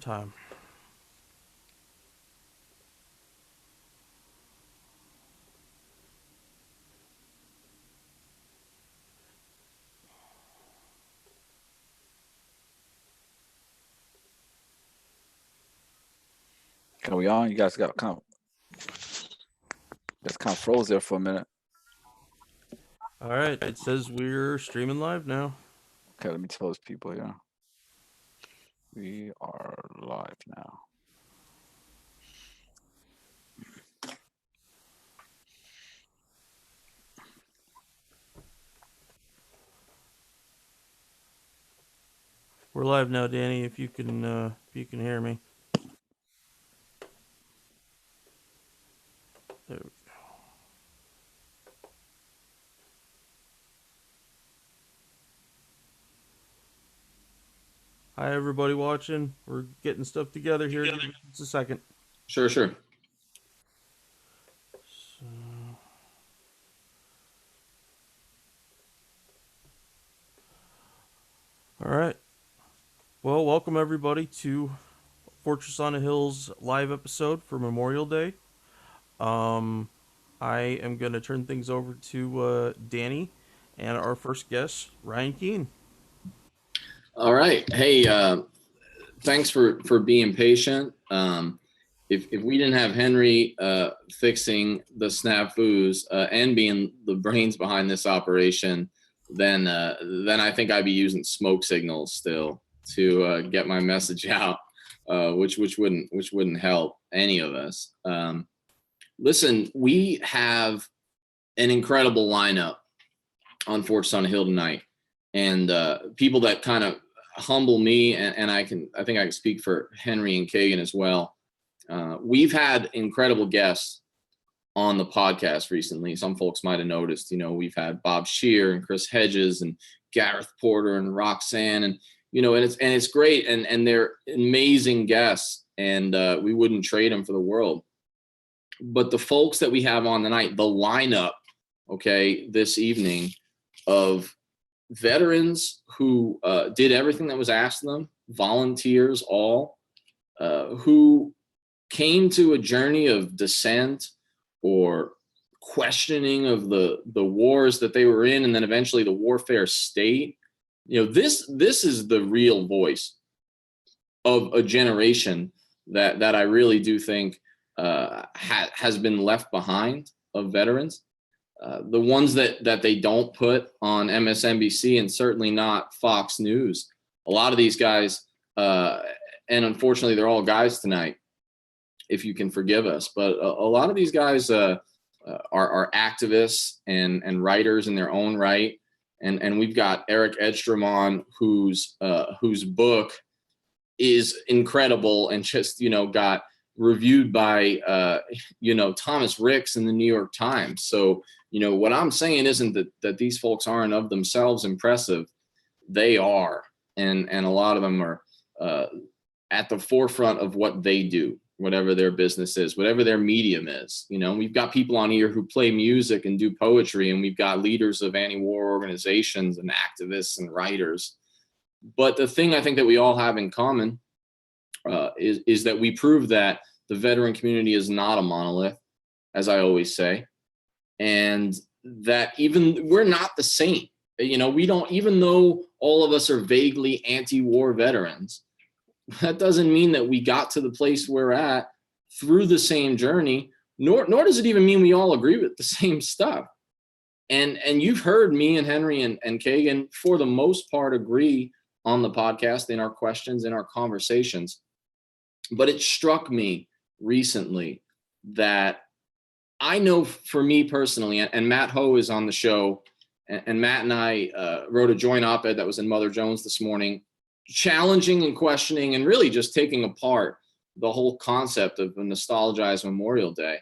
time. Are we on? You guys got just kind of froze there for a minute. All right, it says we're streaming live now. Okay, let me tell those people here. We are live now. We're live now, Danny. If you can hear me. There we go. Hi, everybody watching. We're getting stuff together here. Give us a second. Sure. So, all right. Well, welcome everybody to Fortress on the Hill's live episode for Memorial Day. I am going to turn things over to Danny and our first guest, Ryan Keene. All right. Hey, thanks for being patient. If we didn't have Henry fixing the snafus and being the brains behind this operation, then I think I'd be using smoke signals still to get my message out, which wouldn't help any of us. Listen, we have an incredible lineup on Fortress on the Hill tonight, and people that kind of humble me, and I think I can speak for Henry and Keagan as well. We've had incredible guests on the podcast recently. Some folks might have noticed, we've had Bob Shear and Chris Hedges and Gareth Porter and Roxanne, and it's great, and they're amazing guests, and we wouldn't trade them for the world. But the folks that we have on tonight, the lineup, okay, this evening of veterans who did everything that was asked of them, volunteers all, who came to a journey of dissent or questioning of the wars that they were in, and then eventually the warfare state. This is the real voice of a generation that I really do think has been left behind of veterans. The ones that they don't put on MSNBC and certainly not Fox News. A lot of these guys, and unfortunately they're all guys tonight, if you can forgive us, but a lot of these guys are activists and writers in their own right. And we've got Erik Edstrom on, whose book is incredible and just, got reviewed by, Thomas Ricks in the New York Times. So, what I'm saying isn't that these folks aren't of themselves impressive. They are. And a lot of them are at the forefront of what they do, whatever their business is, whatever their medium is. We've got people on here who play music and do poetry, and we've got leaders of anti-war organizations and activists and writers. But the thing I think that we all have in common is that we prove that the veteran community is not a monolith, as I always say, and that even we're not the same. We don't, even though all of us are vaguely anti-war veterans, that doesn't mean that we got to the place we're at through the same journey, nor does it even mean we all agree with the same stuff. And you've heard me and Henry and Keagan, for the most part, agree on the podcast, in our questions, in our conversations. But it struck me recently that I know, for me personally, and Matt Hoh is on the show, and Matt and I wrote a joint op-ed that was in Mother Jones this morning, challenging and questioning and really just taking apart the whole concept of a nostalgized Memorial Day.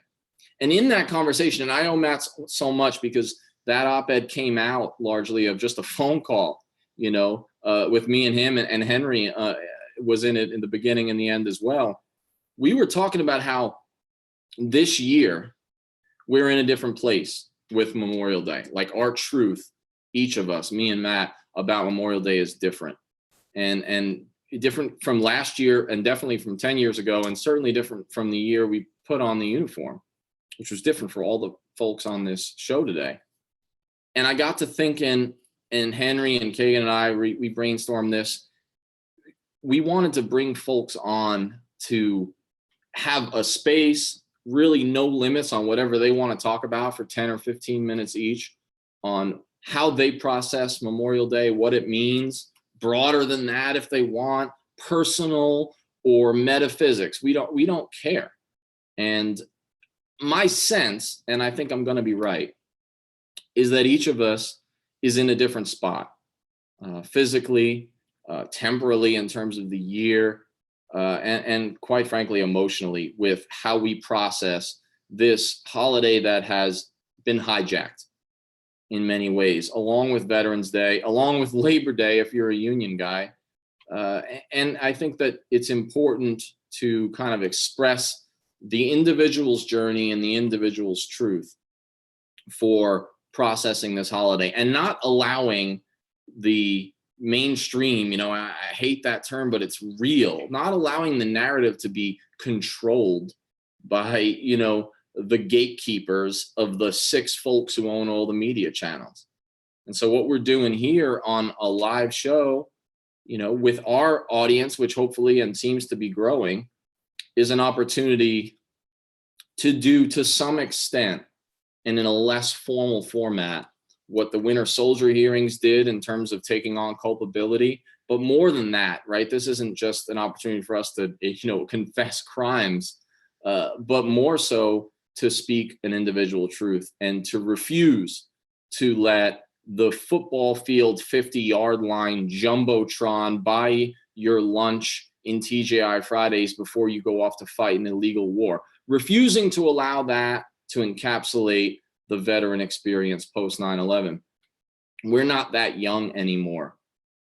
And in that conversation, and I owe Matt so much because that op-ed came out largely of just a phone call, with me and him, and Henry was in it in the beginning and the end as well. We were talking about how this year we're in a different place with Memorial Day. Like, our truth, each of us, me and Matt, about Memorial Day is different. And different from last year and definitely from 10 years ago, and certainly different from the year we put on the uniform, which was different for all the folks on this show today. And I got to thinking, and Henry and Keagan and I, we brainstormed this. We wanted to bring folks on to have a space, really no limits on whatever they want to talk about for 10 or 15 minutes each, on how they process Memorial Day, what it means, broader than that if they want, personal or metaphysics. We don't care. And my sense, and I think I'm going to be right, is that each of us is in a different spot, physically, temporally in terms of the year, and quite frankly, emotionally, with how we process this holiday that has been hijacked in many ways, along with Veterans Day, along with Labor Day, if you're a union guy. And I think that it's important to kind of express the individual's journey and the individual's truth for processing this holiday, and not allowing the mainstream, I hate that term, but it's real, not allowing the narrative to be controlled by, the gatekeepers of the 6 folks who own all the media channels. And so what we're doing here on a live show, with our audience, which hopefully and seems to be growing, is an opportunity to do, to some extent, and in a less formal format, what the Winter Soldier hearings did in terms of taking on culpability. But more than that, right? This isn't just an opportunity for us to, confess crimes, but more so to speak an individual truth and to refuse to let the football field 50-yard line jumbotron buy your lunch in TGI Fridays before you go off to fight an illegal war. Refusing to allow that to encapsulate the veteran experience post 9/11. We're not that young anymore,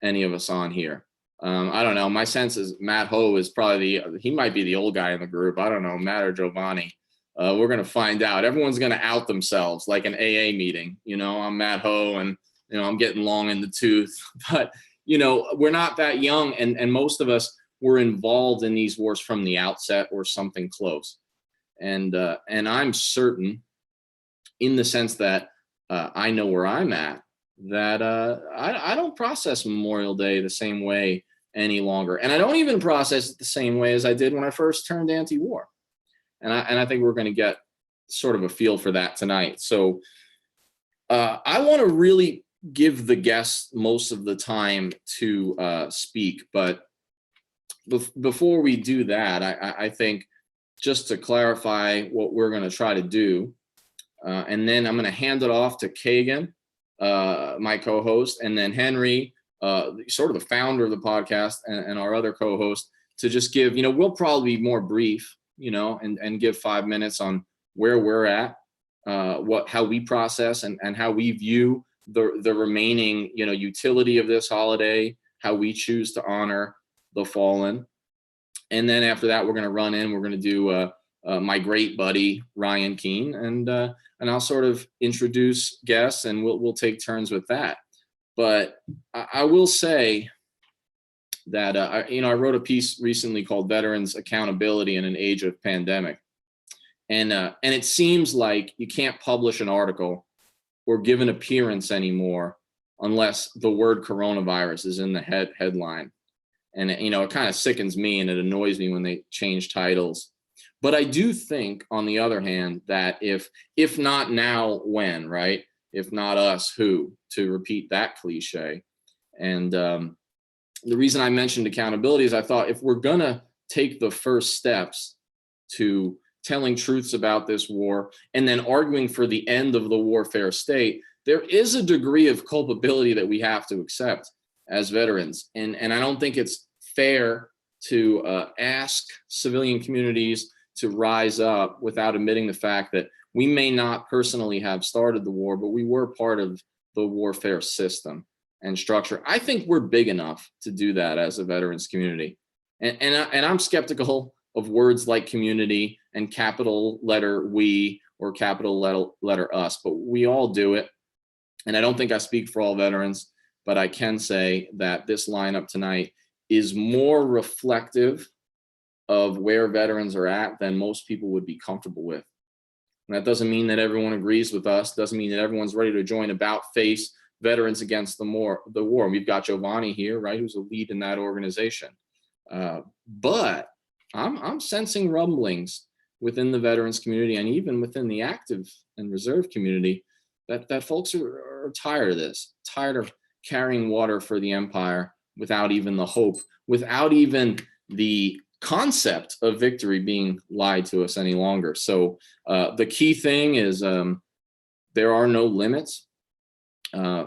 any of us on here. I don't know. My sense is Matt Hoh is probably he might be the old guy in the group. I don't know, Matt or Giovanni. We're going to find out. Everyone's going to out themselves like an AA meeting. I'm Matt Hoh, and I'm getting long in the tooth. But we're not that young, and most of us were involved in these wars from the outset or something close. And I'm certain, in the sense that I know where I'm at, that I don't process Memorial Day the same way any longer. And I don't even process it the same way as I did when I first turned anti-war. And I think we're going to get sort of a feel for that tonight. So I want to really give the guests most of the time to speak. But before we do that, I think just to clarify what we're going to try to do, and then I'm going to hand it off to Keagan, my co-host, and then Henry, sort of the founder of the podcast, and our other co-host, to just give, we'll probably be more brief, and give 5 minutes on where we're at, how we process and how we view the remaining, utility of this holiday, how we choose to honor the fallen. And then after that, we're going to run in, we're going to do my great buddy, Ryan Keene, and I'll sort of introduce guests, and we'll take turns with that. But I will say that, I wrote a piece recently called Veterans Accountability in an Age of Pandemic. And it seems like you can't publish an article or give an appearance anymore unless the word coronavirus is in the headline. And, it kind of sickens me, and it annoys me when they change titles. But I do think, on the other hand, that if not now, when, right? If not us, who, to repeat that cliche. And the reason I mentioned accountability is I thought, if we're going to take the first steps to telling truths about this war and then arguing for the end of the warfare state, there is a degree of culpability that we have to accept as veterans. And I don't think it's fair to ask civilian communities to rise up without admitting the fact that we may not personally have started the war, but we were part of the warfare system and structure. I think we're big enough to do that as a veterans community. And I'm skeptical of words like community and capital letter we or capital letter us, but we all do it. And I don't think I speak for all veterans, but I can say that this lineup tonight is more reflective of where veterans are at than most people would be comfortable with. And that doesn't mean that everyone agrees with us. Doesn't mean that everyone's ready to join about face veterans against the war. We've got Giovanni here, right, who's a lead in that organization. But I'm sensing rumblings within the veterans community and even within the active and reserve community that folks are tired of this, tired of carrying water for the empire without even the hope, without even the concept of victory being lied to us any longer. So the key thing is there are no limits.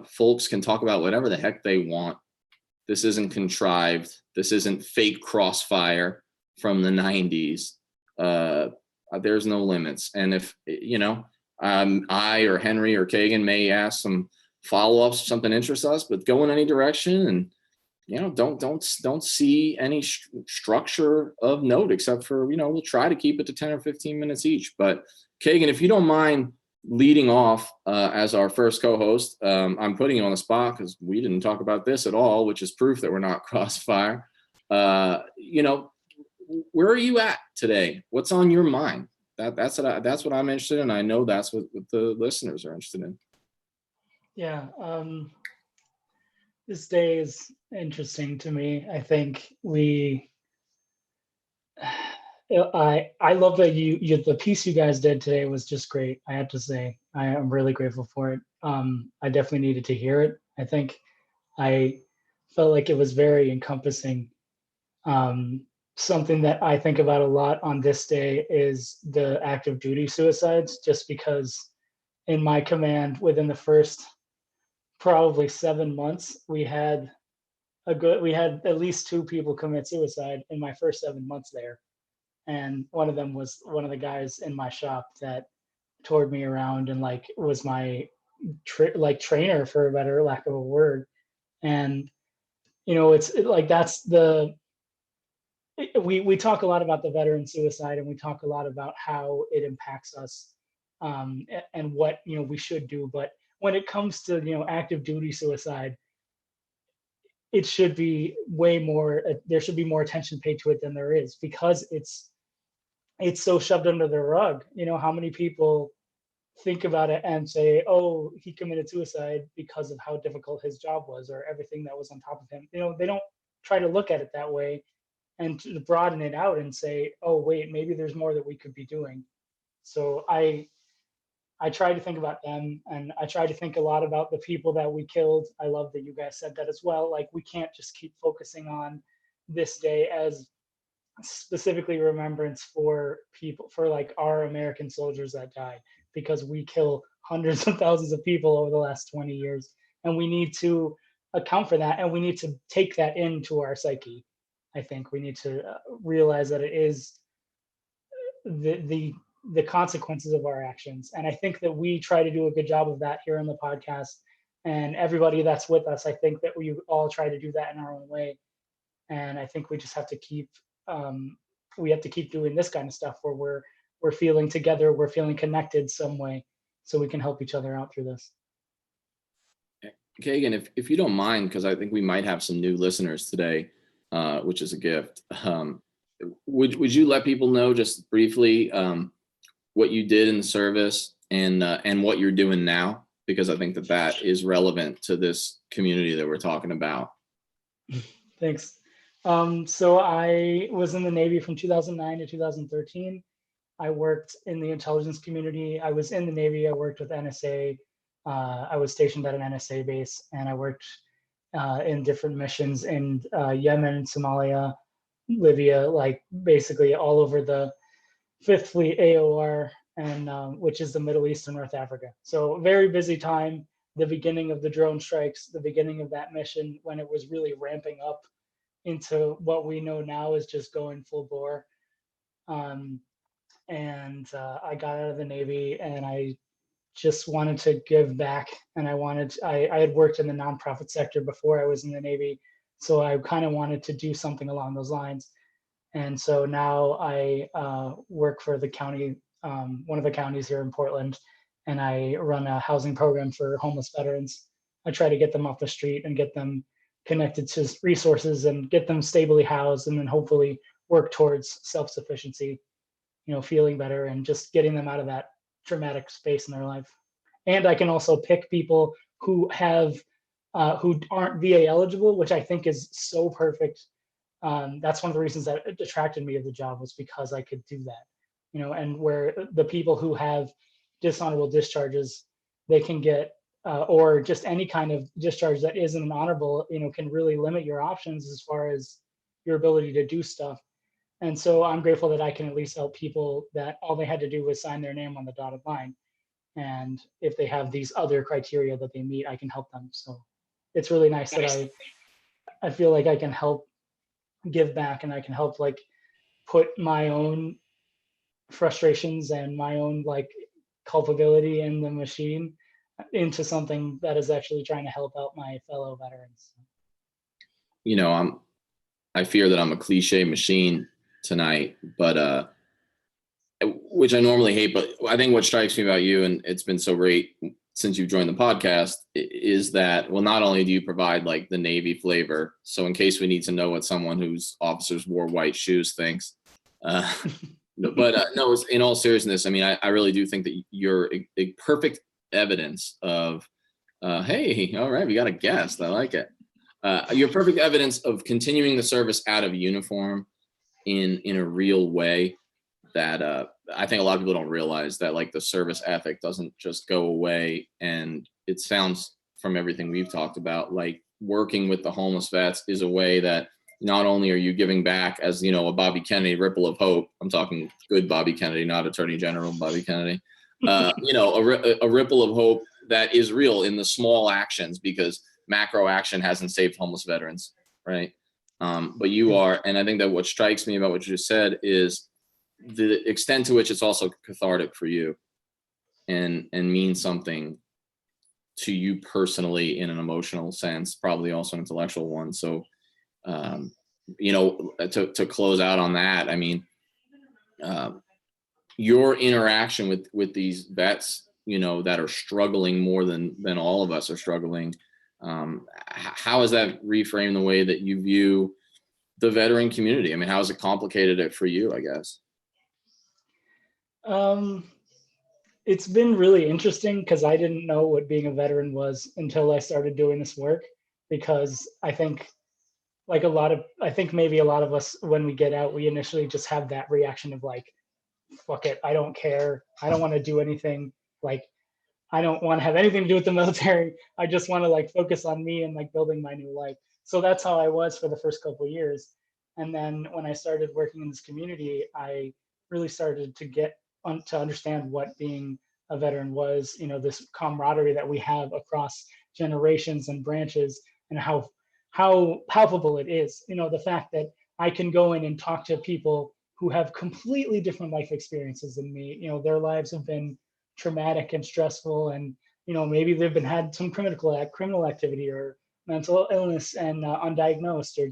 Folks can talk about whatever the heck they want. This isn't contrived. This isn't fake crossfire from the 90s. There's no limits. And if, I or Henry or Keagan may ask some follow-ups, if something interests us, but go in any direction and, don't see any structure of note except for, we'll try to keep it to 10 or 15 minutes each. But Keagan, if you don't mind leading off as our first co-host, I'm putting you on the spot because we didn't talk about this at all, which is proof that we're not crossfire. Where are you at today? What's on your mind? That's what I'm interested in. I know that's what the listeners are interested in. Yeah. This day is interesting to me. I think I love that the piece you guys did today was just great. I have to say, I am really grateful for it. I definitely needed to hear it. I think I felt like it was very encompassing. Something that I think about a lot on this day is the active duty suicides, just because in my command, within the first probably 7 months, we had at least 2 people commit suicide in my first 7 months there. And one of them was one of the guys in my shop that toured me around and was my trainer, for a better lack of a word. And we talk a lot about the veteran suicide, and we talk a lot about how it impacts us, and what we should do. But when it comes to active duty suicide, it should be way more. There should be more attention paid to it than there is, because it's so shoved under the rug. How many people think about it and say, oh, he committed suicide because of how difficult his job was or everything that was on top of him. They don't try to look at it that way and to broaden it out and say, oh, wait, maybe there's more that we could be doing. So I try to think about them, and I try to think a lot about the people that we killed. I love that you guys said that as well. We can't just keep focusing on this day as specifically remembrance for people, for our American soldiers that died, because we kill hundreds of thousands of people over the last 20 years. And we need to account for that, and we need to take that into our psyche. I think we need to realize that it is the consequences of our actions. And I think that we try to do a good job of that here on the podcast, and everybody that's with us, I think that we all try to do that in our own way. And I think we just have to keep doing this kind of stuff where we're feeling together, we're feeling connected some way, so we can help each other out through this. Keagan, if you don't mind, because I think we might have some new listeners today, which is a gift. Would you let people know just briefly what you did in the service and what you're doing now? Because I think that is relevant to this community that we're talking about. Thanks. So I was in the Navy from 2009 to 2013. I worked in the intelligence community. I was in the Navy. I worked with NSA. I was stationed at an NSA base, and I worked in different missions in Yemen, Somalia, Libya, basically all over the Fifth Fleet AOR, and which is the Middle East and North Africa. So very busy time. The beginning of the drone strikes, the beginning of that mission, when it was really ramping up into what we know now is just going full bore. I got out of the Navy, and I just wanted to give back. And I had worked in the nonprofit sector before I was in the Navy, so I kind of wanted to do something along those lines. And so now I work for the county, one of the counties here in Portland, and I run a housing program for homeless veterans. I try to get them off the street and get them connected to resources and get them stably housed, and then hopefully work towards self-sufficiency, feeling better and just getting them out of that traumatic space in their life. And I can also pick people who have who aren't VA eligible, which I think is so perfect. That's one of the reasons that it attracted me to the job, was because I could do that, and where the people who have dishonorable discharges, they can get, or just any kind of discharge that isn't an honorable, can really limit your options as far as your ability to do stuff. And so I'm grateful that I can at least help people that all they had to do was sign their name on the dotted line. And if they have these other criteria that they meet, I can help them. So it's really nice that I feel like I can help give back, and I can help like put my own frustrations and my own like culpability in the machine into something that is actually trying to help out my fellow veterans. I fear that I'm a cliche machine tonight, but which I normally hate, but I think what strikes me about you, and it's been so great since you've joined the podcast, is that, well, not only do you provide like the Navy flavor, so in case we need to know what someone whose officers wore white shoes thinks, but no, in all seriousness, I mean, I really do think that you're a perfect evidence of, hey, all right, we got a guest. I like it. You're perfect evidence of continuing the service out of uniform in a real way that I think a lot of people don't realize, that like the service ethic doesn't just go away. And it sounds, from everything we've talked about, like working with the homeless vets is a way that not only are you giving back as, a Bobby Kennedy ripple of hope. I'm talking good Bobby Kennedy, not Attorney General Bobby Kennedy. A ripple of hope that is real in the small actions, because macro action hasn't saved homeless veterans, right? But you are, and I think that what strikes me about what you just said is the extent to which it's also cathartic for you and means something to you personally in an emotional sense, probably also an intellectual one. So, to close out on that, I mean, your interaction with these vets, that are struggling more than all of us are struggling. How has that reframed the way that you view the veteran community? I mean, how has it complicated it for you, I guess? It's been really interesting, because I didn't know what being a veteran was until I started doing this work, because I think maybe a lot of us, when we get out, we initially just have that reaction of like, fuck it, I don't care. I don't want to do anything. Like, I don't want to have anything to do with the military. I just want to like focus on me and like building my new life. So that's how I was for the first couple of years. And then when I started working in this community, I really started to get to understand what being a veteran was, this camaraderie that we have across generations and branches, and how palpable it is. The fact that I can go in and talk to people who have completely different life experiences than me. Their lives have been traumatic and stressful, and maybe they've had some criminal activity or mental illness and undiagnosed, or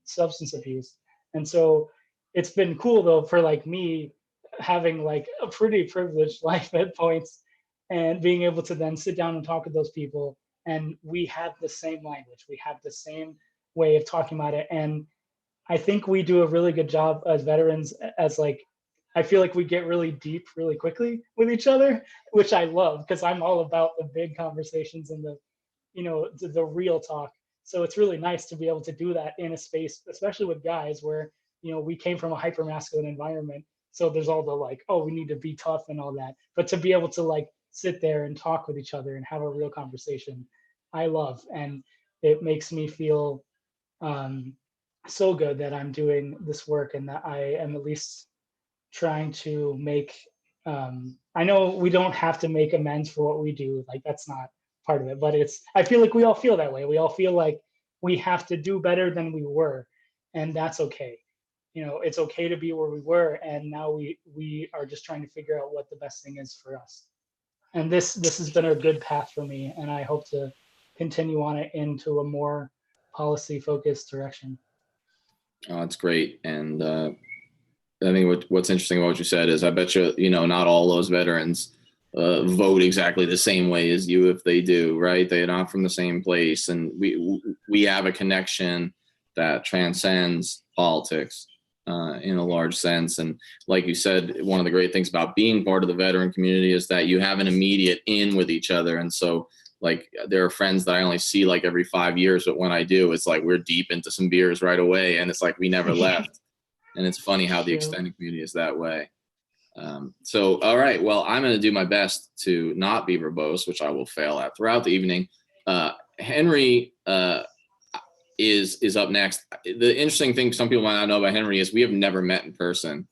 substance abuse. And so it's been cool though, for like me, having like a pretty privileged life at points, and being able to then sit down and talk with those people, and we have the same language, we have the same way of talking about it. And I think we do a really good job as veterans, as like, I feel like we get really deep really quickly with each other, which I love, because I'm all about the big conversations and the real talk. So it's really nice to be able to do that in a space, especially with guys, where we came from a hyper masculine environment. So there's all the like, oh, we need to be tough and all that. But to be able to like sit there and talk with each other and have a real conversation, I love. And it makes me feel so good that I'm doing this work, and that I am at least trying to make, I know we don't have to make amends for what we do. Like, that's not part of it, but I feel like we all feel that way. We all feel like we have to do better than we were, and that's okay. It's okay to be where we were, and now we are just trying to figure out what the best thing is for us. And this has been a good path for me, and I hope to continue on it into a more policy focused direction. Oh, that's great. And I think what's interesting about what you said is, I bet you, not all those veterans vote exactly the same way as you if they do, right? They're not from the same place, and we have a connection that transcends politics in a large sense. And like you said, one of the great things about being part of the veteran community is that you have an immediate in with each other. And so, like, there are friends that I only see like every 5 years, but when I do, it's like we're deep into some beers right away, and it's like we never left. And it's funny how the extended community is that way. So, all right, well, I'm going to do my best to not be verbose, which I will fail at throughout the evening. Henry is up next. The interesting thing some people might not know about Henry is we have never met in person.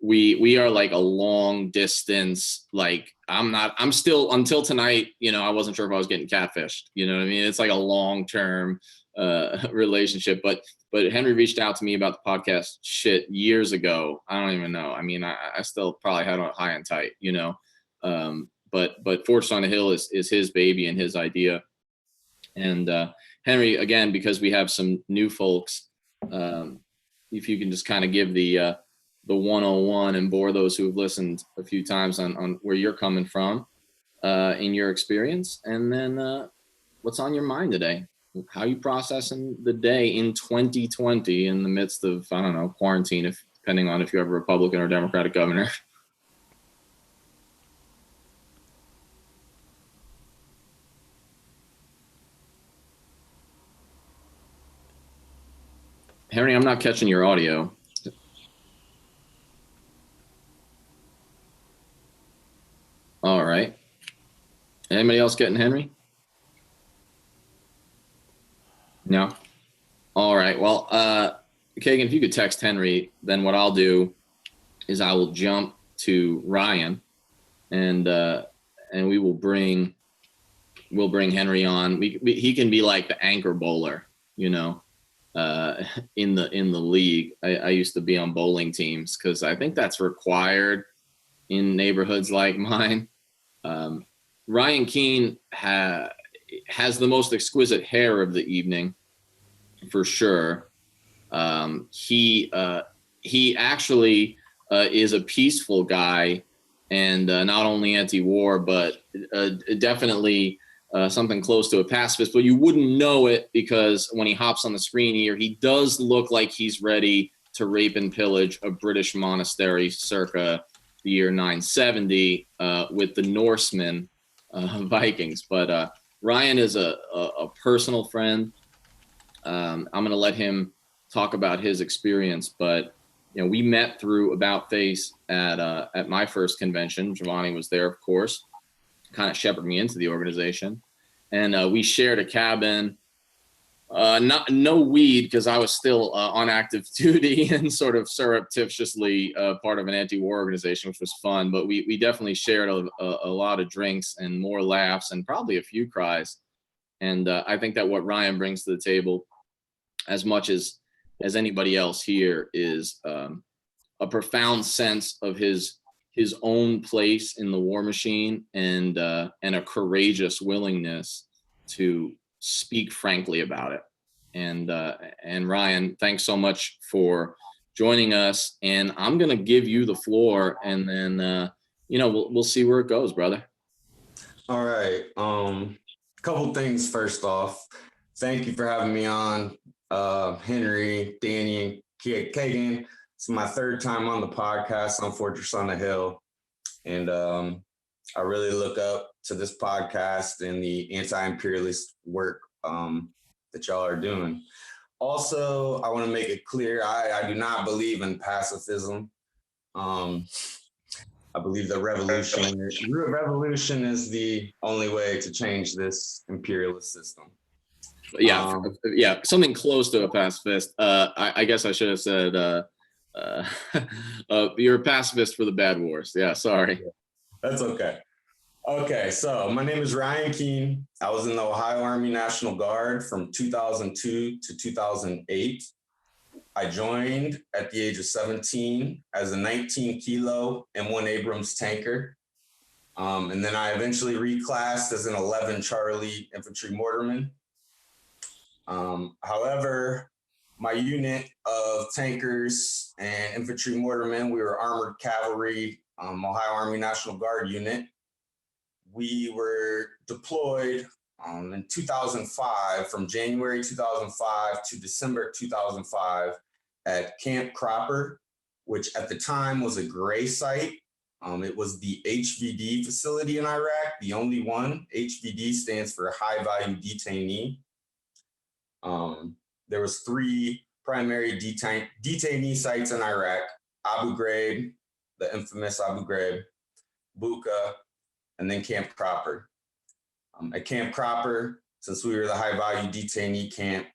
We are like a long distance, like I'm still, until tonight, I wasn't sure if I was getting catfished, you know what I mean? It's like a long-term relationship, but Henry reached out to me about the podcast years ago. I don't even know. I mean, I still probably had it high and tight, but Fortress on the Hill is his baby and his idea. And Henry, again, because we have some new folks, if you can just kind of give the 101 and bore those who have listened a few times on where you're coming from in your experience, and then what's on your mind today, how you processing the day in 2020 in the midst of, I don't know, quarantine, depending on if you have a Republican or Democratic governor. Henry, I'm not catching your audio. All right. Anybody else getting Henry? No. All right. Well, Keagan, if you could text Henry, then what I'll do is I will jump to Ryan, and we'll bring Henry on. He can be like the anchor bowler, in the league. I used to be on bowling teams because I think that's required in neighborhoods like mine. Ryan Keene has the most exquisite hair of the evening, for sure. He actually is a peaceful guy, and not only anti-war, but definitely something close to a pacifist. But you wouldn't know it because when he hops on the screen here, he does look like he's ready to rape and pillage a British monastery circa the year 970 with the Norsemen Vikings. But Ryan is a personal friend. I'm going to let him talk about his experience, but we met through About Face at my first convention. Giovanni was there, of course, kind of shepherded me into the organization, and we shared a cabin. No weed, because I was still on active duty and sort of surreptitiously part of an anti-war organization, which was fun. But we definitely shared a lot of drinks and more laughs and probably a few cries. And I think that what Ryan brings to the table, as much as anybody else here, is a profound sense of his own place in the war machine, and a courageous willingness to speak frankly about it. And Ryan, thanks so much for joining us. And I'm gonna give you the floor, and then we'll see where it goes, brother. All right. Couple things. First off, thank you for having me on, Henry, Danny, and Keagan. It's my third time on the podcast on Fortress on the Hill, and I really look up to this podcast and the anti-imperialist work that y'all are doing. Also, I want to make it clear, I do not believe in pacifism. I believe the revolution is the only way to change this imperialist system. Yeah, something close to a pacifist. I guess I should have said you're a pacifist for the bad wars. Yeah, sorry. That's okay. Okay, so my name is Ryan Keene. I was in the Ohio Army National Guard from 2002 to 2008. I joined at the age of 17 as a 19 kilo M1 Abrams tanker. And then I eventually reclassed as an 11 Charlie infantry mortarman. However, my unit of tankers and infantry mortarmen, we were armored cavalry, Ohio Army National Guard unit. We were deployed in 2005, from January 2005 to December 2005 at Camp Cropper, which at the time was a gray site. It was the HVD facility in Iraq, the only one. HVD stands for High Value Detainee. There was 3 primary detainee sites in Iraq: Abu Ghraib, the infamous Abu Ghraib, Buka, and then Camp Cropper. At Camp Cropper, since we were the high value detainee camp,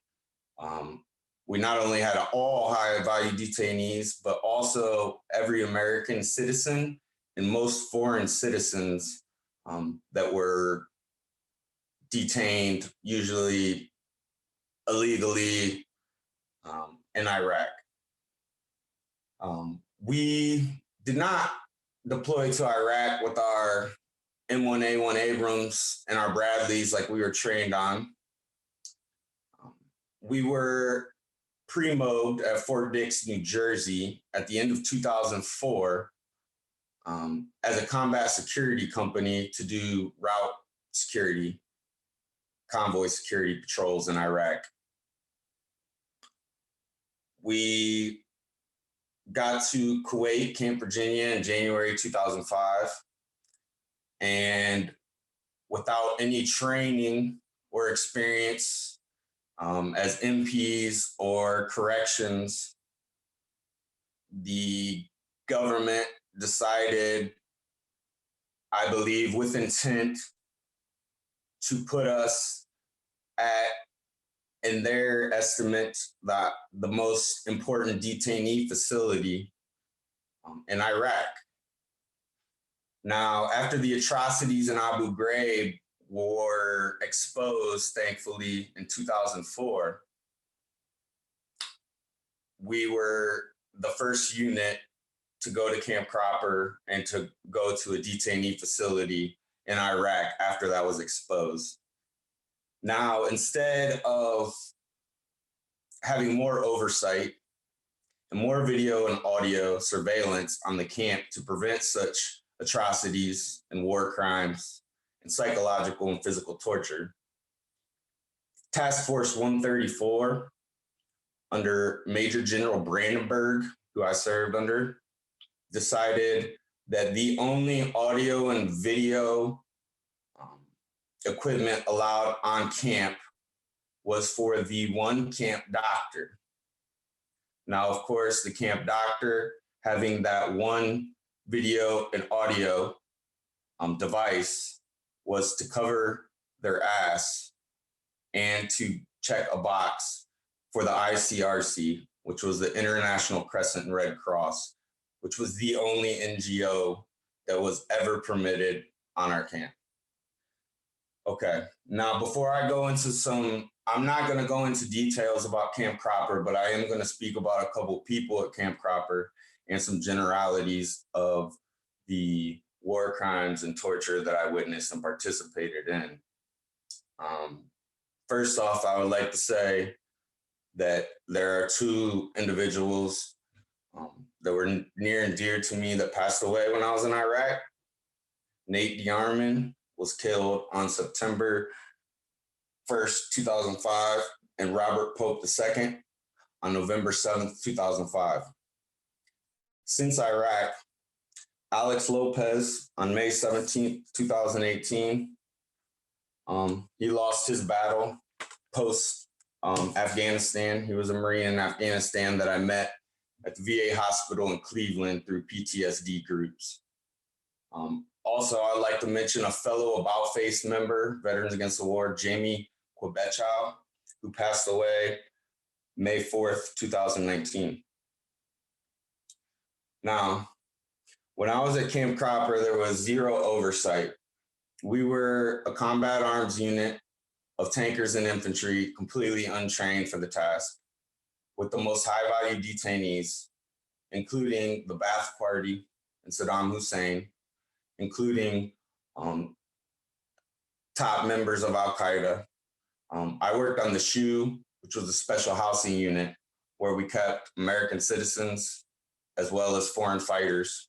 we not only had all high value detainees, but also every American citizen and most foreign citizens that were detained, usually illegally, in Iraq. We did not deploy to Iraq with our M1A1 Abrams and our Bradleys like we were trained on. We were pre-mobed at Fort Dix, New Jersey at the end of 2004 as a combat security company to do route security, convoy security patrols in Iraq. We got to Kuwait, Camp Virginia in January 2005. And without any training or experience as MPs or corrections, the government decided, I believe with intent, to put us at, in their estimate, the most important detainee facility in Iraq. Now, after the atrocities in Abu Ghraib were exposed, thankfully, in 2004, we were the first unit to go to Camp Cropper and to go to a detainee facility in Iraq after that was exposed. Now, instead of having more oversight and more video and audio surveillance on the camp to prevent such atrocities and war crimes and psychological and physical torture, Task Force 134, under Major General Brandenburg, who I served under, decided that the only audio and video equipment allowed on camp was for the one camp doctor. Now, of course, the camp doctor, having that one video and audio device, was to cover their ass and to check a box for the ICRC, which was the International Crescent and Red Cross, which was the only NGO that was ever permitted on our camp. Okay, now before I go into I'm not going to go into details about Camp Cropper, but I am going to speak about a couple people at Camp Cropper and some generalities of the war crimes and torture that I witnessed and participated in. First off, I would like to say that there are 2 individuals that were near and dear to me that passed away when I was in Iraq. Nate DeArmond was killed on September 1st, 2005, and Robert Pope II on November 7th, 2005. Since Iraq, Alex Lopez on May 17th, 2018, he lost his battle post Afghanistan. He was a Marine in Afghanistan that I met at the VA hospital in Cleveland through PTSD groups. Also, I'd like to mention a fellow About Face member, Veterans Against the War, Jamie Quebechow, who passed away May 4th, 2019. Now, when I was at Camp Cropper, there was zero oversight. We were a combat arms unit of tankers and infantry, completely untrained for the task, with the most high-value detainees, including the Ba'ath Party and Saddam Hussein, including top members of Al-Qaeda. I worked on the SHU, which was a special housing unit where we kept American citizens as well as foreign fighters.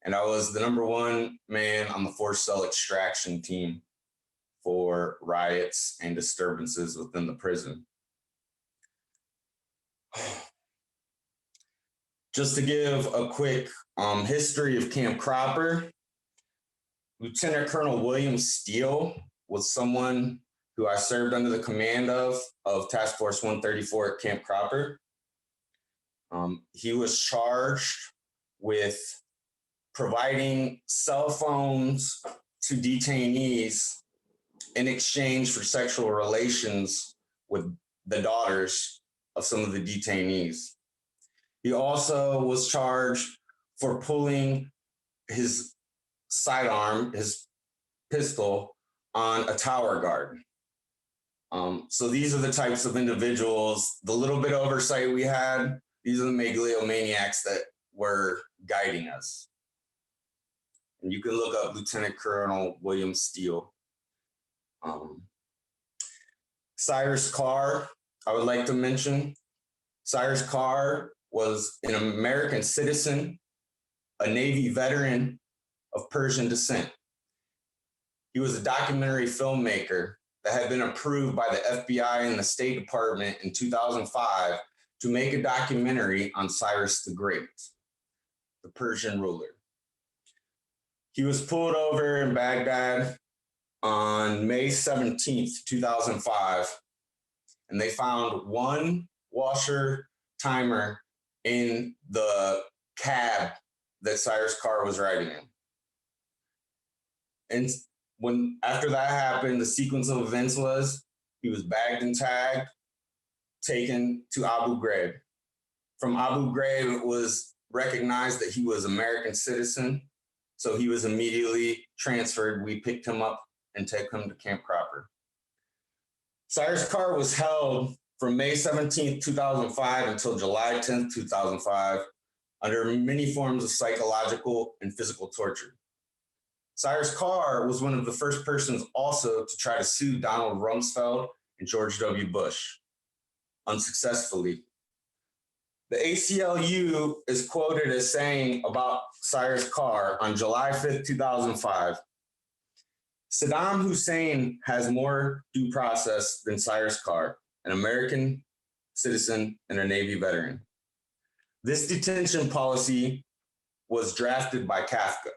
And I was the number one man on the forced cell extraction team for riots and disturbances within the prison. Just to give a quick history of Camp Cropper, Lieutenant Colonel William Steele was someone who I served under the command of Task Force 134 at Camp Cropper. He was charged with providing cell phones to detainees in exchange for sexual relations with the daughters of some of the detainees. He also was charged for pulling his sidearm, his pistol, on a tower guard. So these are the types of individuals, the little bit of oversight we had, these are the megalomaniacs that were guiding us. And you can look up Lieutenant Colonel William Steele. Cyrus Carr, I would like to mention. Cyrus Carr was an American citizen, a Navy veteran of Persian descent. He was a documentary filmmaker that had been approved by the FBI and the State Department in 2005 to make a documentary on Cyrus the Great, the Persian ruler. He was pulled over in Baghdad on May 17th, 2005, and they found one washer timer in the cab that Cyrus Carr was riding in. And after that happened, the sequence of events was he was bagged and tagged, taken to Abu Ghraib. From Abu Ghraib, it was recognized that he was an American citizen, so he was immediately transferred. We picked him up and took him to Camp Cropper. Cyrus Carr was held from May 17th, 2005 until July 10th, 2005, under many forms of psychological and physical torture. Cyrus Carr was one of the first persons also to try to sue Donald Rumsfeld and George W. Bush, unsuccessfully. The ACLU is quoted as saying about Cyrus Carr on July 5th, 2005, Saddam Hussein has more due process than Cyrus Carr, an American citizen and a Navy veteran. This detention policy was drafted by Kafka.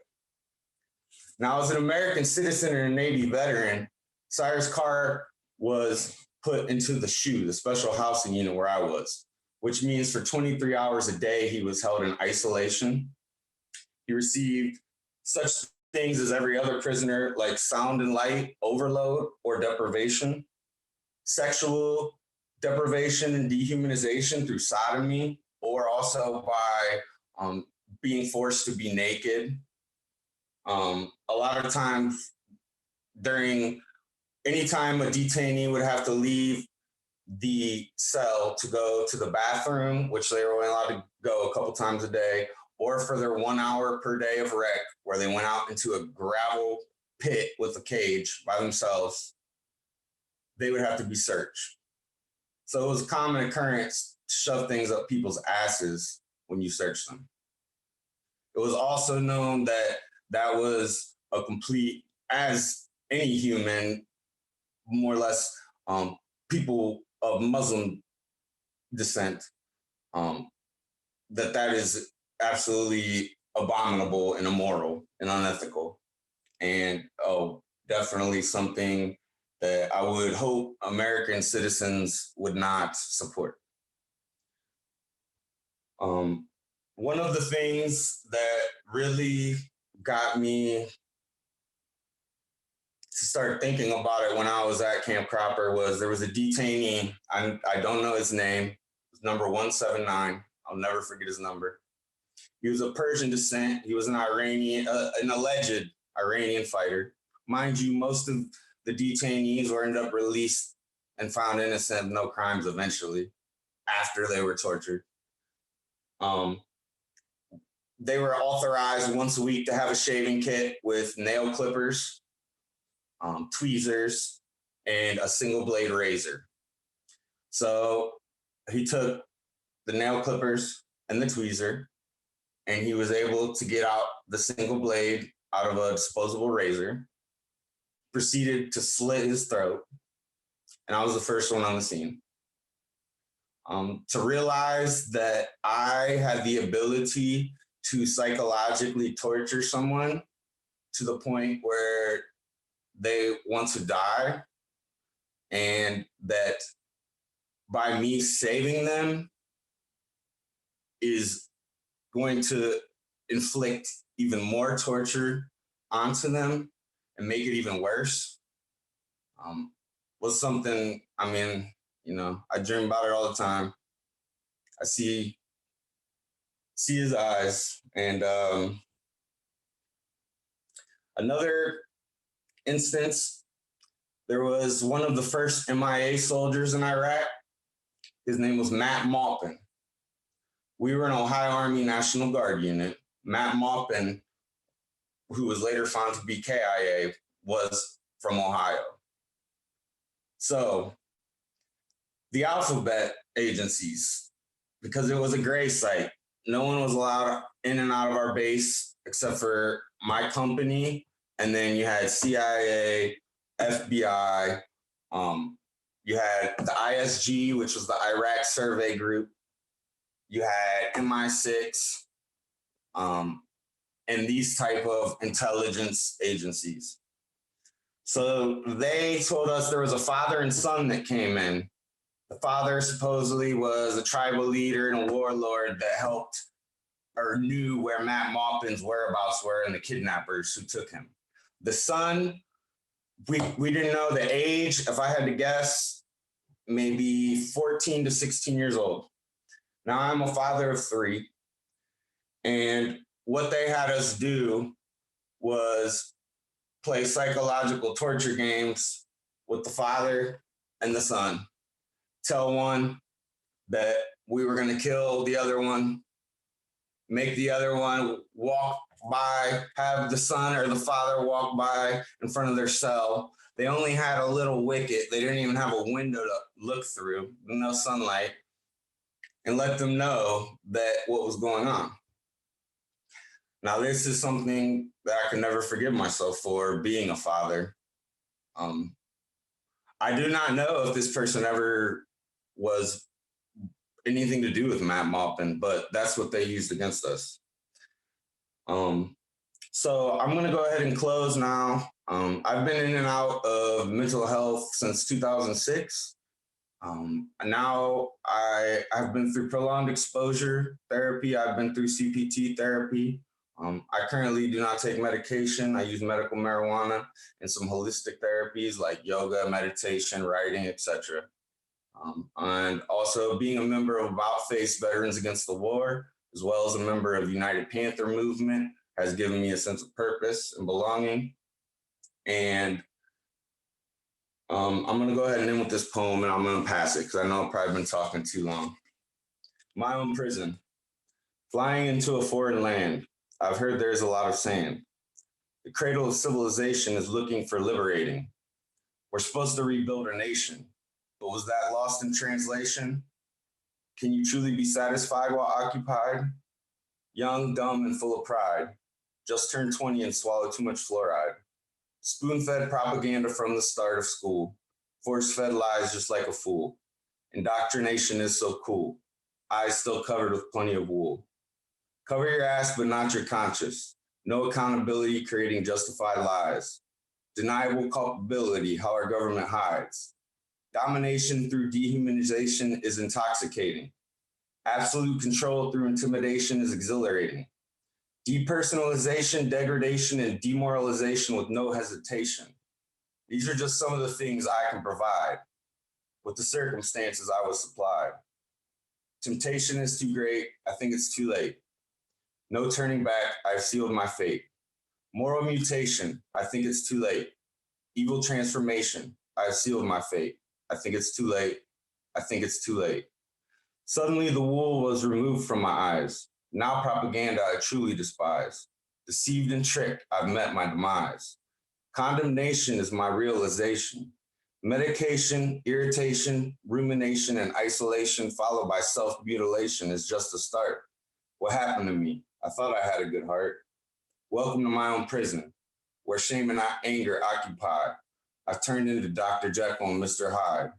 Now, as an American citizen and a Navy veteran, Cyrus Carr was put into the SHU, the special housing unit where I was, which means for 23 hours a day, he was held in isolation. He received such things as every other prisoner, like sound and light overload or deprivation, sexual deprivation and dehumanization through sodomy, or also by being forced to be naked. A lot of times anytime a detainee would have to leave the cell to go to the bathroom, which they were only allowed to go a couple times a day, or for their 1 hour per day of rec, where they went out into a gravel pit with a cage by themselves, they would have to be searched. So it was a common occurrence to shove things up people's asses when you search them. It was also known that that was a complete, as any human, more or less, people of Muslim descent, that is absolutely abominable and immoral and unethical. And definitely something that I would hope American citizens would not support. One of the things that really got me to start thinking about it when I was at Camp Cropper was there was a detainee, I don't know his name, number 179, I'll never forget his number. He was of Persian descent, he was an alleged Iranian fighter. Mind you, most of the detainees were ended up released and found innocent of no crimes eventually, after they were tortured. They were authorized once a week to have a shaving kit with nail clippers, tweezers, and a single blade razor. So he took the nail clippers and the tweezer, and he was able to get out the single blade out of a disposable razor, proceeded to slit his throat, and I was the first one on the scene. To realize that I had the ability to psychologically torture someone to the point where they want to die, and that by me saving them is going to inflict even more torture onto them and make it even worse, was something, I mean, you know, I dream about it all the time. I see his eyes. And another instance, there was one of the first MIA soldiers in Iraq. His name was Matt Maupin. We were an Ohio Army National Guard unit. Matt Maupin, who was later found to be KIA, was from Ohio. So the alphabet agencies, because it was a gray site, no one was allowed in and out of our base except for my company. And then you had CIA, FBI, you had the ISG, which was the Iraq Survey Group. You had MI6, and these type of intelligence agencies. So they told us there was a father and son that came in. The father supposedly was a tribal leader and a warlord that helped or knew where Matt Maupin's whereabouts were and the kidnappers who took him. The son, we didn't know the age. If I had to guess, maybe 14 to 16 years old. Now I'm a father of 3. And what they had us do was play psychological torture games with the father and the son. Tell one that we were going to kill the other one, make the other one walk by, have the son or the father walk by in front of their cell. They only had a little wicket. They didn't even have a window to look through, no sunlight, and let them know that what was going on. Now, this is something that I can never forgive myself for, being a father. I do not know if this person ever was anything to do with Matt Maupin, but that's what they used against us. So I'm going to go ahead and close now. I've been in and out of mental health since 2006. Now I've been through prolonged exposure therapy. I've been through CPT therapy. I currently do not take medication. I use medical marijuana and some holistic therapies like yoga, meditation, writing, etc. And also being a member of About Face Veterans Against the War, as well as a member of United Panther Movement, has given me a sense of purpose and belonging. And I'm going to go ahead and end with this poem, and I'm going to pass it because I know I've probably been talking too long. My own prison. Flying into a foreign land, I've heard there's a lot of sand. The cradle of civilization is looking for liberating. We're supposed to rebuild our nation, but was that lost in translation? Can you truly be satisfied while occupied? Young, dumb, and full of pride. Just turned 20 and swallowed too much fluoride. Spoon-fed propaganda from the start of school. Force-fed lies just like a fool. Indoctrination is so cool. Eyes still covered with plenty of wool. Cover your ass, but not your conscience. No accountability, creating justified lies. Deniable culpability, how our government hides. Domination through dehumanization is intoxicating. Absolute control through intimidation is exhilarating. Depersonalization, degradation, and demoralization with no hesitation. These are just some of the things I can provide with the circumstances I was supplied. Temptation is too great. I think it's too late. No turning back. I've sealed my fate. Moral mutation. I think it's too late. Evil transformation. I've sealed my fate. I think it's too late. I think it's too late. Suddenly the wool was removed from my eyes. Now propaganda I truly despise. Deceived and tricked, I've met my demise. Condemnation is my realization. Medication, irritation, rumination, and isolation followed by self-mutilation is just a start. What happened to me? I thought I had a good heart. Welcome to my own prison, where shame and anger occupy. I've turned into Dr. Jekyll and Mr. Hyde.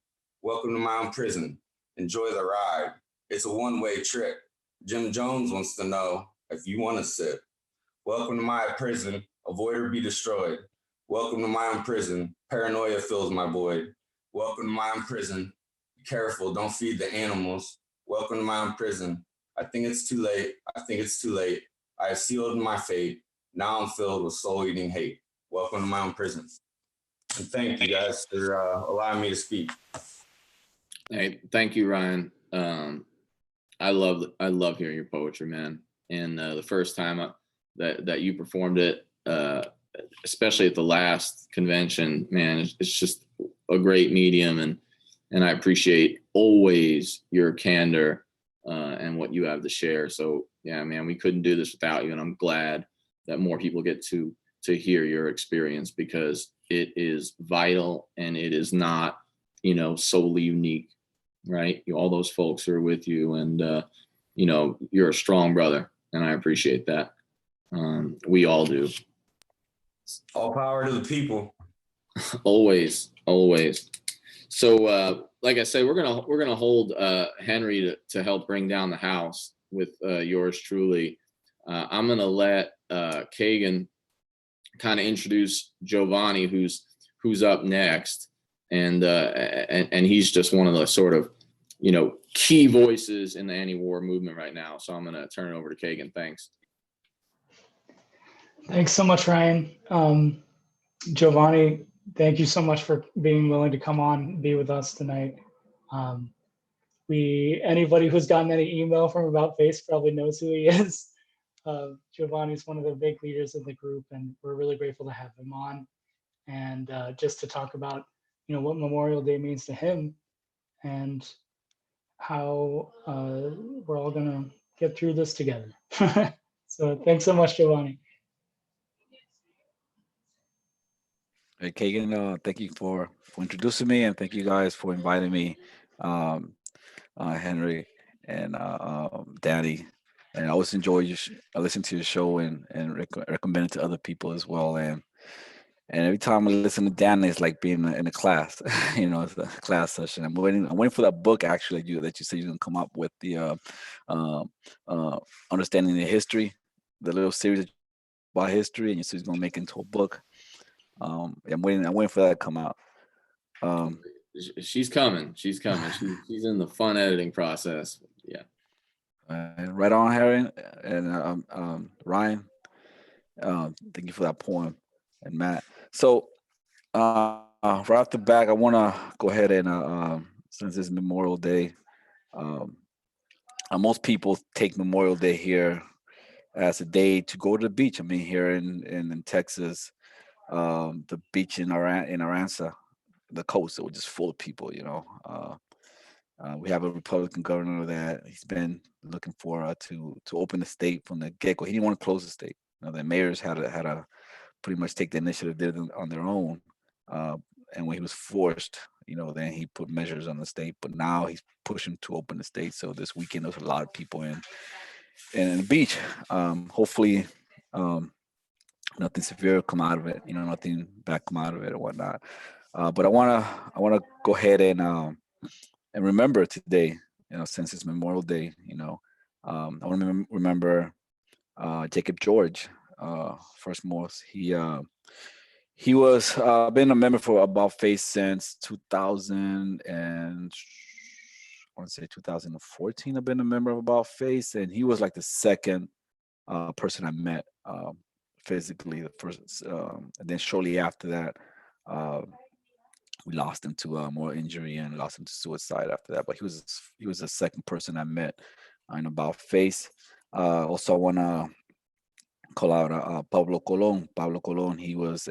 Welcome to my own prison. Enjoy the ride. It's a one-way trip. Jim Jones wants to know if you want to sip. Welcome to my prison. Avoid or be destroyed. Welcome to my own prison. Paranoia fills my void. Welcome to my own prison. Be careful, don't feed the animals. Welcome to my own prison. I think it's too late. I think it's too late. I have sealed my fate. Now I'm filled with soul-eating hate. Welcome to my own prison. And thank you guys for allowing me to speak. Hey, thank you, Ryan. I love hearing your poetry, man. And the first time that you performed it, especially at the last convention, man, it's just a great medium, and I appreciate always your candor and what you have to share. So yeah, man, we couldn't do this without you, and I'm glad that more people get to hear your experience, because it is vital and it is not, solely unique, right? All those folks who are with you, and you're a strong brother, and I appreciate that. We all do. All power to the people. Always. So, like I said, we're gonna hold Henry to help bring down the house with yours truly. I'm gonna let Keagan kind of introduce Giovanni, who's up next, and he's just one of the sort of key voices in the anti-war movement right now. So I'm gonna turn it over to Keagan. Thanks. Thanks so much, Ryan. Giovanni, thank you so much for being willing to come on and be with us tonight. Anybody who's gotten any email from About Face probably knows who he is. Giovanni is one of the big leaders of the group, and we're really grateful to have him on, and just to talk about what Memorial Day means to him, and how we're all gonna get through this together. So thanks so much, Giovanni. Hey, Keagan, thank you for introducing me, and thank you guys for inviting me, Henry and Danny. And I always enjoy I listen to your show and recommend it to other people as well. And every time I listen to Danny, it's like being in a class. It's a class session. I'm waiting for that book actually that you said you're gonna come up with, the understanding the history, the little series about history, and you said he's gonna make it into a book. I'm waiting for that to come out. She's coming. She's in the fun editing process. Yeah. Right on, Harry and Ryan. Thank you for that poem, and Matt. So right off the back, I want to go ahead and since it's Memorial Day, most people take Memorial Day here as a day to go to the beach. I mean, here in Texas, the beach in Aranza, the coast, it was just full of people. We have a Republican governor that he's been looking for to open the state from the get-go. He didn't want to close the state. The mayors had to pretty much take the initiative, did it on their own. And when he was forced, then he put measures on the state. But now he's pushing to open the state. So this weekend there's a lot of people in the beach. Hopefully, nothing severe come out of it. Nothing bad come out of it or whatnot. But I wanna go ahead and remember today. Since it's Memorial Day. I want to remember Jacob George. First most, he was been a member for About Face since 2000 and I want to say 2014. I've been a member of About Face, and he was like the second person I met physically. The first, and then shortly after that, we lost him to more injury and lost him to suicide after that. But he was the second person I met in About Face. Also, I want to call out Pablo Colon. Pablo Colon. He was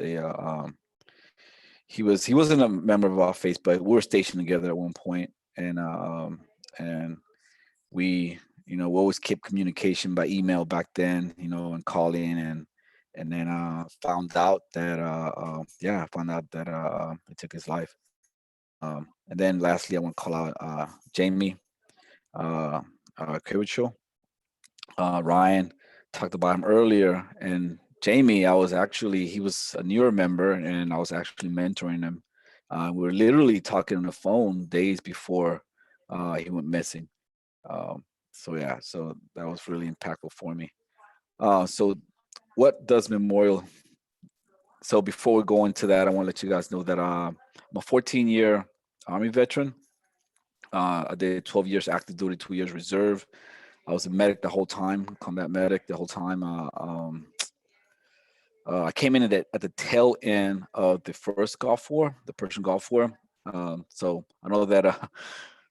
he wasn't a member of About Face, but we were stationed together at one point, and we we always kept communication by email back then, and calling, and then found out that he took his life. And then lastly, I want to call out Jamie Kiricho. Ryan talked about him earlier, and Jamie, he was a newer member, and I was actually mentoring him. We were literally talking on the phone days before he went missing. So yeah, so that was really impactful for me. So what does Memorial? So before we go into that, I want to let you guys know that I'm a 14-year Army veteran. I did 12 years active duty, 2 years reserve. I was a medic the whole time, combat medic the whole time. I came in at the tail end of the first Gulf War, the Persian Gulf War. So I know that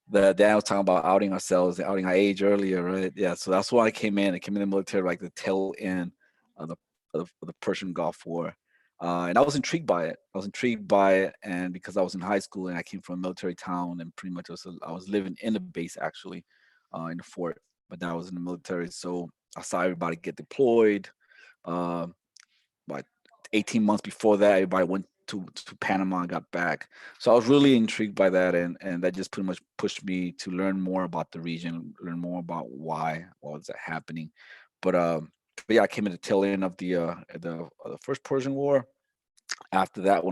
that Dan was talking about outing ourselves, outing our age earlier, right? Yeah, so that's why I came in. I came in the military like the tail end of the Persian Gulf War, and I was intrigued by it. I was intrigued by it, and because I was in high school and I came from a military town, and pretty much I was living in the base actually, in the fort, but that was in the military. So I saw everybody get deployed. Uh, like 18 months before that, everybody went to Panama and got back. So I was really intrigued by that, and that just pretty much pushed me to learn more about the region, learn more about what was that happening. But yeah, I came at the tail end of the first Persian War. After that,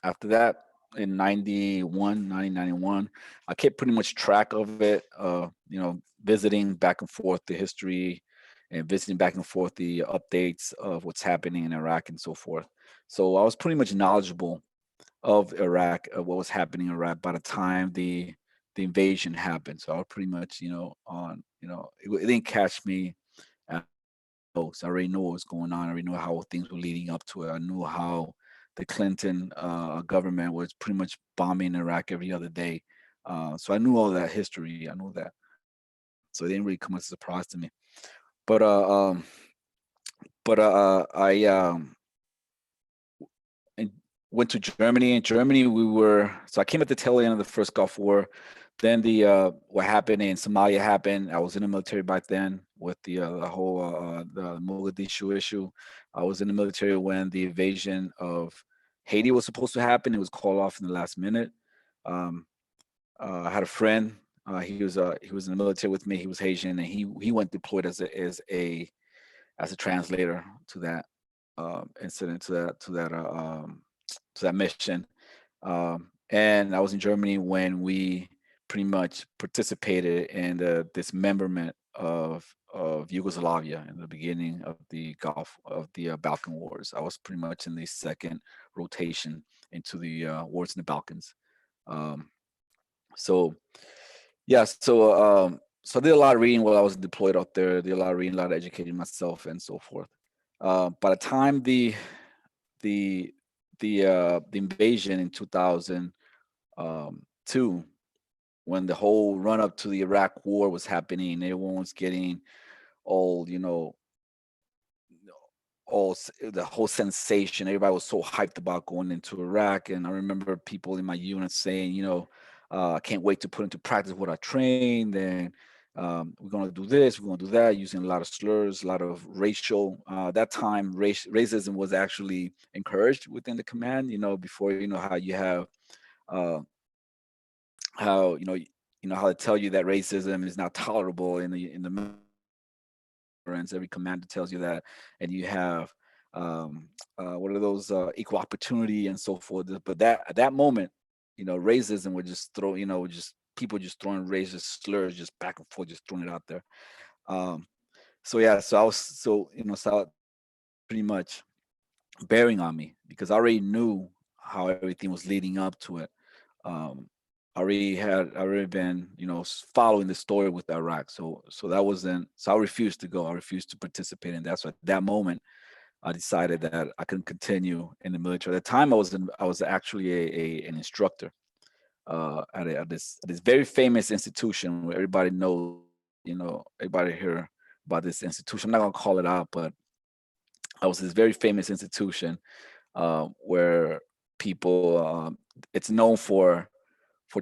after that in 1991, I kept pretty much track of it. Visiting back and forth the history and visiting back and forth the updates of what's happening in Iraq and so forth. So I was pretty much knowledgeable of Iraq, of what was happening in Iraq by the time the invasion happened. So I was pretty much, it didn't catch me at all. So I already knew what was going on. I already knew how things were leading up to it. I knew how the Clinton government was pretty much bombing Iraq every other day. So I knew all that history. I knew that. So it didn't really come as a surprise to me. But I and went to Germany. In Germany, I came at the tail end of the first Gulf War. Then what happened in Somalia happened. I was in the military back then with the whole the Mogadishu issue. I was in the military when the invasion of Haiti was supposed to happen. It was called off in the last minute. Um, I had a friend. He was in the military with me. He was Haitian, and he went deployed as a translator to that incident, to that mission. And I was in Germany when we pretty much participated in the dismemberment of Yugoslavia in the beginning of the Balkan Wars. I was pretty much in the second rotation into the wars in the Balkans. Um, so yeah, so I did a lot of reading while I was deployed out there. Did a lot of reading, a lot of educating myself, and so forth. By the time the the invasion in 2002, when the whole run up to the Iraq War was happening, everyone was getting all the whole sensation. Everybody was so hyped about going into Iraq, and I remember people in my unit saying, I can't wait to put into practice what I trained, and we're gonna do this, we're gonna do that, using a lot of slurs, a lot of racial. That time, racism was actually encouraged within the command. Before how you have how how they tell you that racism is not tolerable in the every commander tells you that, and you have what are those equal opportunity and so forth. But that at that moment, racism would just throw, just people just throwing racist slurs just back and forth, just throwing it out there. Um, so yeah, so I was so pretty much bearing on me because I already knew how everything was leading up to it. Um, I already been, following the story with Iraq. So that wasn't, so I refused to go. I refused to participate in that. So at that moment, I decided that I couldn't continue in the military. At the time, I was actually an instructor at this very famous institution where everybody knows, everybody hear about this institution. I'm not gonna call it out, but I was this very famous institution where people, it's known for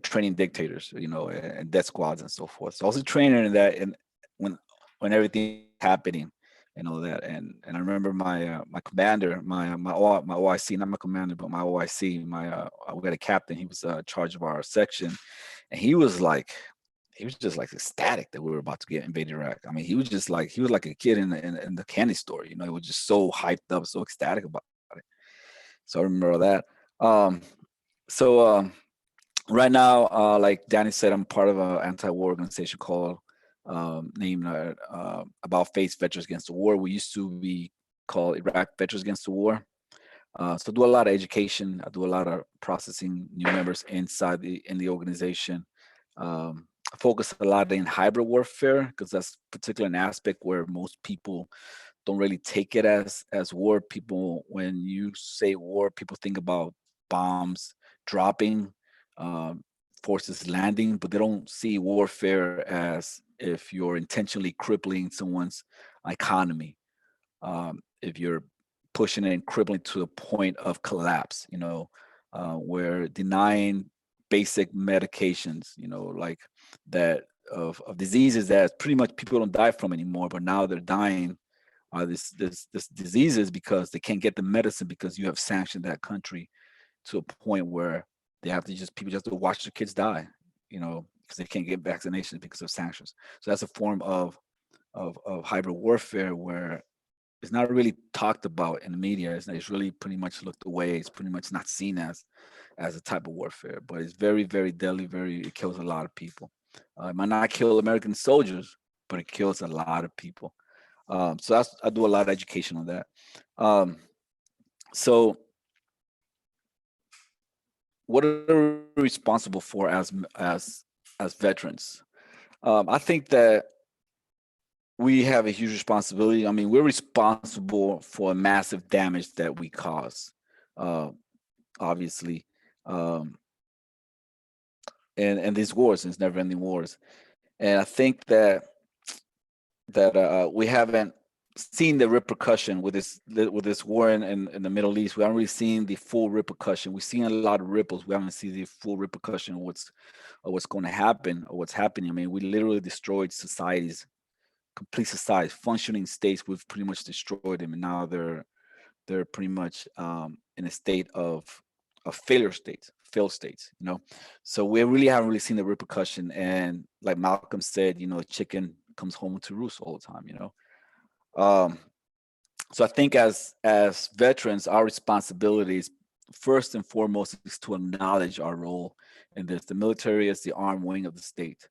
training dictators, and death squads and so forth. So I was a trainer in that, and when when everything was happening, and all that. And I remember my commander, my OIC, not my commander, but my OIC, we had a captain. He was in charge of our section, and he was just like ecstatic that we were about to get invade Iraq. I mean, he was like a kid in the candy store. You know, he was just so hyped up, so ecstatic about it. So I remember that. Um, so right now, like Danny said, I'm part of an anti-war organization called named About Face Veterans Against the War. We used to be called Iraq Veterans Against the War. So I do a lot of education. I do a lot of processing new members in the organization. I focus a lot in hybrid warfare because that's particularly an aspect where most people don't really take it as war. People, when you say war, people think about bombs dropping, um, forces landing, but they don't see warfare as if you're intentionally crippling someone's economy, if you're pushing it and crippling to the point of collapse, where denying basic medications, like that of diseases that pretty much people don't die from anymore, but now they're dying this diseases because they can't get the medicine because you have sanctioned that country to a point where people just have to watch their kids die, because they can't get vaccinations because of sanctions. So that's a form of hybrid warfare where it's not really talked about in the media. It's really pretty much looked away. It's pretty much not seen as a type of warfare, but it's very, very deadly. It kills a lot of people. It might not kill American soldiers, but it kills a lot of people. So I do a lot of education on that. So what are we responsible for as veterans? I think that we have a huge responsibility. I mean, we're responsible for massive damage that we cause, obviously, and these wars, these never-ending wars. And I think that we haven't seen the repercussion with this war in the Middle East. We haven't really seen the full repercussion. We've seen a lot of ripples. We haven't seen the full repercussion of what's going to happen or what's happening. I mean, we literally destroyed societies, complete societies, functioning states. We've pretty much destroyed them, and now they're pretty much in a state of failed states. So we really haven't really seen the repercussion. And like Malcolm said, chicken comes home to roost all the time. So I think as veterans, our responsibility is first and foremost is to acknowledge our role in this. The military is the arm wing of the state.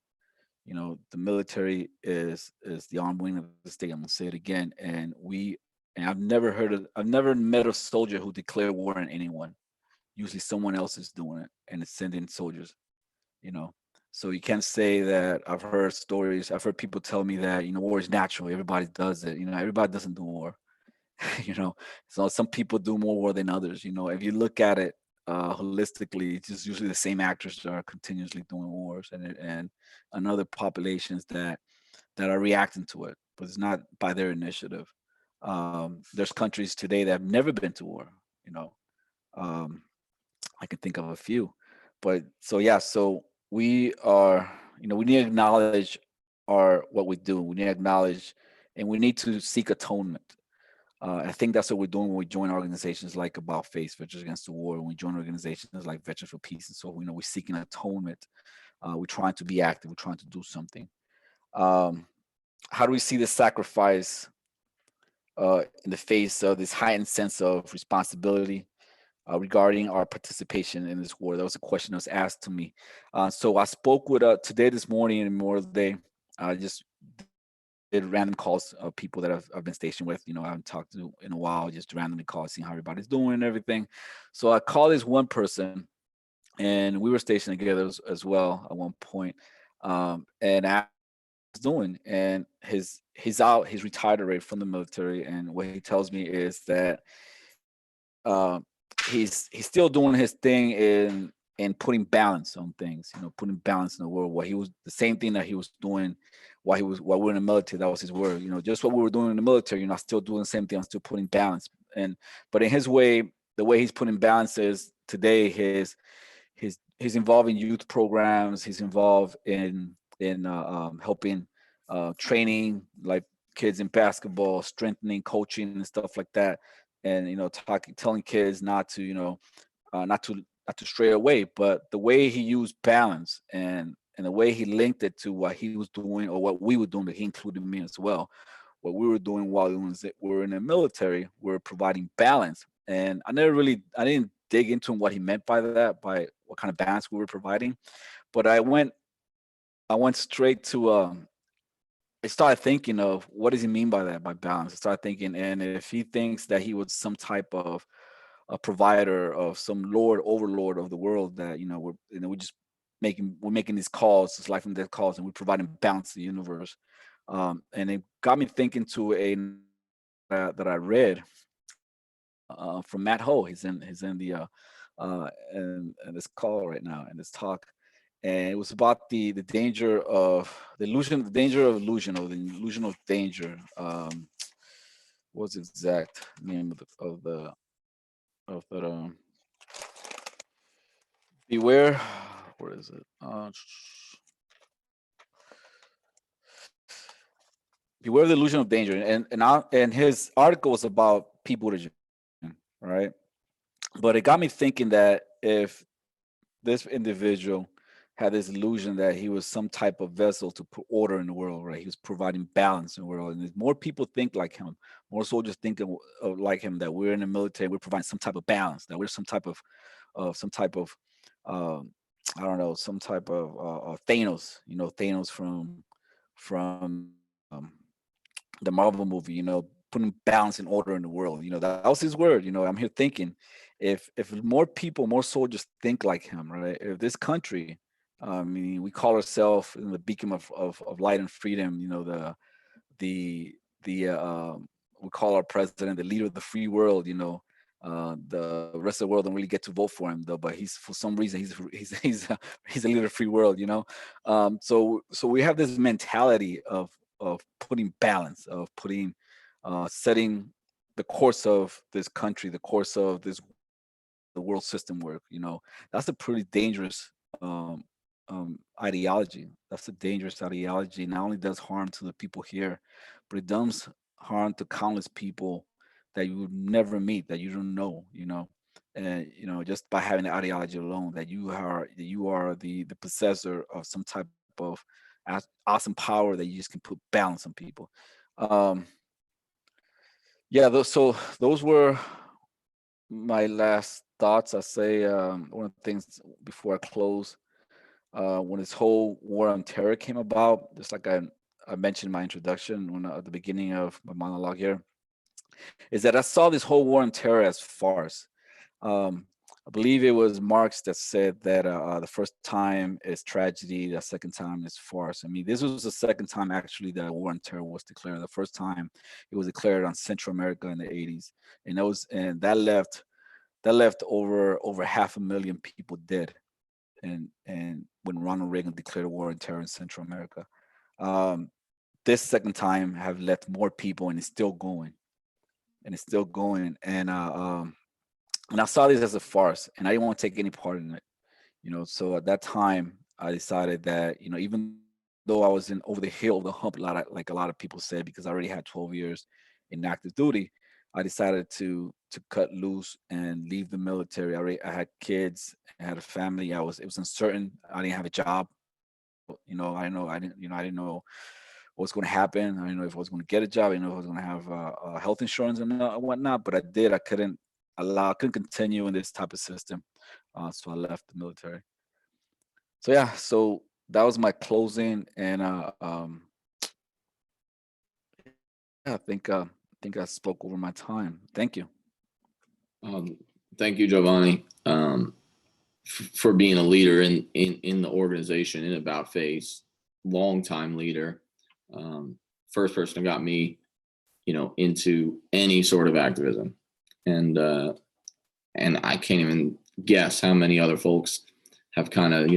The military is the arm wing of the state. I'm gonna say it again. And I've never met a soldier who declared war on anyone. Usually someone else is doing it and it's sending soldiers, So you can't say that. I've heard stories. I've heard people tell me that, war is natural. Everybody does it. Everybody doesn't do war. So some people do more war than others. If you look at it holistically, it's just usually the same actors that are continuously doing wars and other populations that are reacting to it, but it's not by their initiative. There's countries today that have never been to war. Um, I can think of a few, but so we are, we need to acknowledge what we do. We need to acknowledge, and we need to seek atonement. I think that's what we're doing when we join organizations like About Face, Veterans Against the War. When we join organizations like Veterans for Peace, and so we're seeking atonement. We're trying to be active. We're trying to do something. How do we see the sacrifice in the face of this heightened sense of responsibility regarding our participation in this war? That was a question that was asked to me. So I spoke with this morning in Memorial Day. I just did random calls of people that I've been stationed with. I haven't talked to in a while, just randomly called, seeing how everybody's doing and everything. So I called this one person, and we were stationed together as well at one point. And I was doing, and he's retired already from the military, and what he tells me is that he's still doing his thing in putting balance on things, putting balance in the world. What he was the same thing that he was doing while we were in the military. That was his word. Just what we were doing in the military. I'm still doing the same thing. I'm still putting balance. But in his way, the way he's putting balance is today he's involved in youth programs. He's involved in helping training, like kids in basketball, strengthening, coaching, and stuff like that, and telling kids not to not to stray away. But the way he used balance and the way he linked it to what he was doing or what we were doing, that he included me as well. What we were doing while we were in the military, we're providing balance. And I didn't dig into what he meant by that, by what kind of balance we were providing. But I went straight to I started thinking of what does he mean by that, by balance. I started thinking, and if he thinks that he was some type of a provider of some overlord of the world, that we're just we're making these calls, this life and death calls, and we're providing balance to the universe. And it got me thinking to a that I read from Matt Hoh. He's in the in this call right now in this talk, and it was about the danger of the illusion, the danger of illusion, or the illusion of danger. What's the exact name of that? Beware. Where is it? Beware of the illusion of danger, and his article was about Pete Buttigieg, right? But it got me thinking that if this individual had this illusion that he was some type of vessel to put order in the world, right? He was providing balance in the world, and as more people think like him, more soldiers think of like him, that we're in the military, we're providing some type of balance, that we're some type of um, I don't know, some type of Thanos, Thanos from the Marvel movie, putting balance and order in the world. That was his word. I'm here thinking, if more people, more soldiers think like him, right? If this country, I mean, we call ourselves the beacon of light and freedom. The we call our president the leader of the free world. The rest of the world don't really get to vote for him though, but he's, for some reason, he's a leader of free world. So we have this mentality of putting balance, of putting setting the course of this country, the course of the world system work. That's a pretty dangerous ideology. That's a dangerous ideology. Not only does harm to the people here, but it does harm to countless people that you would never meet, that you don't know. And just by having the ideology alone, that you are the possessor of some type of awesome power, that you just can put balance on people. Yeah, those were my last thoughts. I say one of the things before I close, when this whole war on terror came about, just like I mentioned in my introduction at the beginning of my monologue here, is that I saw this whole war on terror as farce. I believe it was Marx that said that the first time is tragedy, the second time is farce. I mean, this was the second time actually that war on terror was declared. The first time it was declared on Central America in the 80s, and that left over 500,000 people dead. And when Ronald Reagan declared war on terror in Central America, this second time have left more people, and it's still going, and I saw this as a farce, and I didn't want to take any part in it. So at that time, I decided that, even though I was in over the hill, the hump, like a lot of people said, because I already had 12 years in active duty, I decided to cut loose and leave the military. I had kids, I had a family. It was uncertain. I didn't have a job. I didn't know what's going to happen. I didn't know if I was going to get a job. I didn't know if I was going to have health insurance and whatnot. But I did. I couldn't continue in this type of system, so I left the military. So yeah, so that was my closing, and I think I spoke over my time. Thank you. Thank you, Giovanni, for being a leader in the organization, in About Face, long-time leader. First person who got me, into any sort of activism. And I can't even guess how many other folks have kind of,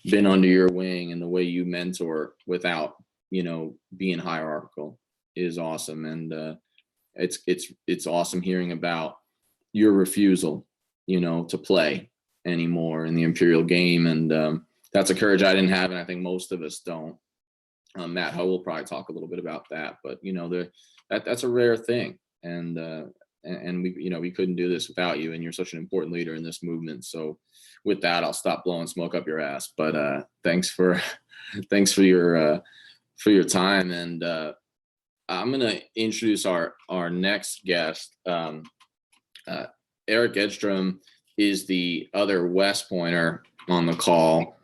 been under your wing, and the way you mentor without, being hierarchical is awesome. And it's awesome hearing about your refusal, to play anymore in the Imperial game. And that's a courage I didn't have, and I think most of us don't. Matt Hoh will probably talk a little bit about that, but that's a rare thing, and we couldn't do this without you, and you're such an important leader in this movement. So with that, I'll stop blowing smoke up your ass. But thanks for your time, and I'm gonna introduce our next guest. Erik Edstrom is the other West Pointer on the call,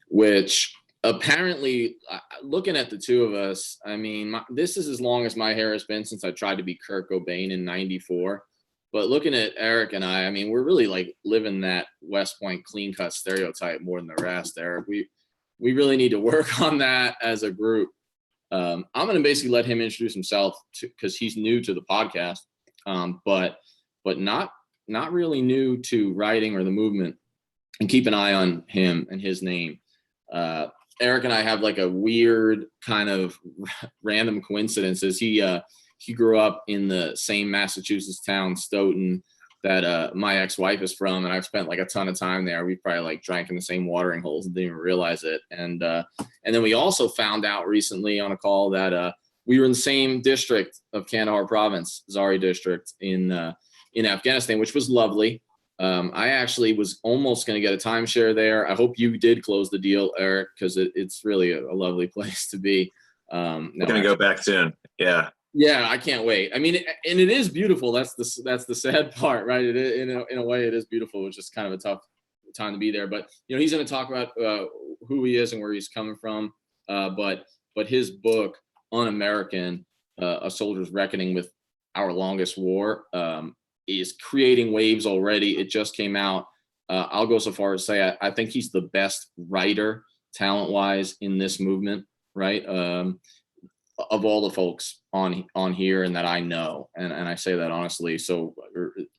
which apparently, looking at the two of us, I mean, this is as long as my hair has been since I tried to be Kurt Cobain in '94. But looking at Erik and I mean, we're really like living that West Point clean cut stereotype more than the rest, Erik. We really need to work on that as a group. I'm going to basically let him introduce himself because he's new to the podcast, but not really new to writing or the movement. And keep an eye on him and his name. Erik and I have like a weird kind of random coincidences. He grew up in the same Massachusetts town, Stoughton, that my ex-wife is from, and I've spent like a ton of time there. We probably like drank in the same watering holes and didn't even realize it. And then we also found out recently on a call that we were in the same district of Kandahar province, Zari district in Afghanistan, which was lovely. I actually was almost going to get a timeshare there. I hope you did close the deal, Erik, because it's really a lovely place to be. We're going to go back soon. Yeah. Yeah, I can't wait. I mean, and it is beautiful. That's the sad part, right? In a way, it is beautiful. It's just kind of a tough time to be there. But he's going to talk about who he is and where he's coming from. But his book, Un-American: A Soldier's Reckoning with Our Longest War, is creating waves already. It just came out. I'll go so far as to say I think he's the best writer, talent-wise, in this movement, right? Of all the folks on here and that I know, and I say that honestly. So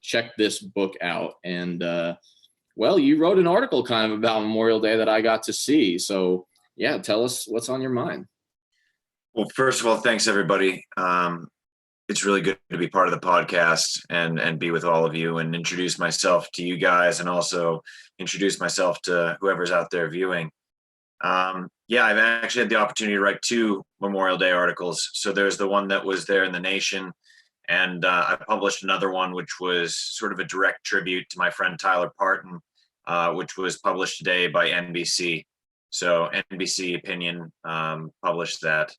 check this book out. And well, you wrote an article kind of about Memorial Day that I got to see. So yeah, tell us what's on your mind. Well, first of all, thanks everybody. It's really good to be part of the podcast and be with all of you and introduce myself to you guys and also introduce myself to whoever's out there viewing. Yeah, I've actually had the opportunity to write 2 Memorial Day articles. So there's the one that was there in the Nation, and I published another one, which was sort of a direct tribute to my friend Tyler Parton, which was published today by NBC. So NBC Opinion published that.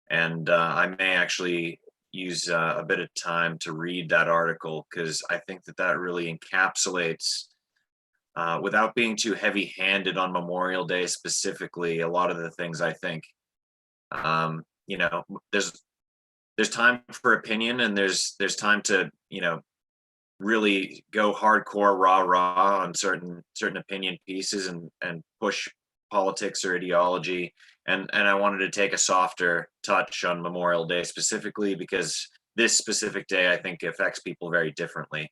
And I may actually use a bit of time to read that article because I think that really encapsulates, without being too heavy-handed on Memorial Day specifically, a lot of the things I think. There's time for opinion, and there's time to really go hardcore rah on certain opinion pieces and push politics or ideology. And I wanted to take a softer touch on Memorial Day specifically because this specific day I think affects people very differently.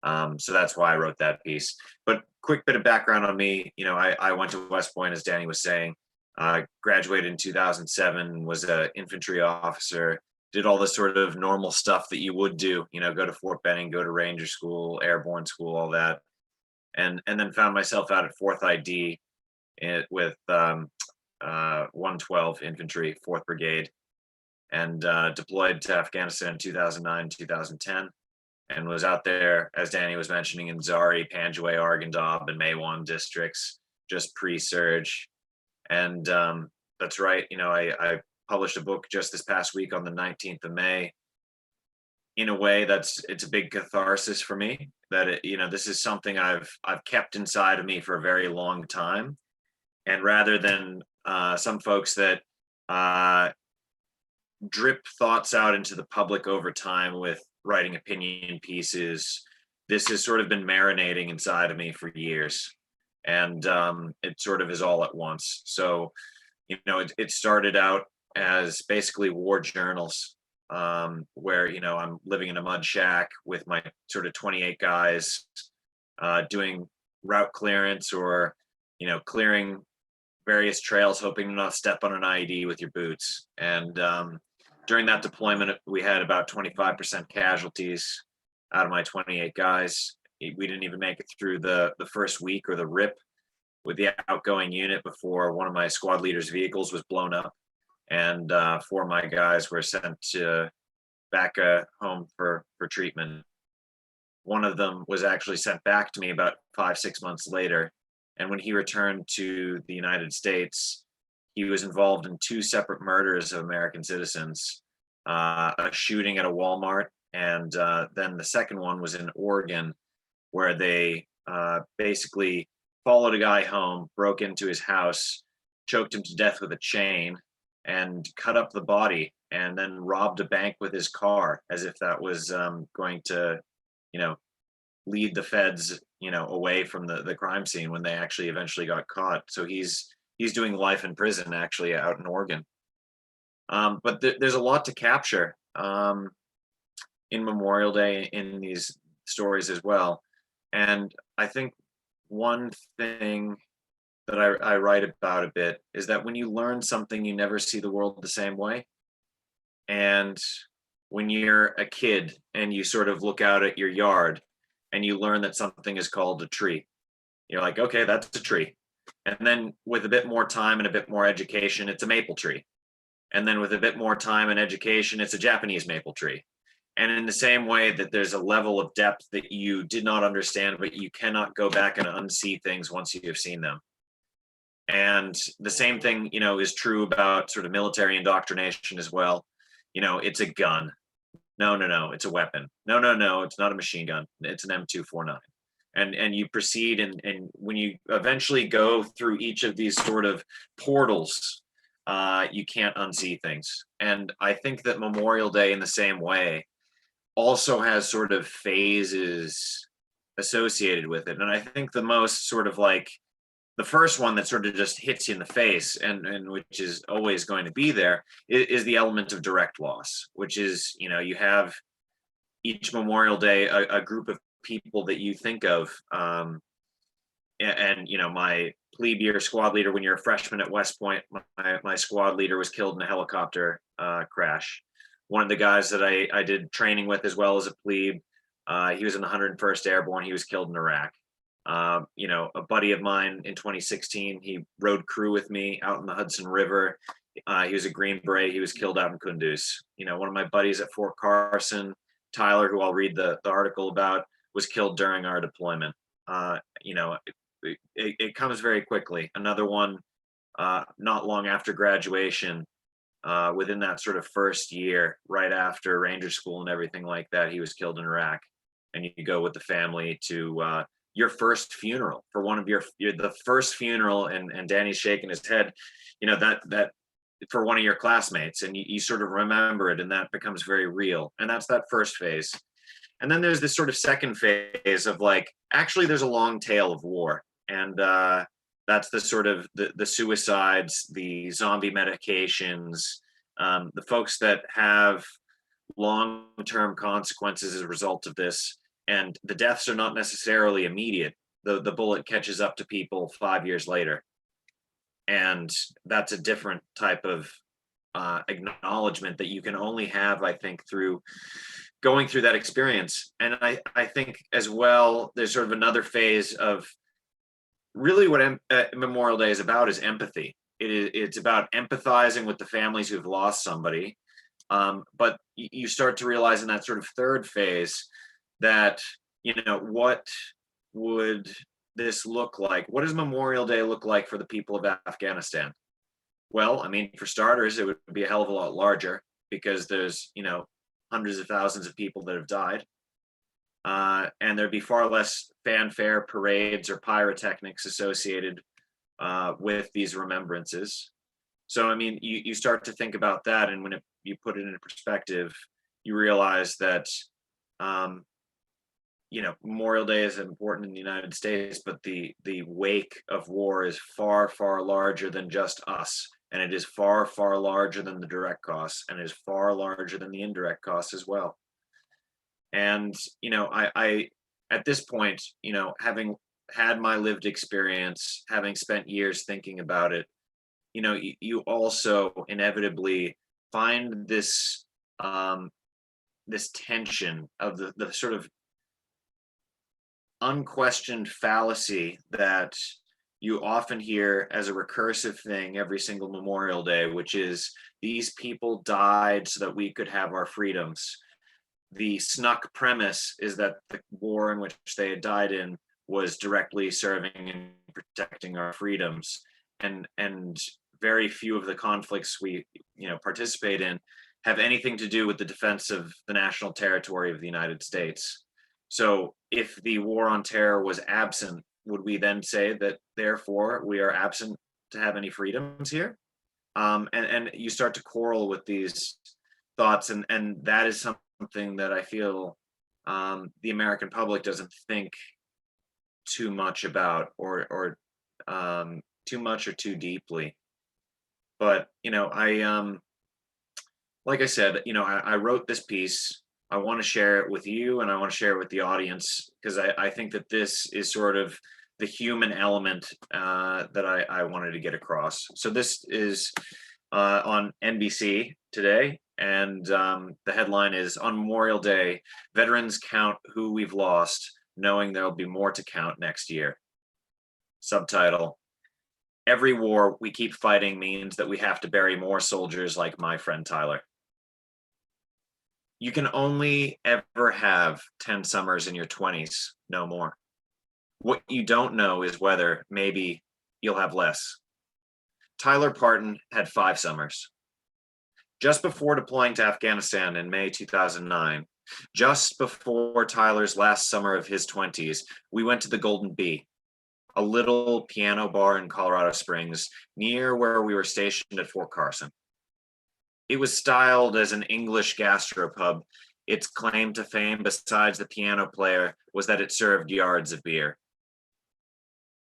So that's why I wrote that piece. But quick bit of background on me. I went to West Point, as Danny was saying. Graduated in 2007, was an infantry officer, did all the sort of normal stuff that you would do, go to Fort Benning, go to Ranger School, Airborne School, all that. And then found myself out at 4th ID with 112 Infantry, 4th Brigade, and deployed to Afghanistan in 2009, 2010. And was out there, as Danny was mentioning, in Zari, Panjwai, Arghandab, and Maiwand districts, just pre-surge. And that's right, I published a book just this past week on the 19th of May. In a way, it's a big catharsis for me that this is something I've kept inside of me for a very long time. And rather than some folks that drip thoughts out into the public over time with writing opinion pieces, this has sort of been marinating inside of me for years, and it sort of is all at once. So it started out as basically war journals, where I'm living in a mud shack with my sort of 28 guys, doing route clearance or clearing various trails, hoping to not step on an IED with your boots. And during that deployment, we had about 25% casualties out of my 28 guys. We didn't even make it through the first week or the RIP with the outgoing unit before one of my squad leaders' vehicles was blown up. and 4 of my guys were sent back home for treatment. One of them was actually sent back to me about 5-6 months later, and when he returned to the United States, he was involved in 2 separate murders of American citizens, a shooting at a Walmart, and then the second one was in Oregon, where they basically followed a guy home, broke into his house, choked him to death with a chain, and cut up the body, and then robbed a bank with his car, as if that was going to, you know, lead the feds, away from the crime scene when they actually eventually got caught. So he's doing life in prison actually out in Oregon. But there's a lot to capture in Memorial Day in these stories as well. And I think one thing that I write about a bit is that when you learn something, you never see the world the same way. And when you're a kid and you sort of look out at your yard and you learn that something is called a tree, you're like, okay, that's a tree. And then with a bit more time and a bit more education, it's a maple tree. And then with a bit more time and education, it's a Japanese maple tree. And in the same way that there's a level of depth that you did not understand, but you cannot go back and unsee things once you have seen them. And the same thing, is true about sort of military indoctrination as well. It's a gun. No, it's a weapon. No, it's not a machine gun. It's an M249. And you proceed, and when you eventually go through each of these sort of portals, you can't unsee things. And I think that Memorial Day, in the same way, also has sort of phases associated with it. And I think the most sort of like the first one that sort of just hits you in the face, and which is always going to be there, is the element of direct loss, which is, you have each Memorial Day a group of people that you think of, and my plebe year squad leader, when you're a freshman at West Point, my squad leader was killed in a helicopter crash. One of the guys that I did training with as well as a plebe, he was in the 101st Airborne. He was killed in Iraq. A buddy of mine in 2016, he rode crew with me out in the Hudson River. He was a Green Beret. He was killed out in Kunduz. One of my buddies at Fort Carson, Tyler, who I'll read the article about, was killed during our deployment. It comes very quickly. Another one, not long after graduation, within that sort of first year, right after Ranger School and everything like that, he was killed in Iraq. And you go with the family to your first funeral for one of the first funeral, and Danny's shaking his head, that for one of your classmates, and you sort of remember it, and that becomes very real. And that's that first phase. And then there's this sort of second phase of like, actually there's a long tail of war. And that's the sort of the suicides, the zombie medications, the folks that have long-term consequences as a result of this. And the deaths are not necessarily immediate. The bullet catches up to people 5 years later. And that's a different type of acknowledgement that you can only have, I think, through going through that experience. And I think as well, there's sort of another phase of really what Memorial Day is about is empathy. It's about empathizing with the families who've lost somebody. But you start to realize in that sort of third phase that, what would this look like? What does Memorial Day look like for the people of Afghanistan? Well, I mean, for starters, it would be a hell of a lot larger because there's, hundreds of thousands of people that have died. And there'd be far less fanfare, parades, or pyrotechnics associated with these remembrances. So, I mean, you start to think about that, and when you put it into perspective, you realize that, Memorial Day is important in the United States, but the wake of war is far, far larger than just us. And it is far, far larger than the direct costs, and is far larger than the indirect costs as well. And, I at this point, having had my lived experience, having spent years thinking about it, you also inevitably find this this tension of the sort of unquestioned fallacy that you often hear as a recursive thing every single Memorial Day, which is these people died so that we could have our freedoms. The snuck premise is that the war in which they had died in was directly serving and protecting our freedoms, and very few of the conflicts we participate in have anything to do with the defense of the national territory of the United States. So if the war on terror was absent, would we then say that therefore we are absent to have any freedoms here? And you start to quarrel with these thoughts, and that is something that I feel the American public doesn't think too much about, or too much or too deeply. But like I said, I wrote this piece. I want to share it with you, and I want to share it with the audience, because I think that this is sort of the human element that I wanted to get across. So this is on NBC today, and the headline is, "On Memorial Day, Veterans Count Who We've Lost, Knowing There'll Be More to Count Next Year." Subtitle: "Every war we keep fighting means that we have to bury more soldiers like my friend Tyler." You can only ever have 10 summers in your 20s, no more. What you don't know is whether maybe you'll have less. Tyler Parton had 5 summers. Just before deploying to Afghanistan in May 2009, just before Tyler's last summer of his 20s, we went to the Golden Bee, a little piano bar in Colorado Springs, near where we were stationed at Fort Carson. It was styled as an English gastropub. Its claim to fame, besides the piano player, was that it served yards of beer.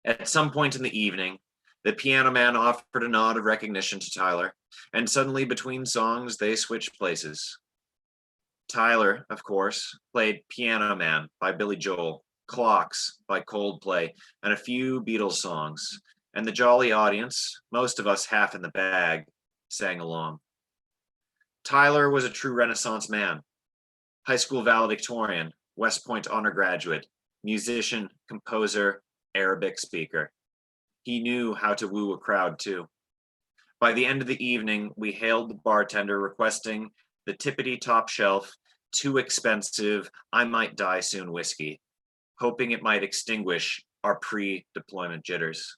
At some point in the evening, the piano man offered a nod of recognition to Tyler, and suddenly between songs, they switched places. Tyler, of course, played Piano Man by Billy Joel, Clocks by Coldplay, and a few Beatles songs, and the jolly audience, most of us half in the bag, sang along. Tyler was a true Renaissance man. High school valedictorian, West Point honor graduate, musician, composer, Arabic speaker. He knew how to woo a crowd too. By the end of the evening, we hailed the bartender requesting the tippity top shelf, too expensive, I might die soon whiskey, hoping it might extinguish our pre-deployment jitters.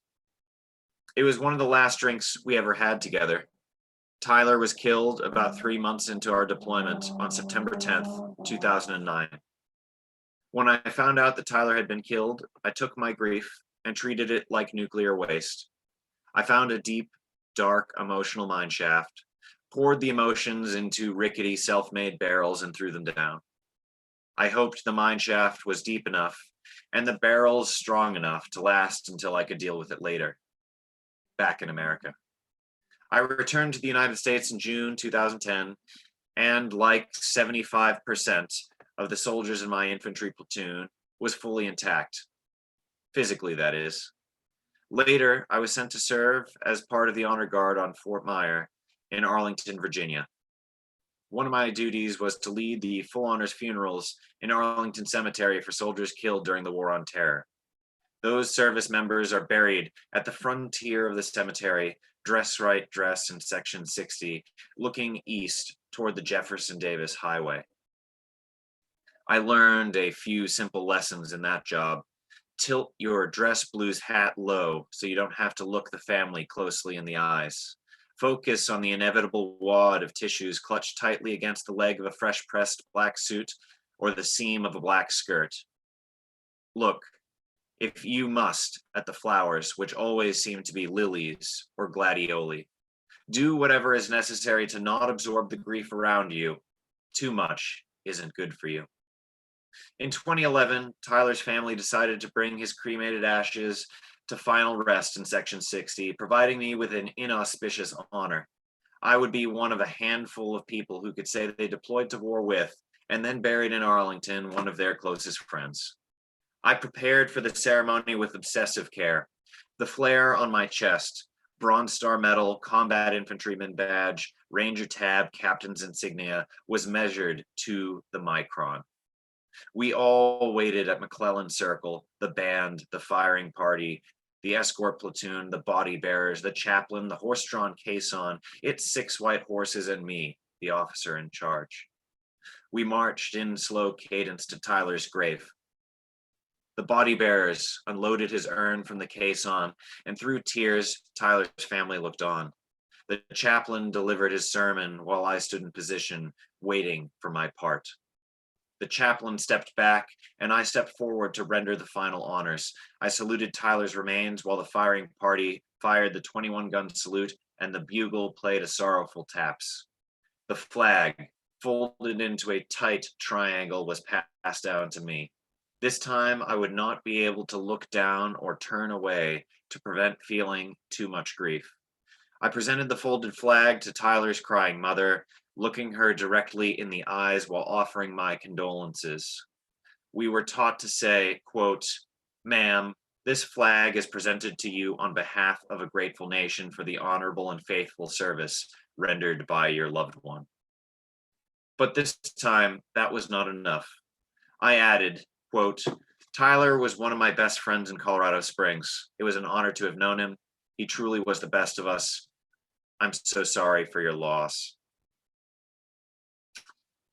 It was one of the last drinks we ever had together. Tyler was killed about 3 months into our deployment on September 10th, 2009. When I found out that Tyler had been killed, I took my grief and treated it like nuclear waste. I found a deep, dark, emotional mine shaft, poured the emotions into rickety, self-made barrels and threw them down. I hoped the mine shaft was deep enough and the barrels strong enough to last until I could deal with it later, back in America. I returned to the United States in June 2010, and like 75% of the soldiers in my infantry platoon, was fully intact. Physically, that is. Later, I was sent to serve as part of the honor guard on Fort Myer in Arlington, Virginia. One of my duties was to lead the full honors funerals in Arlington Cemetery for soldiers killed during the War on Terror. Those service members are buried at the frontier of the cemetery, dress right dress in section 60, looking east toward the Jefferson Davis Highway. I learned a few simple lessons in that job. Tilt your dress blues hat low so you don't have to look the family closely in the eyes. Focus on the inevitable wad of tissues clutched tightly against the leg of a fresh pressed black suit or the seam of a black skirt. Look, if you must, at the flowers, which always seem to be lilies or gladioli. Do whatever is necessary to not absorb the grief around you. Too much isn't good for you. In 2011, Tyler's family decided to bring his cremated ashes to final rest in Section 60, providing me with an inauspicious honor. I would be one of a handful of people who could say that they deployed to war with, and then buried in Arlington, one of their closest friends. I prepared for the ceremony with obsessive care. The flare on my chest, Bronze Star Medal, Combat Infantryman Badge, Ranger Tab, Captain's Insignia, was measured to the micron. We all waited at McClellan Circle, the band, the firing party, The escort platoon, the body bearers, the chaplain, the horse-drawn caisson, its 6 white horses, and me, the officer in charge. We marched in slow cadence to Tyler's grave. The body bearers unloaded his urn from the caisson, and through tears, Tyler's family looked on. The chaplain delivered his sermon while I stood in position, waiting for my part. The chaplain stepped back, and I stepped forward to render the final honors. I saluted Tyler's remains while the firing party fired the 21-gun salute, and the bugle played a sorrowful taps. The flag, folded into a tight triangle, was passed down to me. This time, I would not be able to look down or turn away to prevent feeling too much grief. I presented the folded flag to Tyler's crying mother, looking her directly in the eyes while offering my condolences. We were taught to say, quote, "Ma'am, this flag is presented to you on behalf of a grateful nation for the honorable and faithful service rendered by your loved one." But this time, that was not enough. I added, quote, "Tyler was one of my best friends in Colorado Springs. It was an honor to have known him. He truly was the best of us. I'm so sorry for your loss."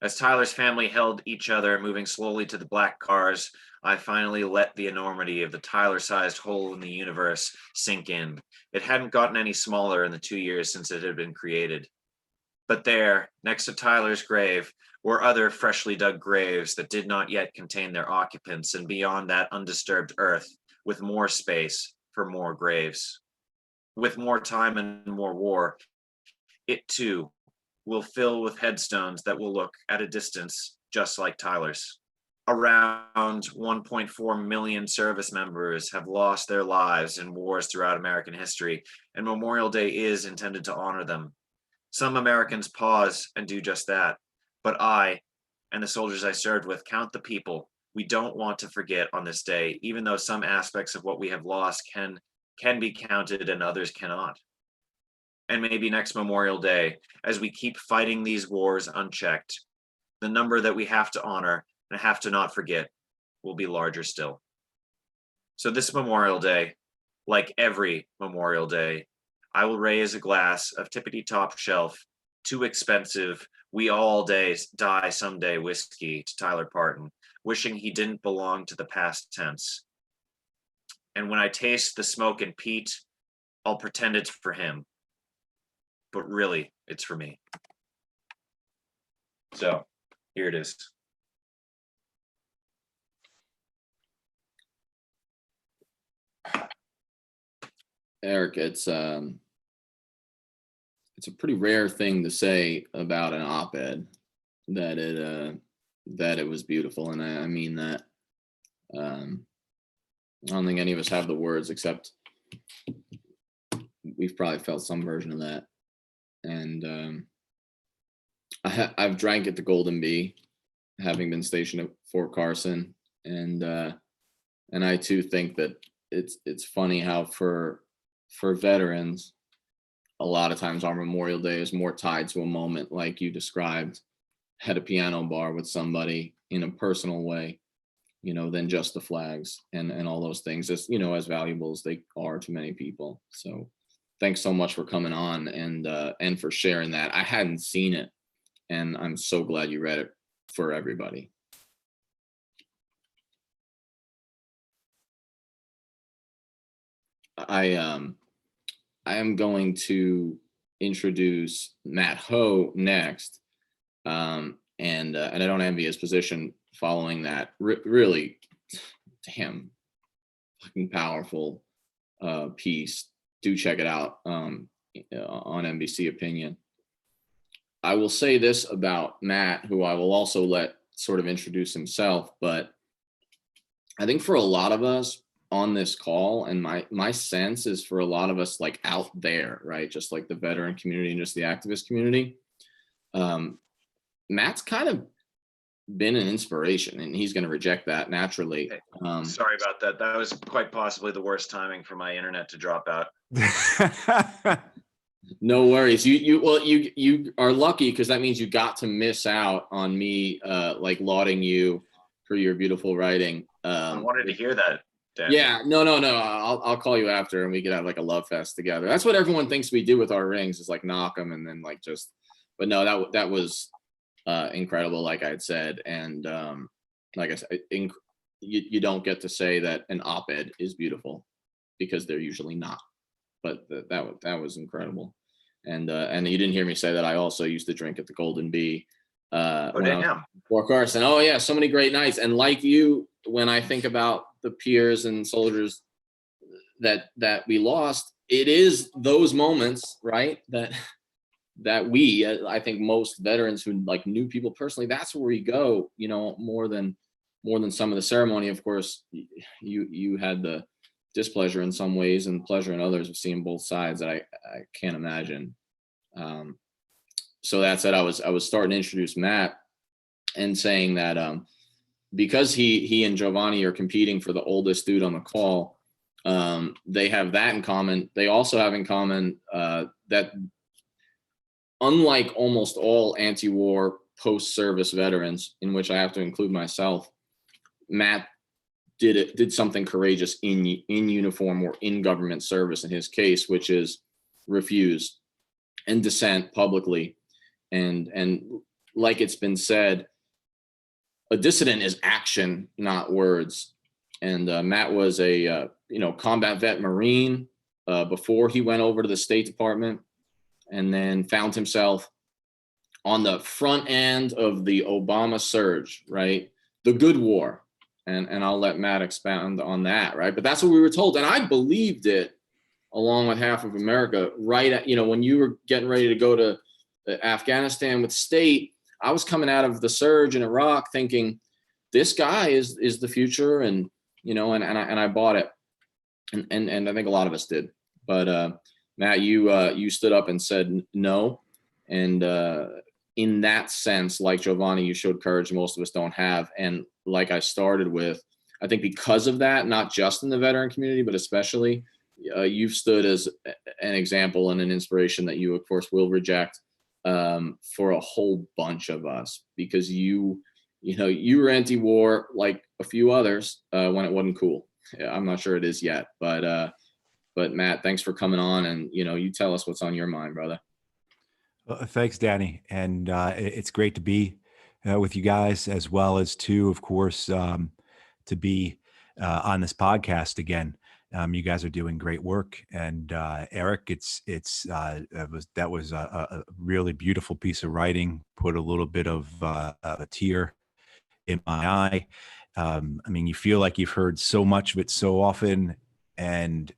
As Tyler's family held each other, moving slowly to the black cars, I finally let the enormity of the Tyler-sized hole in the universe sink in. It hadn't gotten any smaller in the 2 years since it had been created. But there, next to Tyler's grave, were other freshly dug graves that did not yet contain their occupants, and beyond that undisturbed earth, with more space for more graves. With more time and more war, it too will fill with headstones that will look at a distance just like Tyler's. Around 1.4 million service members have lost their lives in wars throughout American history, and Memorial Day is intended to honor them. Some Americans pause and do just that, but I and the soldiers I served with count the people we don't want to forget on this day, even though some aspects of what we have lost can be counted and others cannot. And maybe next Memorial Day, as we keep fighting these wars unchecked, the number that we have to honor and have to not forget will be larger still. So this Memorial Day, like every Memorial Day, I will raise a glass of tippity top shelf, too expensive, we all die someday whiskey to Tyler Parton, wishing he didn't belong to the past tense. And when I taste the smoke and peat, I'll pretend it's for him. But really, it's for me. So, here it is. Erik, it's a pretty rare thing to say about an op-ed that it was beautiful, and I mean that. I don't think any of us have the words, except we've probably felt some version of that. And I've drank at the Golden Bee, having been stationed at Fort Carson, and I too think that it's funny how for veterans, a lot of times our Memorial Day is more tied to a moment like you described at a piano bar with somebody in a personal way, than just the flags and all those things, as as valuable as they are to many people. So thanks so much for coming on and for sharing that. I hadn't seen it, and I'm so glad you read it for everybody. I am going to introduce Matt Hoh next, and I don't envy his position following that. Really, damn, fucking powerful piece. Do check it out on NBC Opinion. I will say this about Matt, who I will also let sort of introduce himself, but I think for a lot of us on this call, and my sense is for a lot of us like out there, right, just like the veteran community and just the activist community, Matt's kind of been an inspiration, and he's going to reject that naturally. Sorry about that. That was quite possibly the worst timing for my internet to drop out. No worries. You are lucky, because that means you got to miss out on me like lauding you for your beautiful writing. I wanted to hear that. Danny. Yeah, no. I'll call you after, and we could have like a love fest together. That's what everyone thinks we do with our rings, is like knock them and then like just. But no, that was incredible, like I had said, and like I said, you don't get to say that an op-ed is beautiful, because they're usually not. But that was incredible, and you didn't hear me say that I also used to drink at the Golden Bee. When I was before Carson. Oh yeah, so many great nights. And like you, when I think about the peers and soldiers that we lost, it is those moments, right? That we, I think most veterans who like knew people personally, that's where we go, you know, more than some of the ceremony. Of course, you had the displeasure in some ways and pleasure in others of seeing both sides that I can't imagine. So that said, I was starting to introduce Matt and saying that because he and Giovanni are competing for the oldest dude on the call, they have that in common. They also have in common that unlike almost all anti-war post-service veterans, in which I have to include myself, Matt did something courageous in uniform or in government service in his case, which is refuse and dissent publicly. And like it's been said, a dissident is action, not words. And Matt was a combat vet Marine before he went over to the State Department, and then found himself on the front end of the Obama surge, right? The good war. And I'll let Matt expound on that, right? But that's what we were told. And I believed it, along with half of America, right at, when you were getting ready to go to Afghanistan with State, I was coming out of the surge in Iraq thinking, this guy is the future. And, and I bought it. And I think a lot of us did. But Matt, you stood up and said no. And in that sense, like Giovanni, you showed courage most of us don't have. And like I started with, I think because of that, not just in the veteran community, but especially, you've stood as an example and an inspiration that you, of course, will reject for a whole bunch of us, because you were anti-war like a few others when it wasn't cool. I'm not sure it is yet, but Matt, thanks for coming on, and you tell us what's on your mind, brother. Thanks, Danny, and it's great to be with you guys, as well as of course, to be on this podcast again. You guys are doing great work, and Erik, that was a really beautiful piece of writing. Put a little bit of a tear in my eye. I mean, you feel like you've heard so much of it so often, and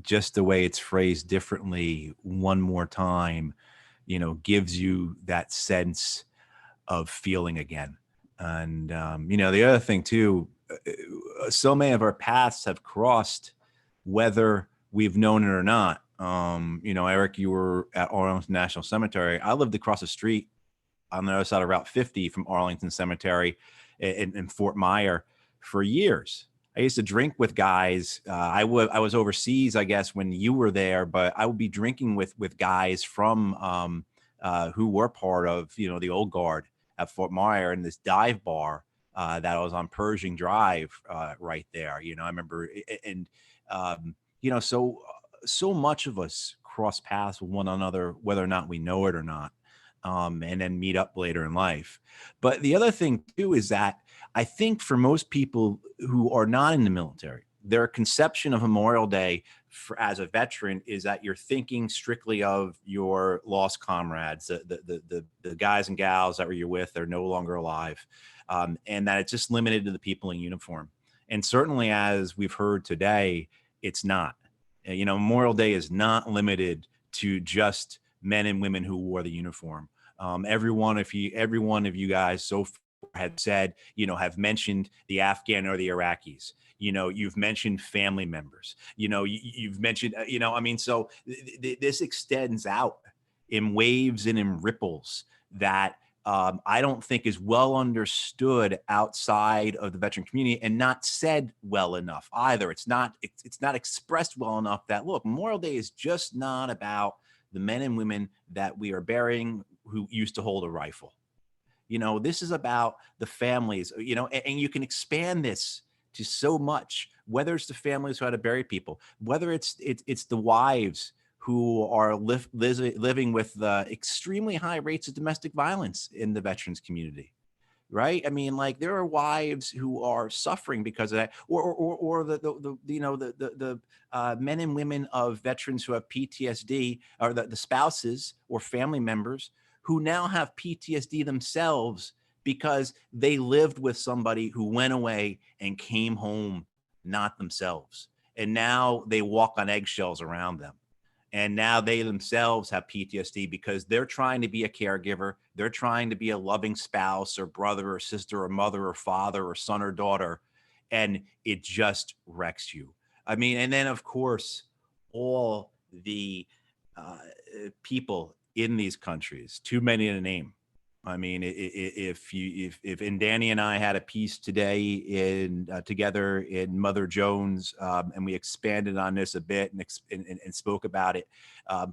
just the way it's phrased differently one more time, gives you that sense of feeling again. And, the other thing too, so many of our paths have crossed, whether we've known it or not. Erik, you were at Arlington National Cemetery. I lived across the street on the other side of Route 50 from Arlington Cemetery in Fort Myer for years. I used to drink with guys. I was overseas, I guess, when you were there, but I would be drinking with guys from who were part of, the old guard at Fort Myer, in this dive bar that was on Pershing Drive right there. I remember, and so much of us cross paths with one another, whether or not we know it or not, and then meet up later in life. But the other thing too is that I think for most people who are not in the military, their conception of Memorial Day as a veteran is that you're thinking strictly of your lost comrades, the guys and gals that you're with, they're no longer alive, and that it's just limited to the people in uniform. And certainly, as we've heard today, it's not. Memorial Day is not limited to just men and women who wore the uniform. Every one of you guys so far had said, have mentioned the Afghan or the Iraqis. You've mentioned family members. You've mentioned, so this extends out in waves and in ripples that I don't think is well understood outside of the veteran community, and not said well enough either. It's not expressed well enough that, look, Memorial Day is just not about the men and women that we are burying who used to hold a rifle. This is about the families, and you can expand this to so much, whether it's the families who had to bury people, whether it's the wives who are living with the extremely high rates of domestic violence in the veterans community. Right. I mean, like, there are wives who are suffering because of that, or the men and women of veterans who have PTSD, or the spouses or family members who now have PTSD themselves because they lived with somebody who went away and came home not themselves. And now they walk on eggshells around them. And now they themselves have PTSD because they're trying to be a caregiver. They're trying to be a loving spouse or brother or sister or mother or father or son or daughter. And it just wrecks you. I mean, and then, of course, all the people in these countries, too many to name. I mean, if and Danny and I had a piece today in together in Mother Jones, and we expanded on this a bit and spoke about it.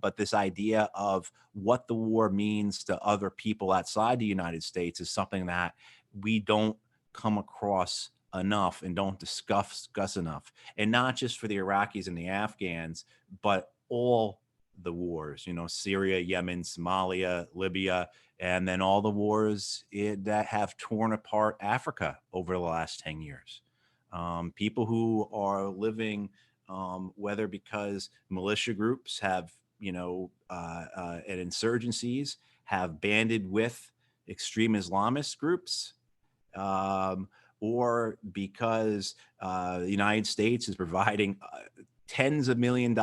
But this idea of what the war means to other people outside the United States is something that we don't come across enough and don't discuss enough. And not just for the Iraqis and the Afghans, but all the wars, Syria, Yemen, Somalia, Libya, and then all the wars that have torn apart Africa over the last 10 years. People who are living, whether because militia groups have, and insurgencies have banded with extreme Islamist groups, or because the United States is providing tens of millions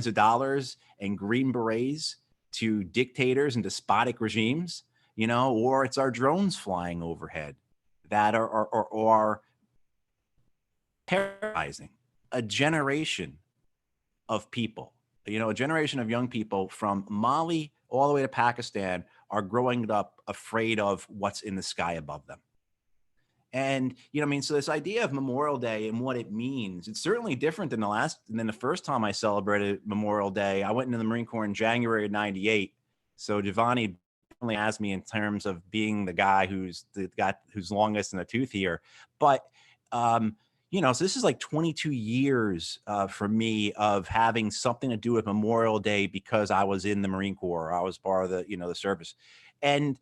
of dollars and Green Berets to dictators and despotic regimes, or it's our drones flying overhead that are terrorizing a generation of people. A generation of young people from Mali all the way to Pakistan are growing up afraid of what's in the sky above them. And, so this idea of Memorial Day and what it means, it's certainly different than the first time I celebrated Memorial Day. I went into the Marine Corps in January of '98. So Giovanni definitely asked me in terms of being the guy who's longest in the tooth here. But, so this is like 22 years for me of having something to do with Memorial Day because I was in the Marine Corps. I was part of the service. And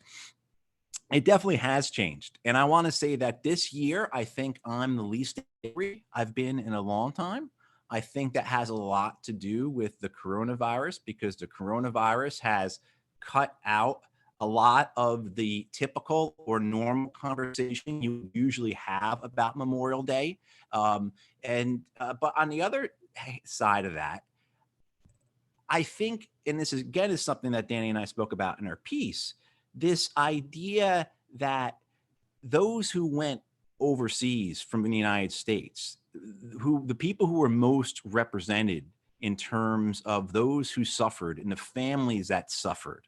it definitely has changed. And I want to say that this year, I think I'm the least angry I've been in a long time. I think that has a lot to do with the coronavirus, because the coronavirus has cut out a lot of the typical or normal conversation you usually have about Memorial Day. But on the other side of that, I think, and this is again is something that Danny and I spoke about in our piece, this idea that those who went overseas from the United States, the people who were most represented in terms of those who suffered and the families that suffered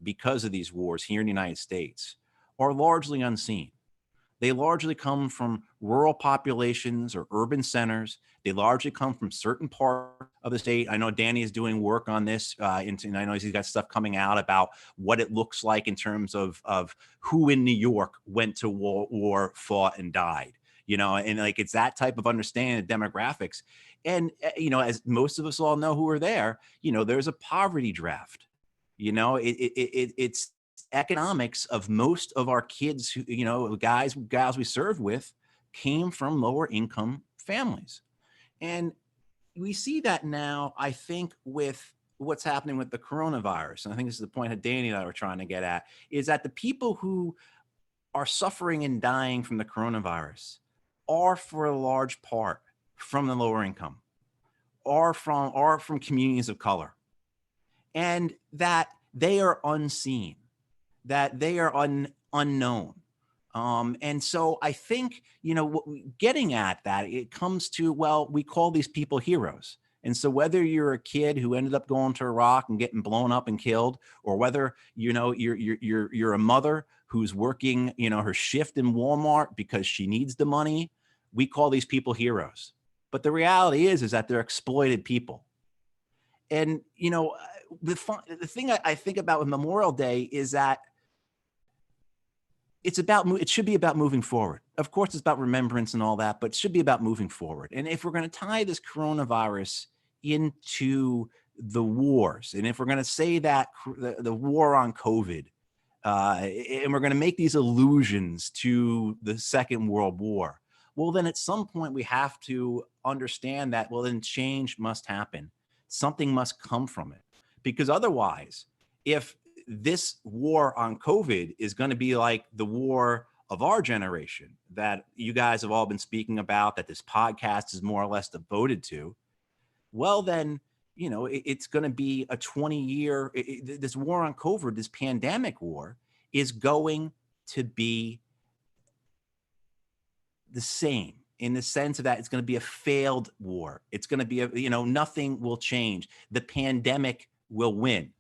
because of these wars here in the United States, are largely unseen. They largely come from rural populations or urban centers. They largely come from certain parts of the state. I know Danny is doing work on this, and I know he's got stuff coming out about what it looks like in terms of who in New York went to war, fought, and died. And like it's that type of understanding of demographics. And as most of us all know who are there, there's a poverty draft. It's economics of most of our kids who, gals we served with came from lower income families. And we see that now, I think, with what's happening with the coronavirus. And I think this is the point that Danny and I were trying to get at, is that the people who are suffering and dying from the coronavirus are for a large part from the lower income, are from communities of color, and that they are unseen, that they are unknown. And so I think, getting at that, it comes to, well, we call these people heroes. And so whether you're a kid who ended up going to Iraq and getting blown up and killed, or whether, you're a mother who's working, her shift in Walmart because she needs the money, we call these people heroes. But the reality is that they're exploited people. And, the thing I think about with Memorial Day is that it should be about moving forward. Of course, it's about remembrance and all that, but it should be about moving forward. And if we're going to tie this coronavirus into the wars, and if we're going to say that the war on COVID, and we're going to make these allusions to the Second World War, well, then at some point we have to understand that, well, then change must happen. Something must come from it. Because otherwise, if this war on COVID is going to be like the war of our generation that you guys have all been speaking about, that this podcast is more or less devoted to, well, then, it's going to be a 20-year, this war on COVID, this pandemic war is going to be the same in the sense of that it's going to be a failed war. It's going to be nothing will change. The pandemic will win,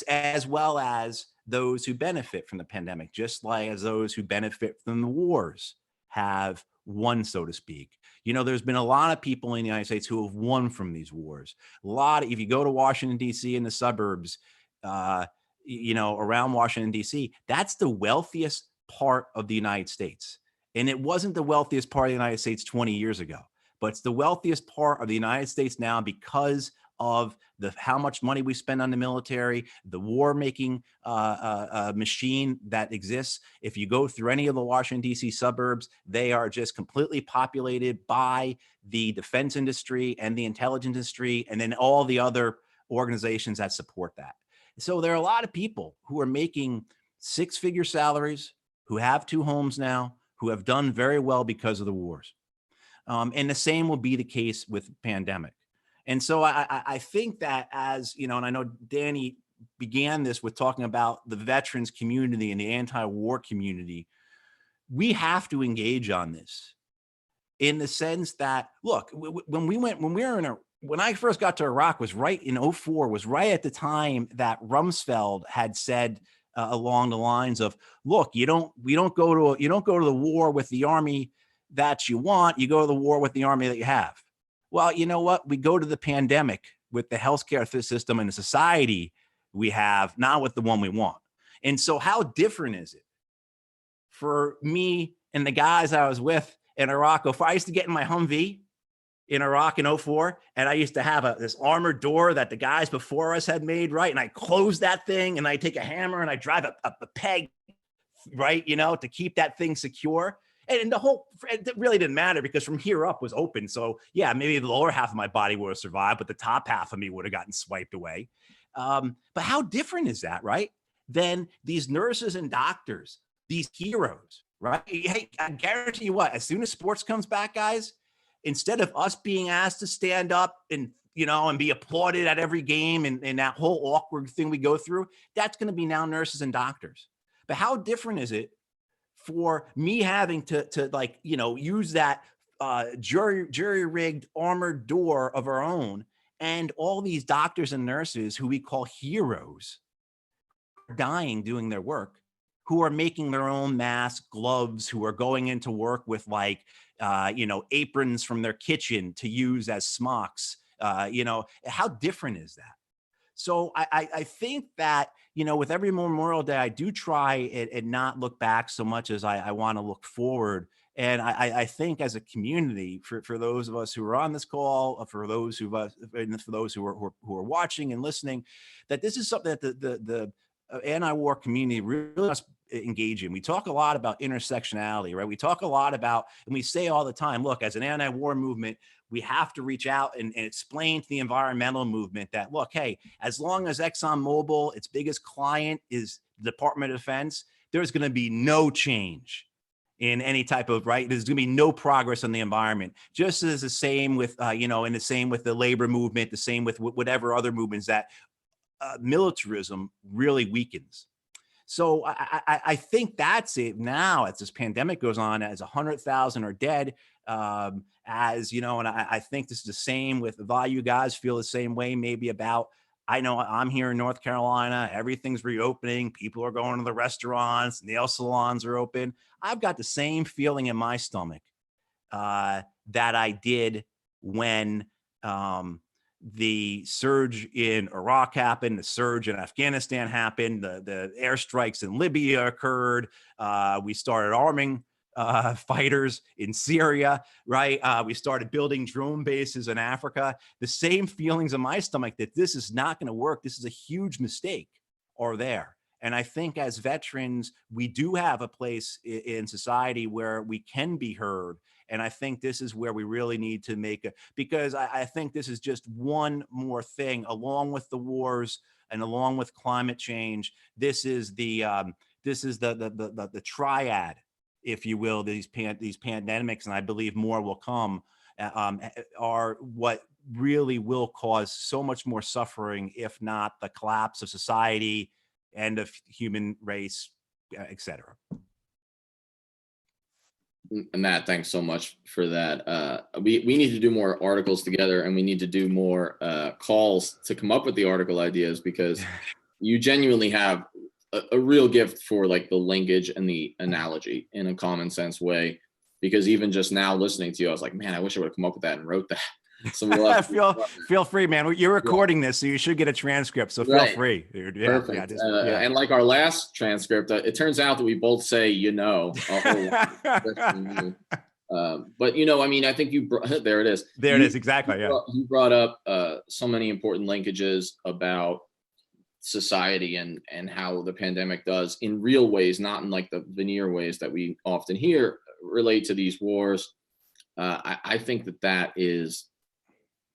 as well as those who benefit from the pandemic, just like as those who benefit from the wars have won, so to speak. There's been a lot of people in the United States who have won from these wars. If you go to Washington, D.C. in the suburbs, around Washington, D.C., that's the wealthiest part of the United States. And it wasn't the wealthiest part of the United States 20 years ago, but it's the wealthiest part of the United States now because of how much money we spend on the military, the war-making machine that exists. If you go through any of the Washington, D.C. suburbs, they are just completely populated by the defense industry and the intelligence industry, and then all the other organizations that support that. So there are a lot of people who are making six-figure salaries, who have two homes now, who have done very well because of the wars. And the same will be the case with pandemic. And so I think that and I know Danny began this with talking about the veterans community and the anti-war community. We have to engage on this in the sense that, look, when I first got to Iraq was right in 2004, was right at the time that Rumsfeld had said along the lines of, look, you don't go to the war with the army that you want, you go to the war with the army that you have. Well, you know what? We go to the pandemic with the healthcare system and the society we have, not with the one we want. And so how different is it for me and the guys I was with in Iraq? I used to get in my Humvee in Iraq in 2004, and I used to have this armored door that the guys before us had made, right? And I close that thing, and I take a hammer and I drive a peg, right, to keep that thing secure. And it really didn't matter because from here up was open. So yeah, maybe the lower half of my body would have survived, but the top half of me would have gotten swiped away. But how different is that, right? Than these nurses and doctors, these heroes, right? Hey, I guarantee you what, as soon as sports comes back, guys, instead of us being asked to stand up and be applauded at every game and that whole awkward thing we go through, that's going to be now nurses and doctors. But how different is it for me having to use that jury-rigged armored door of our own, and all these doctors and nurses who we call heroes dying doing their work, who are making their own masks, gloves, who are going into work with aprons from their kitchen to use as smocks. How different is that? So I think that, with every Memorial Day, I do try and not look back so much as I want to look forward. And I think as a community, for those of us who are on this call, for those who are watching and listening, that this is something that the anti-war community really must engage in. We talk a lot about intersectionality, right? We talk a lot about, and we say all the time, look, as an anti-war movement, we have to reach out and explain to the environmental movement that, look, hey, as long as ExxonMobil, its biggest client, is the Department of Defense, there's going to be no change in any type of, right? There's going to be no progress on the environment. Just as the same with, and the same with the labor movement, the same with whatever other movements that militarism really weakens. So I think that's it now as this pandemic goes on, as 100,000 are dead, and I think this is the same with a lot of you guys feel the same way, maybe about, I know I'm here in North Carolina, everything's reopening, people are going to the restaurants, nail salons are open. I've got the same feeling in my stomach that I did when the surge in Iraq happened, the surge in Afghanistan happened, the airstrikes in Libya occurred. We started arming fighters in Syria, right? We started building drone bases in Africa. The same feelings in my stomach that this is not going to work, this is a huge mistake, are there. And I think as veterans, we do have a place in society where we can be heard. And I think this is where we really need to make it, because I think this is just one more thing, along with the wars and along with climate change. This is the triad, if you will, these pandemics, and I believe more will come, are what really will cause so much more suffering, if not the collapse of society and of human race, et cetera. Matt, thanks so much for that. We need to do more articles together, and we need to do more calls to come up with the article ideas, because you genuinely have a real gift for like the linkage and the analogy in a common sense way. Because even just now listening to you, I was like, man, I wish I would have come up with that and wrote that. So we'll feel free, man. You're recording this, so you should get a transcript. So feel free. Dude. Yeah, perfect. And like our last transcript, it turns out that we both say, a whole lot. But I mean, I think there it is. There it is. Exactly. You brought up so many important linkages about society and how the pandemic does in real ways, not in like the veneer ways that we often hear, relate to these wars. I think that is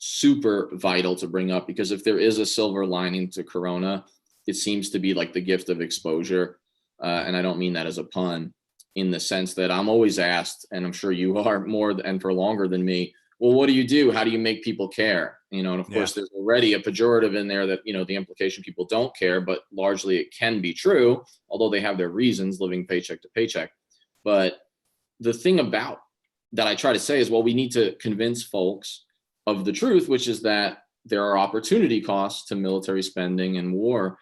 super vital to bring up, because if there is a silver lining to Corona, it seems to be like the gift of exposure. And I don't mean that as a pun, in the sense that I'm always asked, and I'm sure you are more and for longer than me, well, what do you do? How do you make people care? And of course, there's already a pejorative in there that, the implication people don't care, but largely it can be true, although they have their reasons living paycheck to paycheck. But the thing about that I try to say is, well, we need to convince folks of the truth, which is that there are opportunity costs to military spending and war.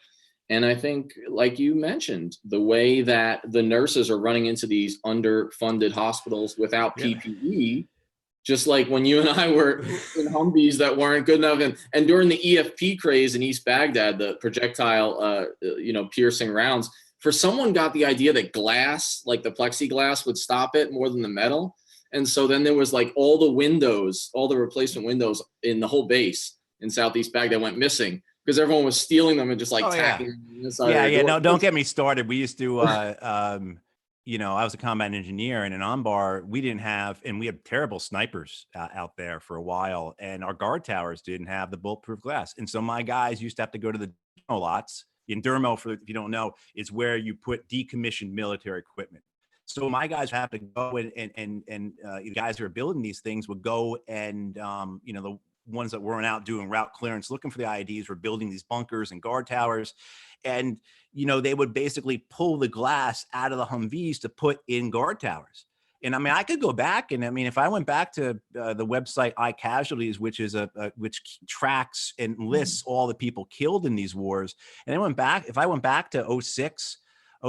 And I think, like you mentioned, the way that the nurses are running into these underfunded hospitals without PPE, just like when you and I were in Humvees that weren't good enough. And during the EFP craze in East Baghdad, the projectile, piercing rounds, for someone got the idea that glass, like the plexiglass, would stop it more than the metal. And so then there was like all the replacement windows in the whole base in Southeast Baghdad went missing, because everyone was stealing them and just like tacking them inside. No, don't get me started. We used to, I was a combat engineer, and in Anbar, we had terrible snipers out there for a while, and our guard towers didn't have the bulletproof glass. And so my guys used to have to go to the dermo lots. In dermo, if you don't know, is where you put decommissioned military equipment. So my guys have to go and the guys who are building these things would go and, the ones that weren't out doing route clearance, looking for the IEDs, were building these bunkers and guard towers. And, they would basically pull the glass out of the Humvees to put in guard towers. And I mean, I could go back and if I went back to the website iCasualties, which is which tracks and lists all the people killed in these wars. And if I went back to 06,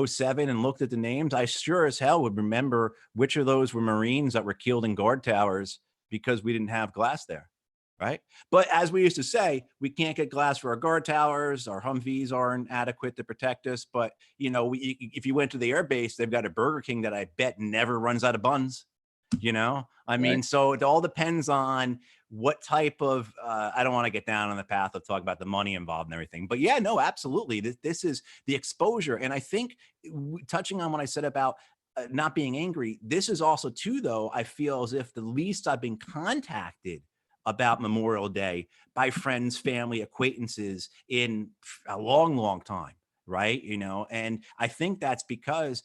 07 and looked at the names, I sure as hell would remember which of those were Marines that were killed in guard towers because we didn't have glass there, right? But as we used to say, we can't get glass for our guard towers. Our Humvees aren't adequate to protect us. But, if you went to the air base, they've got a Burger King that I bet never runs out of buns. I mean, so it all depends on what type of, I don't want to get down on the path of talking about the money involved and everything, but yeah, no, absolutely. This is the exposure. And I think touching on what I said about not being angry, this is also too, though, I feel as if the least I've been contacted about Memorial Day by friends, family, acquaintances in a long, long time. Right. And I think that's because,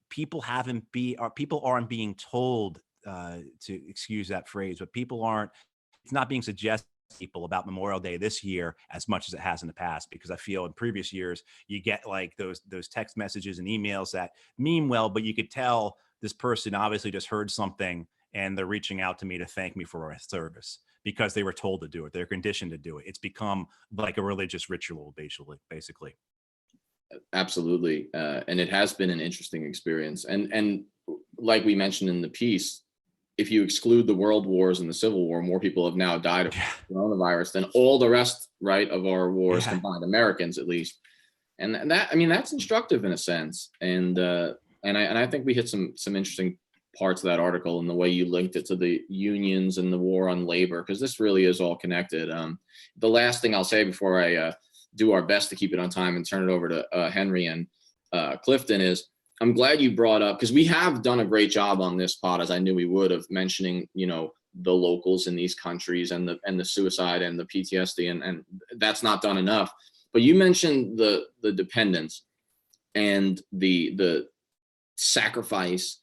people aren't being told, to excuse that phrase, but it's not being suggested to people about Memorial Day this year as much as it has in the past, because I feel in previous years, you get like those text messages and emails that mean well, but you could tell this person obviously just heard something and they're reaching out to me to thank me for a service because they were told to do it. They're conditioned to do it. It's become like a religious ritual, basically. Absolutely. And it has been an interesting experience. And like we mentioned in the piece, if you exclude the world wars and the Civil War, more people have now died of coronavirus than all the rest, right, of our wars combined, Americans at least. And that, I mean, that's instructive in a sense. And I think we hit some interesting parts of that article and the way you linked it to the unions and the war on labor, because this really is all connected. The last thing I'll say before I do our best to keep it on time and turn it over to Henry and Clifton is, I'm glad you brought up, because we have done a great job on this pod, as I knew we would, of mentioning, you know, the locals in these countries and the suicide and the PTSD, and that's not done enough. But you mentioned the dependents and the sacrifice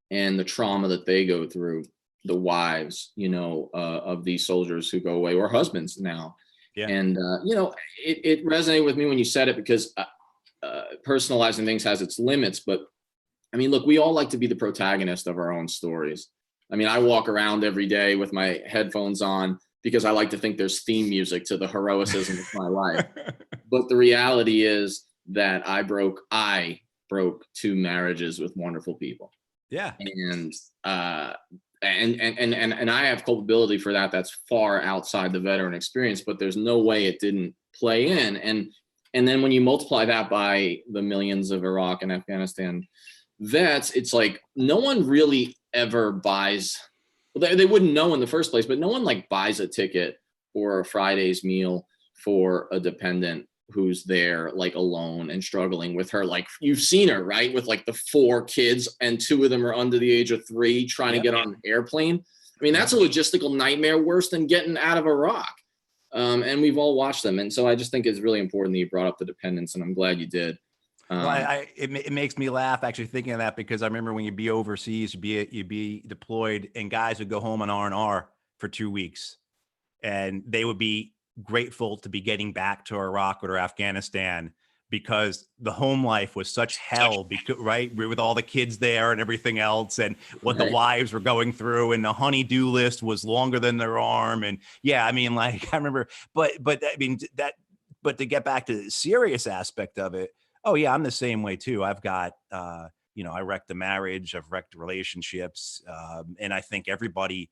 and the trauma that they go through, the wives, you know, of these soldiers who go away, or husbands now. Yeah. And you know, it resonated with me when you said it, because personalizing things has its limits. But I mean, look, we all like to be the protagonist of our own stories. I mean, I walk around every day with my headphones on because I like to think there's theme music to the heroicism of my life. But the reality is that I broke 2 marriages with wonderful people. Yeah. And I have culpability for that. That's far outside the veteran experience, but there's no way it didn't play in. And then when you multiply that by the millions of Iraq and Afghanistan vets, it's like no one really ever buys. Well, they wouldn't know in the first place, but no one like buys a ticket or a Friday's meal for a dependent who's there like alone and struggling with her. Like, you've seen her, right? With like the 4 kids and 2 of them are under the age of 3 trying to get on an airplane. I mean, that's a logistical nightmare worse than getting out of Iraq. And we've all watched them. And so I just think it's really important that you brought up the dependents, and I'm glad you did. Well, it makes me laugh actually thinking of that, because I remember when you'd be overseas, you'd be deployed, and guys would go home on R&R for 2 weeks, and they would be grateful to be getting back to Iraq or Afghanistan, because the home life was such hell, because, right, with all the kids there and everything else, and what the wives were going through, and the honey-do list was longer than their arm. And yeah, I mean, like, I remember, but I mean that, but to get back to the serious aspect of it, oh yeah, I'm the same way too. I've got, you know, I wrecked a marriage, I've wrecked relationships, and I think everybody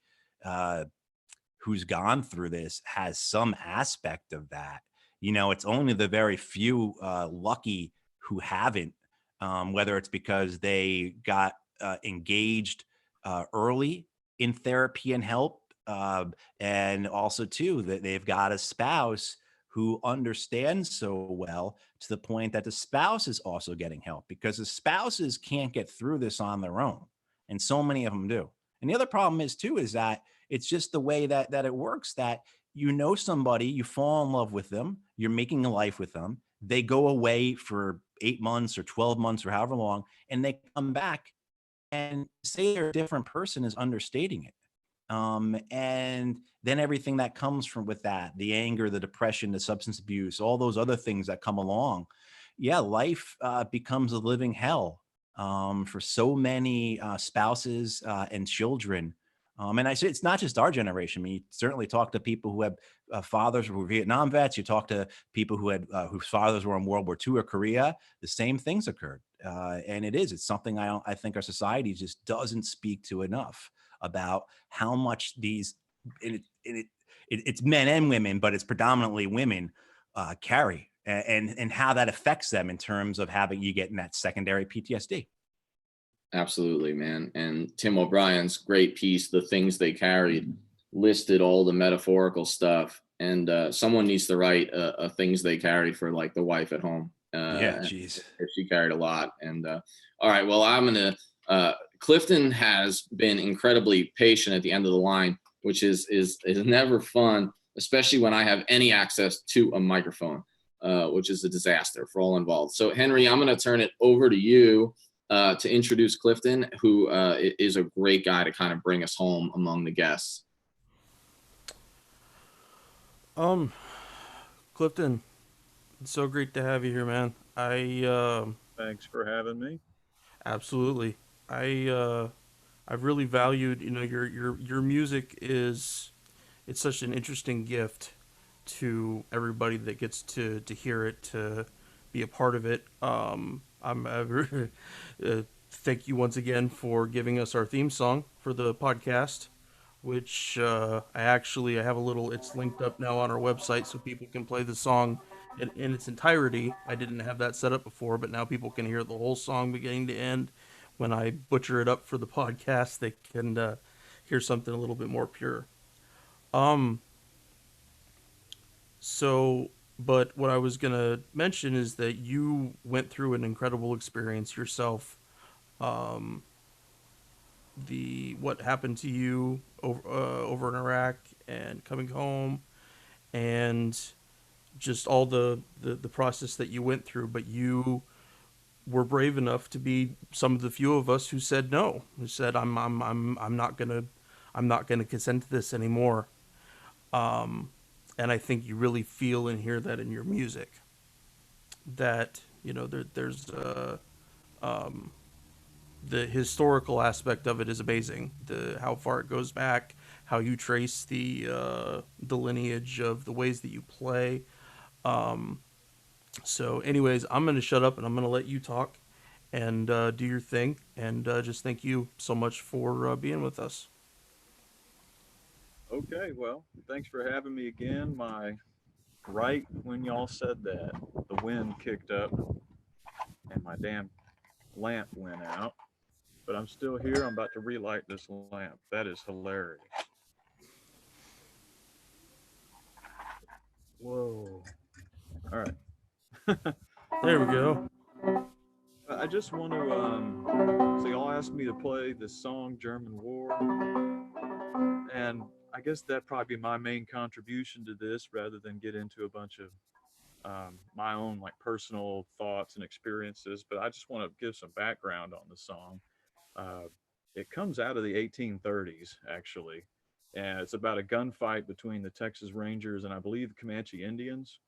who's gone through this has some aspect of that. You know, it's only the very few lucky who haven't, whether it's because they got engaged early in therapy and help, and also too that they've got a spouse who understands so well, to the point that the spouse is also getting help, because the spouses can't get through this on their own, and so many of them do. And the other problem is too, is that it's just the way that it works, that you know somebody, you fall in love with them, you're making a life with them, they go away for 8 months or 12 months or however long, and they come back, and say they're a different person is understating it. And then everything that comes from with that, the anger, the depression, the substance abuse, all those other things that come along. Yeah, life becomes a living hell for so many spouses and children. And I say it's not just our generation. I mean, you certainly talk to people who have fathers who were Vietnam vets. You talk to people who had whose fathers were in World War II or Korea. The same things occurred, and it's something I think our society just doesn't speak to enough, about how much these, it's men and women, but it's predominantly women carry, and how that affects them in terms of having you getting that secondary PTSD. Absolutely, man. And Tim O'Brien's great piece, The Things They Carried, listed all the metaphorical stuff. And someone needs to write a things they carried for like the wife at home. Geez. If she carried a lot. And all right, well, I'm going to, Clifton has been incredibly patient at the end of the line, which is never fun, especially when I have any access to a microphone, which is a disaster for all involved. So Henry, I'm going to turn it over to you to introduce Clifton, who is a great guy to kind of bring us home among the guests. Clifton, it's so great to have you here, man. Thanks for having me. Absolutely. I've really valued, you know, your music it's such an interesting gift to everybody that gets to hear it, to be a part of it. I'm thank you once again for giving us our theme song for the podcast, which I have a little. It's linked up now on our website, so people can play the song in its entirety. I didn't have that set up before, but now people can hear the whole song beginning to end. When I butcher it up for the podcast, they can hear something a little bit more pure. Um. So, but what I was gonna mention is that you went through an incredible experience yourself. Um, the what happened to you over in Iraq and coming home, and just all the process that you went through. But you were brave enough to be some of the few of us who said no, who said I'm not gonna consent to this anymore. Um, and I think you really feel and hear that in your music. That there's um, the historical aspect of it is amazing. The how far it goes back, how you trace the lineage of the ways that you play. Um, so, anyways, I'm gonna shut up and I'm gonna let you talk and do your thing. And just thank you so much for being with us. Okay, well, thanks for having me again. Right when y'all said that, the wind kicked up and my damn lamp went out. But I'm still here. I'm about to relight this lamp. That is hilarious. Whoa. All right. There we go. I just want to, so y'all asked me to play this song, German War. And I guess that'd probably be my main contribution to this rather than get into a bunch of my own like personal thoughts and experiences. But I just want to give some background on the song. Uh, it comes out of the 1830s, actually. And it's about a gunfight between the Texas Rangers and I believe the Comanche Indians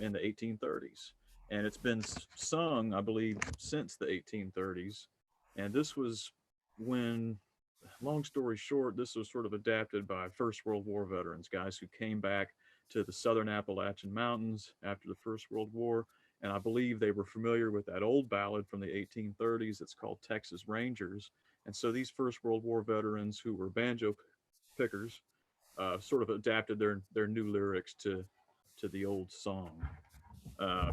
in the 1830s. And it's been sung, I believe, since the 1830s. And this was when, long story short, this was sort of adapted by First World War veterans, guys who came back to the southern Appalachian Mountains after the First World War. And I believe they were familiar with that old ballad from the 1830s. It's called Texas Rangers. And so these First World War veterans who were banjo pickers sort of adapted their new lyrics to the old song. Um,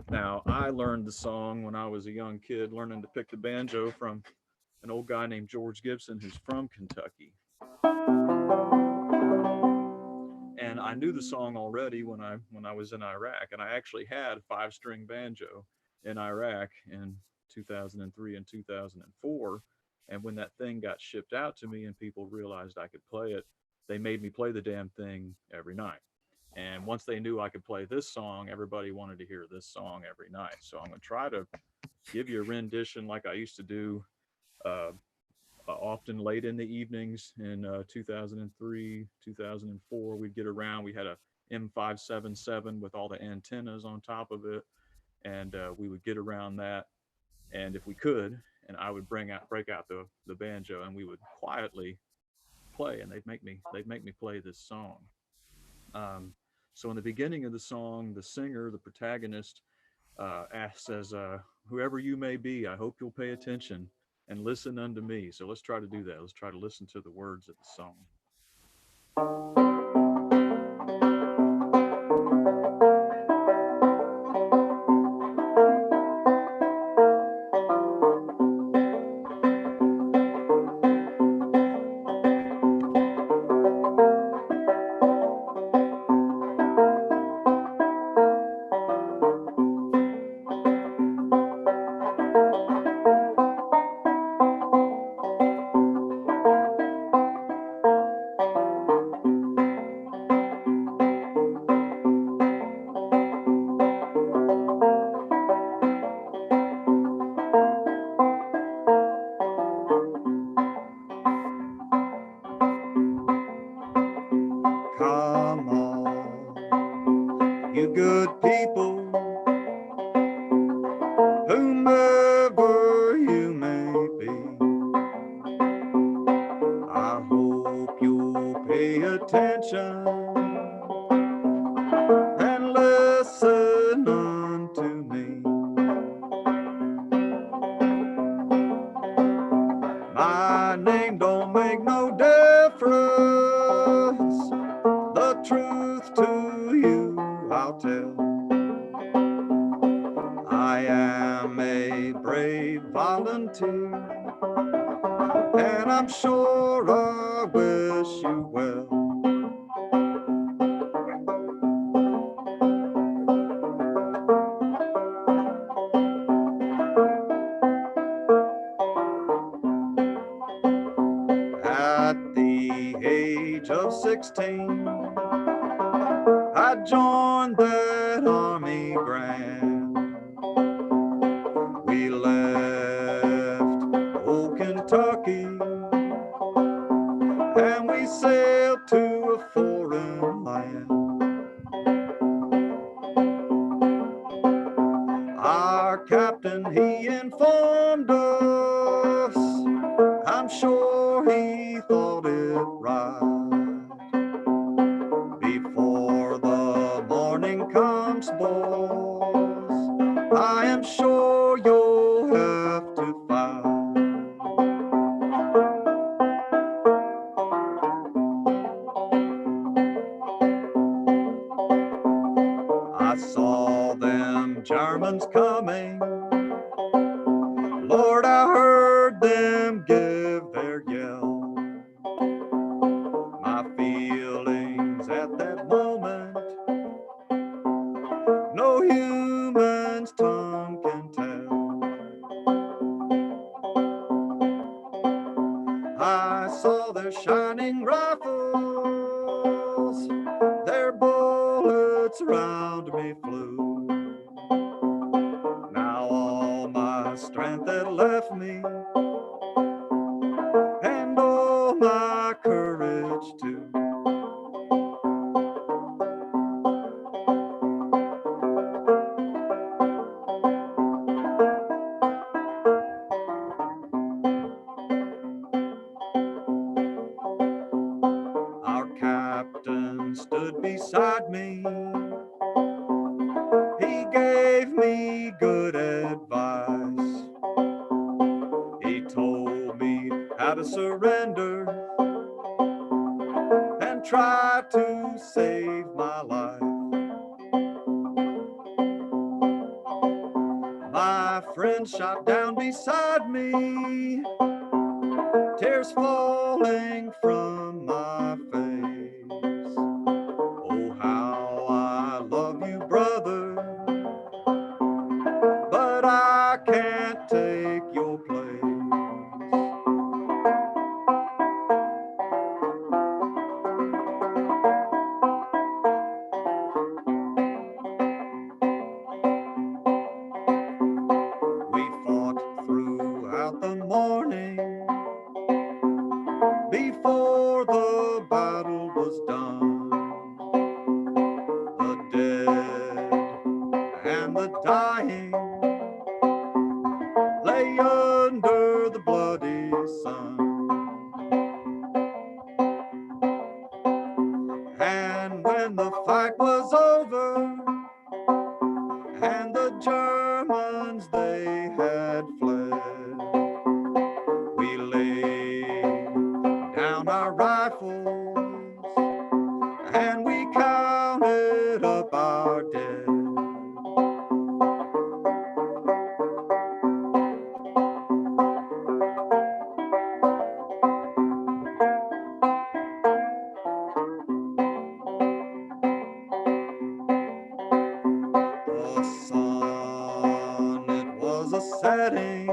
Now, I learned the song when I was a young kid, learning to pick the banjo from an old guy named George Gibson, who's from Kentucky. And I knew the song already when I was in Iraq, and I actually had a 5-string banjo in Iraq in 2003 and 2004. And when that thing got shipped out to me and people realized I could play it, they made me play the damn thing every night. And once they knew I could play this song, everybody wanted to hear this song every night. So I'm going to try to give you a rendition like I used to do uh, often late in the evenings in 2003, 2004. We'd get around. We had a M577 with all the antennas on top of it. And we would get around that. And if we could, and I would break out the banjo and we would quietly play and they'd make me play this song. So in the beginning of the song, the singer, the protagonist, says, "Whoever you may be, I hope you'll pay attention and listen unto me." So let's try to do that. Let's try to listen to the words of the song. Come on, you good people, whomever you may be, I hope you'll pay attention and listen unto me. My name don't make no difference. The truth to you I'll tell. I am a brave volunteer, and I'm sure I wish you well. At the age of 16, I joined that Army grant. We left old Kentucky and we sailed to a foreign land. Our captain, he informed us, I'm sure he thought it right. Before the morning comes, boys, I am sure you'll have to fight. I saw them Germans coming. Lord, I heard them give their yell. My feelings at that moment, no human's tongue can tell. I saw their shining rifles, their bullets round me flew. Now all my strength had left me, and all my courage too. Our captain stood beside me. He gave me good advice. He told me how to surrender and try to save my life. My friend shot down beside me, tears falling from my face. Oh, how I love you, brother, but I can't take your place. We fought throughout the morning before the battle was done. The dead and the dying lay under the bloody sun. And when the fight was over and the Germans they had fled, we laid down our rifles and we counted up our dead. The sun, it was a setting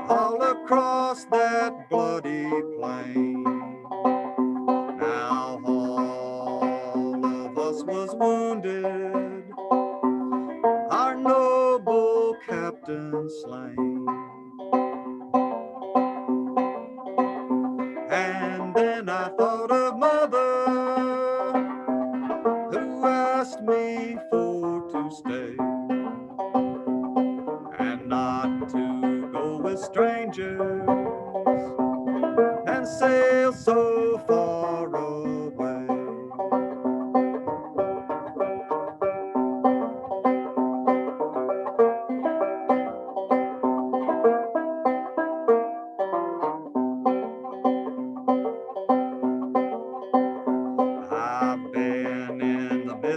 all across that bloody plain. Now all of us was wounded, our noble captain slain. And then I thought of mother, who asked me for to stay and not to go with strangers and sail so far away.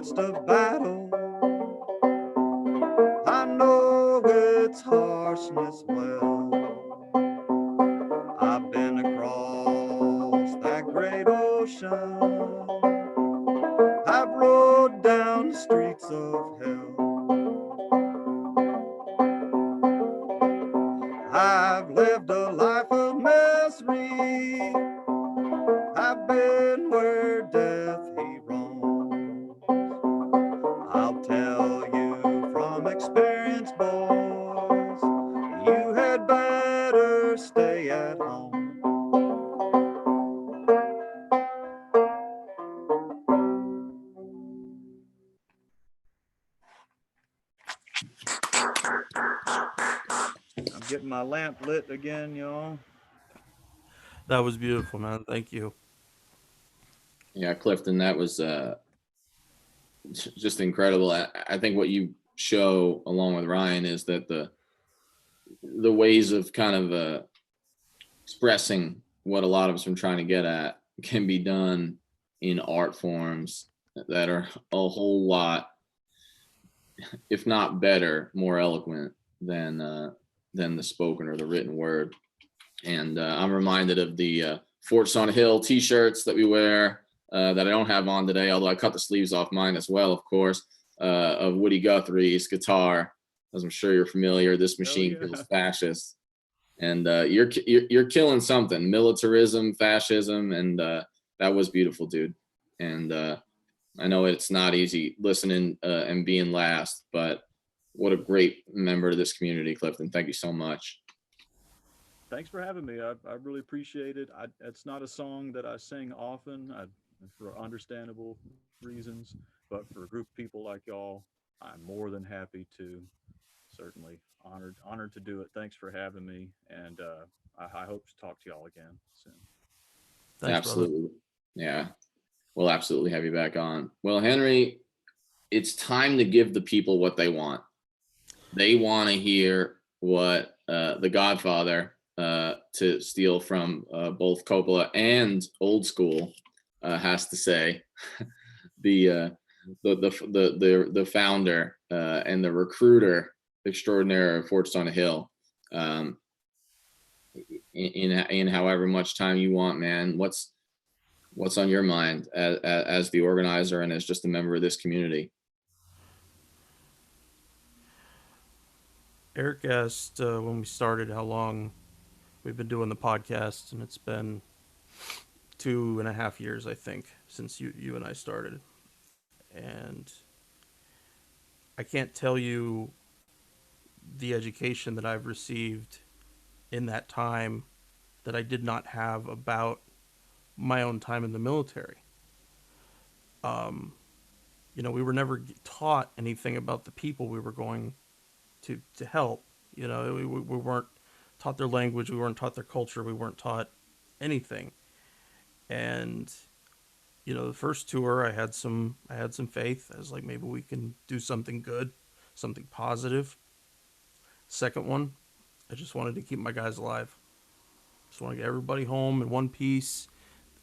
midst of battle. I know its harshness well. I've been across that great ocean. I've rode down the streets of hell. I've lived a life of misery. I've been where death he roams. I'll tell you from experience, boys, you had better stay at home. I'm getting my lamp lit again, y'all. That was beautiful, man. Thank you. Yeah, Clifton, that was just incredible. I think what you show along with Ryan is that the ways of kind of expressing what a lot of us are trying to get at can be done in art forms that are a whole lot, if not better, more eloquent than the spoken or the written word. And I'm reminded of the Forts on a Hill T-shirts that we wear that I don't have on today, although I cut the sleeves off mine as well, of course, of Woody Guthrie's guitar. As I'm sure you're familiar, this machine kills fascists. And you're killing something, militarism, fascism, and that was beautiful, dude. And I know it's not easy listening and being last, but what a great member of this community, Clifton. Thank you so much. Thanks for having me. I really appreciate it. It's not a song that I sing often for understandable reasons, but for a group of people like y'all, I'm more than happy to. Certainly honored to do it. Thanks for having me, and I hope to talk to y'all again soon. Thanks, Absolutely. brother. Yeah, we'll absolutely have you back on. Well, Henry, it's time to give the people what they want. They want to hear what the Godfather, to steal from both Coppola and Old School, has to say. The founder and the recruiter extraordinaire of Forts on a Hill. In however much time you want, man. What's on your mind as the organizer and as just a member of this community? Erik asked when we started how long we've been doing the podcast, and it's been 2.5 years, I think, since you and I started. And I can't tell you the education that I've received in that time that I did not have about my own time in the military. We were never taught anything about the people we were going to help. We weren't taught their language, we weren't taught their culture, we weren't taught anything. And the first tour, I had some faith. I was like, maybe we can do something good, something positive. Second one, I just wanted to keep my guys alive. Just want to get everybody home in one piece.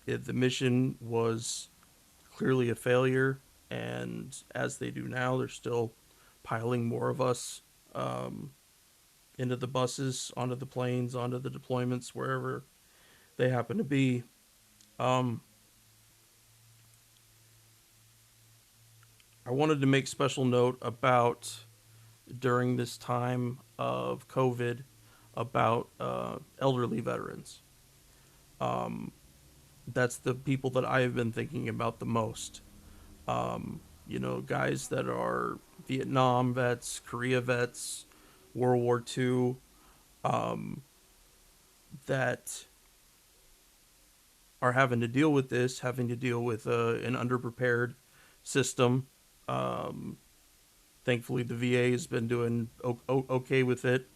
The mission was clearly a failure, and as they do now, they're still piling more of us into the buses, onto the planes, onto the deployments, wherever they happen to be. I wanted to make special note about, during this time of COVID, about elderly veterans. That's the people that I have been thinking about the most. Guys that are Vietnam vets, Korea vets, World War II, that are having to deal with this, having to deal with an underprepared system. Thankfully, the VA has been doing okay with it.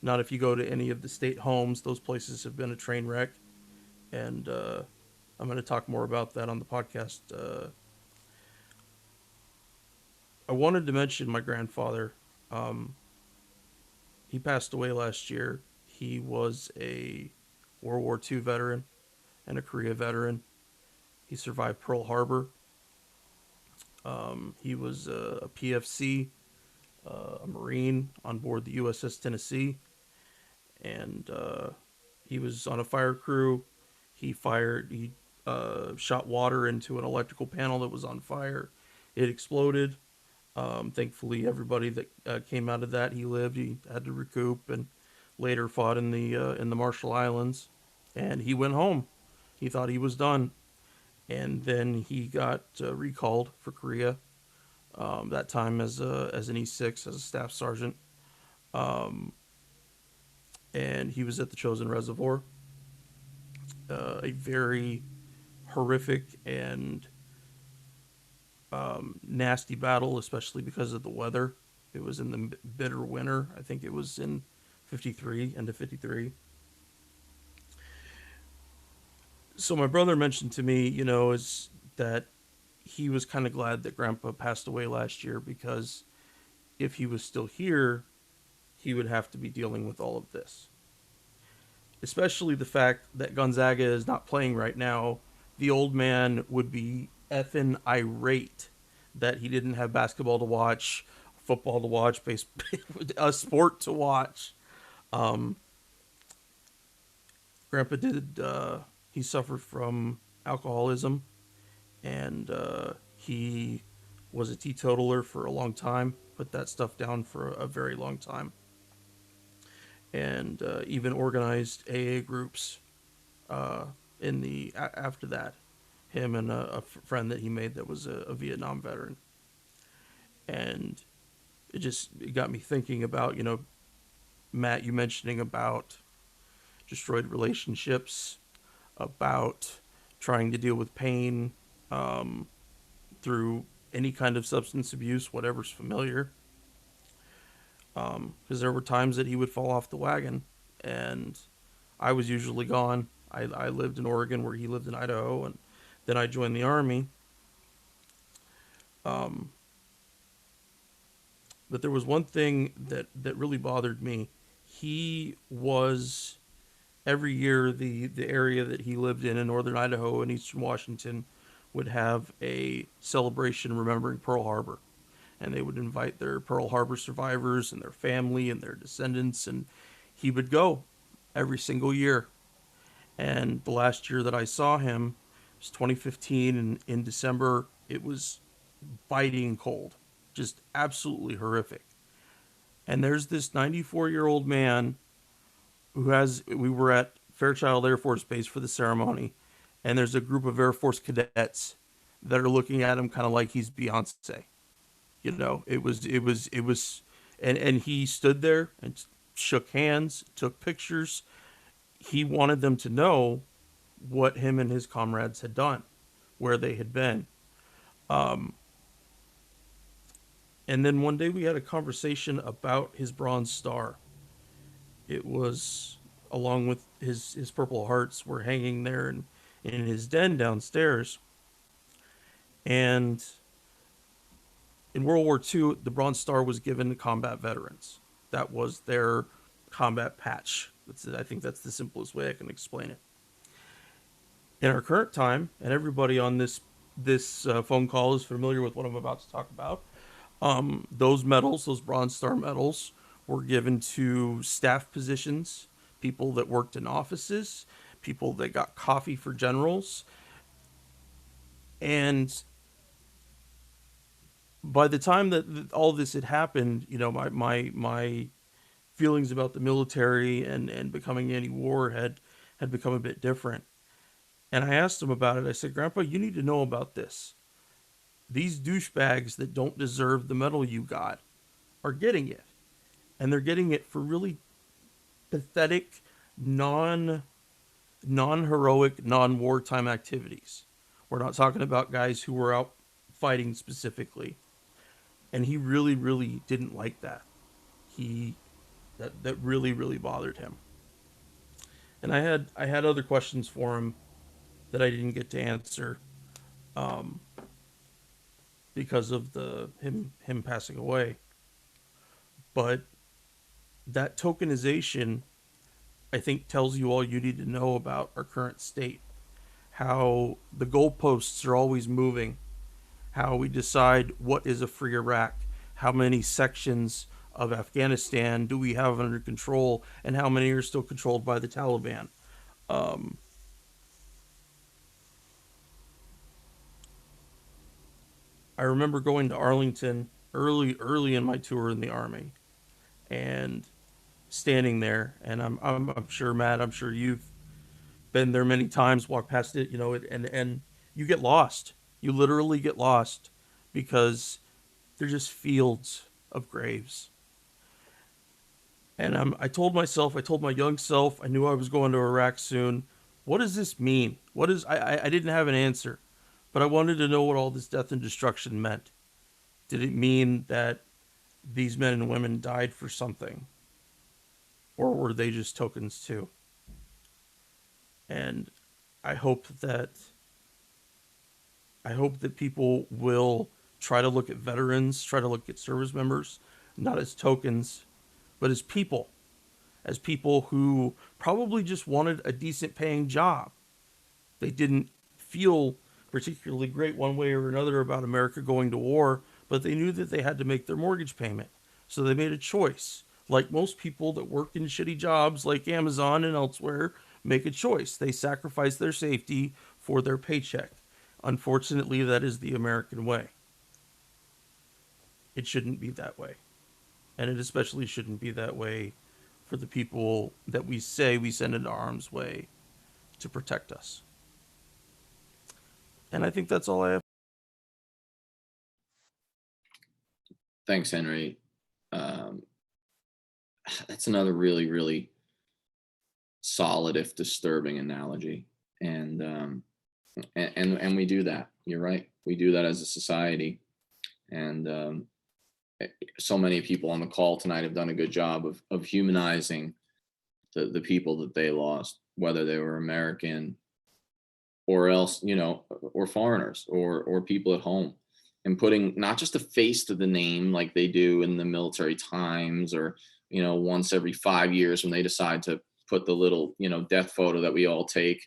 Not if you go to any of the state homes; those places have been a train wreck. And I'm going to talk more about that on the podcast. I wanted to mention my grandfather. He passed away last year. He was a World War II veteran and a Korea veteran. He survived Pearl Harbor. He was a PFC, a Marine on board the USS Tennessee, and he was on a fire crew. He shot water into an electrical panel that was on fire. It exploded. Thankfully, everybody that came out of that, he lived. He had to recoup, and later fought in the Marshall Islands. And he went home. He thought he was done, and then he got recalled for Korea. That time as an E6, as a staff sergeant, and he was at the Chosin Reservoir. A very horrific and nasty battle, especially because of the weather. It was in the bitter winter. I think it was in 53, end of 53. So my brother mentioned to me, is that he was kind of glad that Grandpa passed away last year, because if he was still here, he would have to be dealing with all of this. Especially the fact that Gonzaga is not playing right now. The old man would be effing irate that he didn't have basketball to watch, football to watch, a sport to watch. Grandpa he suffered from alcoholism, and he was a teetotaler for a long time, put that stuff down for a very long time, and even organized AA groups after that. Him and a friend that he made that was a Vietnam veteran. And it got me thinking about, Matt, you mentioning about destroyed relationships, about trying to deal with pain through any kind of substance abuse, whatever's familiar. Because there were times that he would fall off the wagon, and I was usually gone. I lived in Oregon, where he lived in Idaho, and then I joined the Army. But there was one thing that really bothered me. He was, every year, the area that he lived in northern Idaho and eastern Washington would have a celebration remembering Pearl Harbor. And they would invite their Pearl Harbor survivors and their family and their descendants, and he would go every single year. And the last year that I saw him was 2015, and in December, it was biting cold, just absolutely horrific. And there's this 94-year-old man we were at Fairchild Air Force Base for the ceremony, and there's a group of Air Force cadets that are looking at him kind of like he's Beyonce. It was, and he stood there and shook hands, took pictures. He wanted them to know what him and his comrades had done, where they had been. And then one day we had a conversation about his Bronze Star. It was, along with his Purple Hearts, were hanging there in his den downstairs. And in World War II, the Bronze Star was given to combat veterans. That was their combat patch. I think that's the simplest way I can explain it. In our current time, and everybody on this phone call is familiar with what I'm about to talk about, those medals, those Bronze Star medals, were given to staff positions, people that worked in offices, people that got coffee for generals. And by the time that all this had happened, my feelings about the military and becoming anti-war had become a bit different. And I asked him about it. I said, Grandpa, you need to know about this. These douchebags that don't deserve the medal you got are getting it. And they're getting it for really pathetic, non-heroic, non-wartime activities. We're not talking about guys who were out fighting specifically. And he really, really didn't like that. That really, really bothered him. And I had other questions for him that I didn't get to answer because of him passing away. But that tokenization, I think, tells you all you need to know about our current state. How the goalposts are always moving. how we decide what is a free Iraq, how many sections of Afghanistan do we have under control, and how many are still controlled by the Taliban. Um, I remember going to Arlington early in my tour in the Army, and standing there, and I'm sure, Matt, I'm sure you've been there many times, walked past it, and you get lost. You literally get lost because they're just fields of graves. And I told myself, I told my young self, I knew I was going to Iraq soon. What does this mean? I didn't have an answer, but I wanted to know what all this death and destruction meant. Did it mean that these men and women died for something? Or were they just tokens too? And I hope that people will try to look at veterans, try to look at service members, not as tokens, but as people who probably just wanted a decent paying job. They didn't feel particularly great one way or another about America going to war, but they knew that they had to make their mortgage payment. So they made a choice. Like most people that work in shitty jobs like Amazon and elsewhere make a choice. They sacrifice their safety for their paycheck. Unfortunately, that is the American way. It shouldn't be that way. And it especially shouldn't be that way for the people that we say we send into harm's way to protect us. And I think that's all I have. Thanks, Henry. That's another really, really solid, if disturbing, analogy. And we do that. You're right. We do that as a society. And so many people on the call tonight have done a good job of humanizing the people that they lost, whether they were American or else, or foreigners or people at home, and putting not just a face to the name like they do in the Military Times, or, once every 5 years when they decide to put the little, death photo that we all take,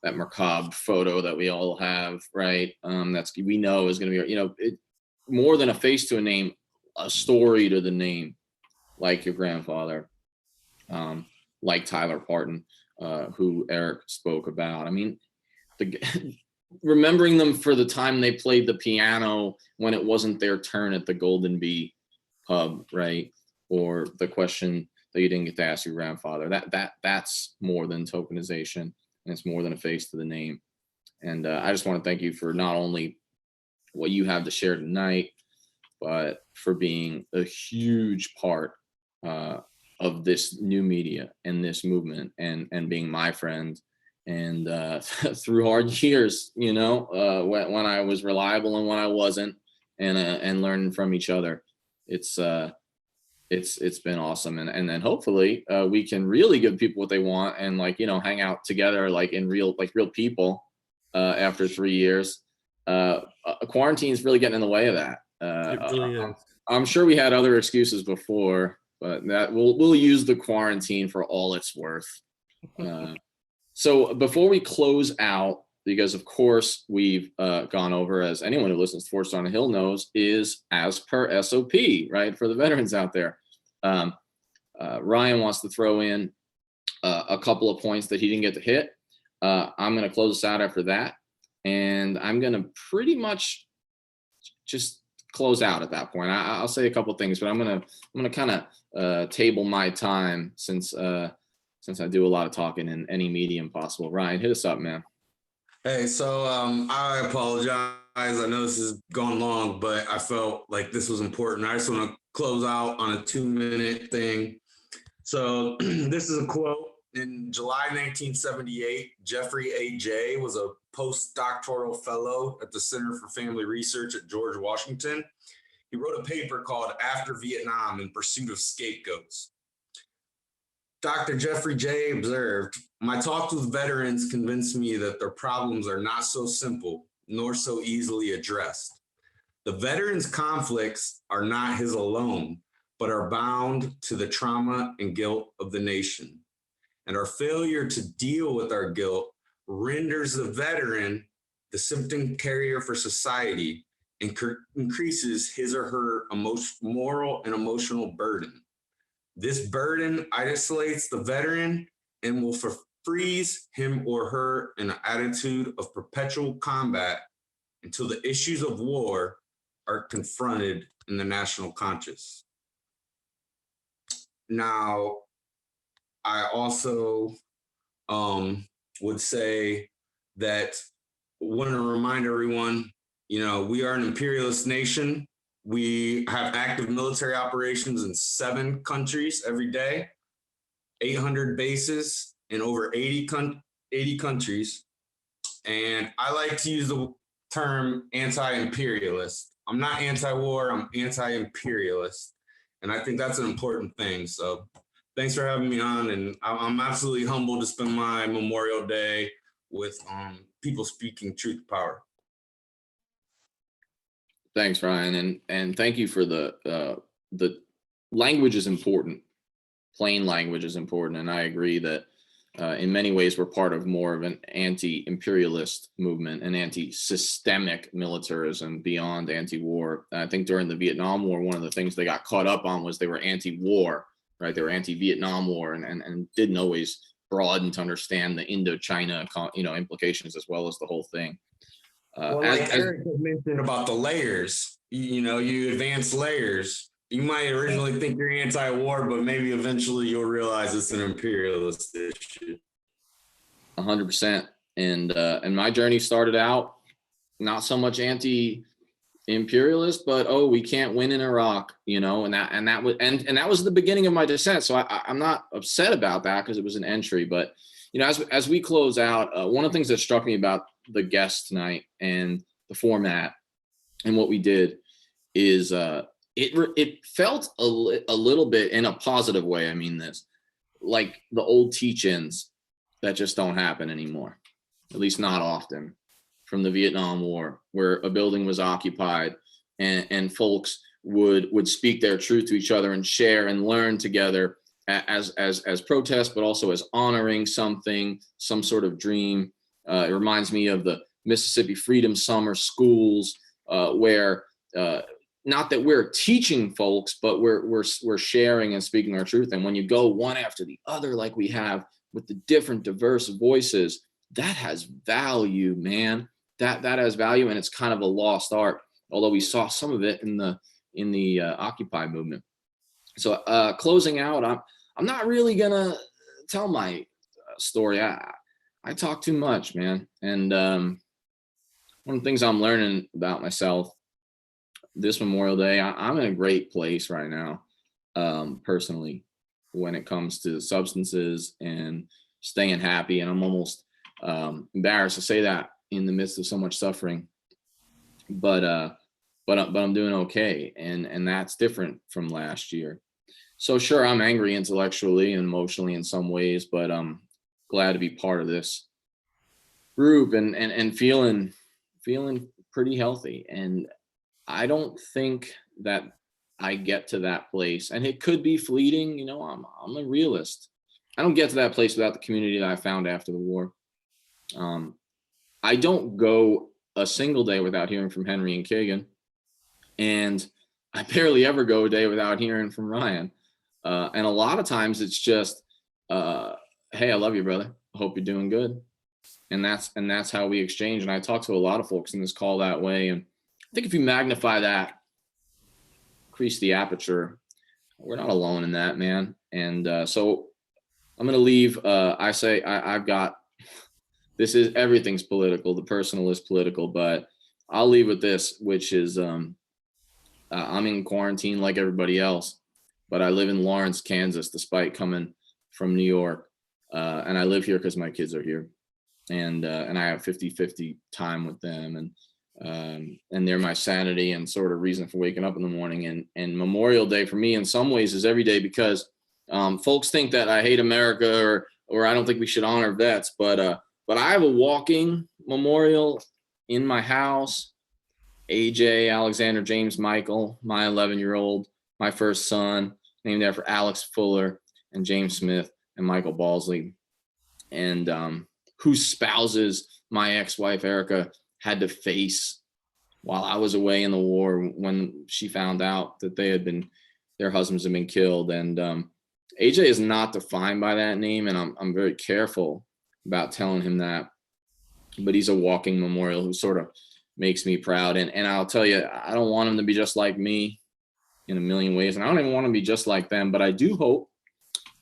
that macabre photo that we all have, right? That's, we know is going to be, more than a face to a name, a story to the name, like your grandfather, like Tyler Parton, who Erik spoke about. I mean, remembering them for the time they played the piano when it wasn't their turn at the Golden Bee pub, right? Or the question that you didn't get to ask your grandfather. That's more than tokenization, and it's more than a face to the name. And I just want to thank you for not only what you have to share tonight, but for being a huge part of this new media and this movement, and being my friend. And through hard years, when I was reliable and when I wasn't, and learning from each other, it's been awesome. And then hopefully we can really give people what they want, and hang out together like real people after 3 years. Quarantine is really getting in the way of that. It really is. I'm sure we had other excuses before, but that we'll use the quarantine for all it's worth. So before we close out, because of course we've gone over, as anyone who listens to Four Star on a Hill knows, is as per SOP, right? For the veterans out there. Ryan wants to throw in a couple of points that he didn't get to hit. I'm going to close us out after that. And I'm going to pretty much just close out at that point. I'll say a couple of things, but I'm going to kind of table my time since I do a lot of talking in any medium possible. Ryan, hit us up, man. Hey, so I apologize. I know this has gone long, but I felt like this was important. I just want to close out on a 2-minute thing. So this is a quote. In July 1978, Jeffrey A. Jay was a postdoctoral fellow at the Center for Family Research at George Washington. He wrote a paper called After Vietnam in Pursuit of Scapegoats. Dr. Jeffrey Jay observed, "My talks with veterans convinced me that their problems are not so simple, nor so easily addressed. The veterans' conflicts are not his alone, but are bound to the trauma and guilt of the nation. And our failure to deal with our guilt renders the veteran the symptom carrier for society increases his or her moral and emotional burden. This burden isolates the veteran and will freeze him or her in an attitude of perpetual combat until the issues of war are confronted in the national conscious. Now, I also would say that I want to remind everyone, we are an imperialist nation. We have active military operations in 7 countries every day, 800 bases in over 80 countries. And I like to use the term anti-imperialist. I'm not anti-war, I'm anti-imperialist. And I think that's an important thing. So thanks for having me on. And I'm absolutely humbled to spend my Memorial Day with people speaking truth to power. Thanks, Ryan, and thank you for the language is important. Plain language is important, and I agree that in many ways we're part of more of an anti-imperialist movement, an anti-systemic militarism beyond anti-war. I think during the Vietnam War, one of the things they got caught up on was they were anti-war, right? They were anti-Vietnam War, and didn't always broaden to understand the Indochina, implications as well as the whole thing. Like Erik mentioned about the layers, you advance layers. You might originally think you're anti-war, but maybe eventually you'll realize it's an imperialist issue. 100%. And my journey started out not so much anti-imperialist, but we can't win in Iraq, and that was the beginning of my descent. So I'm not upset about that because it was an entry, but as we close out, one of the things that struck me about the guests tonight and the format and what we did is it felt a little bit, in a positive way, I mean this, like the old teach-ins that just don't happen anymore, at least not often, from the Vietnam War, where a building was occupied and folks would speak their truth to each other and share and learn together as protest, but also as honoring something, some sort of dream. It reminds me of the Mississippi Freedom Summer Schools, where not that we're teaching folks, but we're sharing and speaking our truth. And when you go one after the other, like we have with the different diverse voices, that has value, man. That has value, and it's kind of a lost art. Although we saw some of it in the Occupy movement. So closing out, I'm not really gonna tell my story. I talk too much, man. And one of the things I'm learning about myself this Memorial Day, I'm in a great place right now, personally, when it comes to substances and staying happy. And I'm almost embarrassed to say that in the midst of so much suffering, but I'm doing okay, and that's different from last year. So sure, I'm angry intellectually and emotionally in some ways, but I'm glad to be part of this group and feeling pretty healthy. And I don't think that I get to that place, and it could be fleeting. I'm a realist. I don't get to that place without the community that I found after the war. I don't go a single day without hearing from Henry and Keagan, and I barely ever go a day without hearing from Ryan. And a lot of times it's just, hey, I love you, brother. I hope you're doing good. And that's how we exchange. And I talk to a lot of folks in this call that way. And I think if you magnify that, increase the aperture, we're not alone in that, man. And so I'm going to leave. I say I've got, everything's political. The personal is political, but I'll leave with this, which is I'm in quarantine like everybody else, but I live in Lawrence, Kansas, despite coming from New York. And I live here because my kids are here. And I have 50-50 time with them. And they're my sanity and sort of reason for waking up in the morning. And Memorial Day for me in some ways is every day, because folks think that I hate America or I don't think we should honor vets, but I have a walking memorial in my house. AJ, Alexander James Michael, my 11-year-old, my first son, named after Alex Fuller and James Smith and Michael Balsley, and whose spouses my ex-wife Erica had to face while I was away in the war when she found out that their husbands had been killed. And AJ is not defined by that name, and I'm very careful about telling him that. But he's a walking memorial who sort of makes me proud. And I'll tell you, I don't want him to be just like me in a million ways, and I don't even want him to be just like them. But I do hope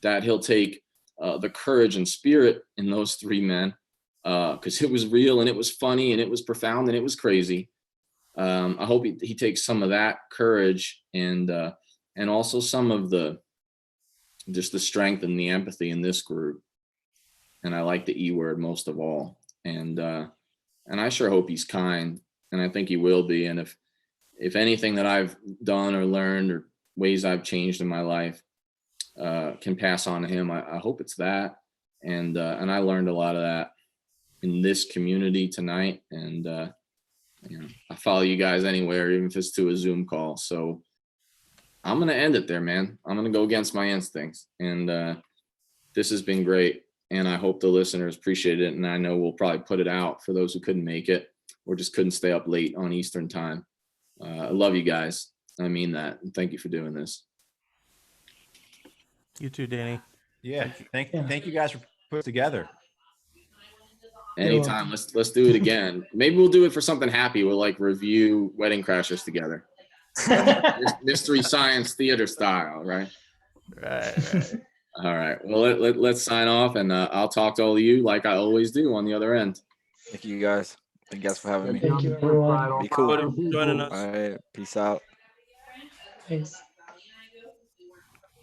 that he'll take the courage and spirit in those three men, because it was real and it was funny and it was profound and it was crazy. I hope he takes some of that courage and also some of the strength and the empathy in this group. And I like the E word most of all. And I sure hope he's kind, and I think he will be. And if anything that I've done or learned or ways I've changed in my life can pass on to him, I hope it's that. And I learned a lot of that in this community tonight. And I follow you guys anywhere, even if it's to a Zoom call. So I'm gonna end it there, man. I'm gonna go against my instincts, and this has been great. And I hope the listeners appreciate it. And I know we'll probably put it out for those who couldn't make it or just couldn't stay up late on Eastern time. I love you guys. I mean that. And thank you for doing this. You too, Danny. Yeah. Thank you guys for putting it together. Anytime. Let's do it again. Maybe we'll do it for something happy. We'll like review Wedding Crashers together. Mystery Science Theater style, right? Right. All right. Well, let's sign off, and I'll talk to all of you like I always do on the other end. Thank you guys. Thank you guys for having me. Thank you, everyone. Be cool. Joining us. All right. Peace out. Thanks.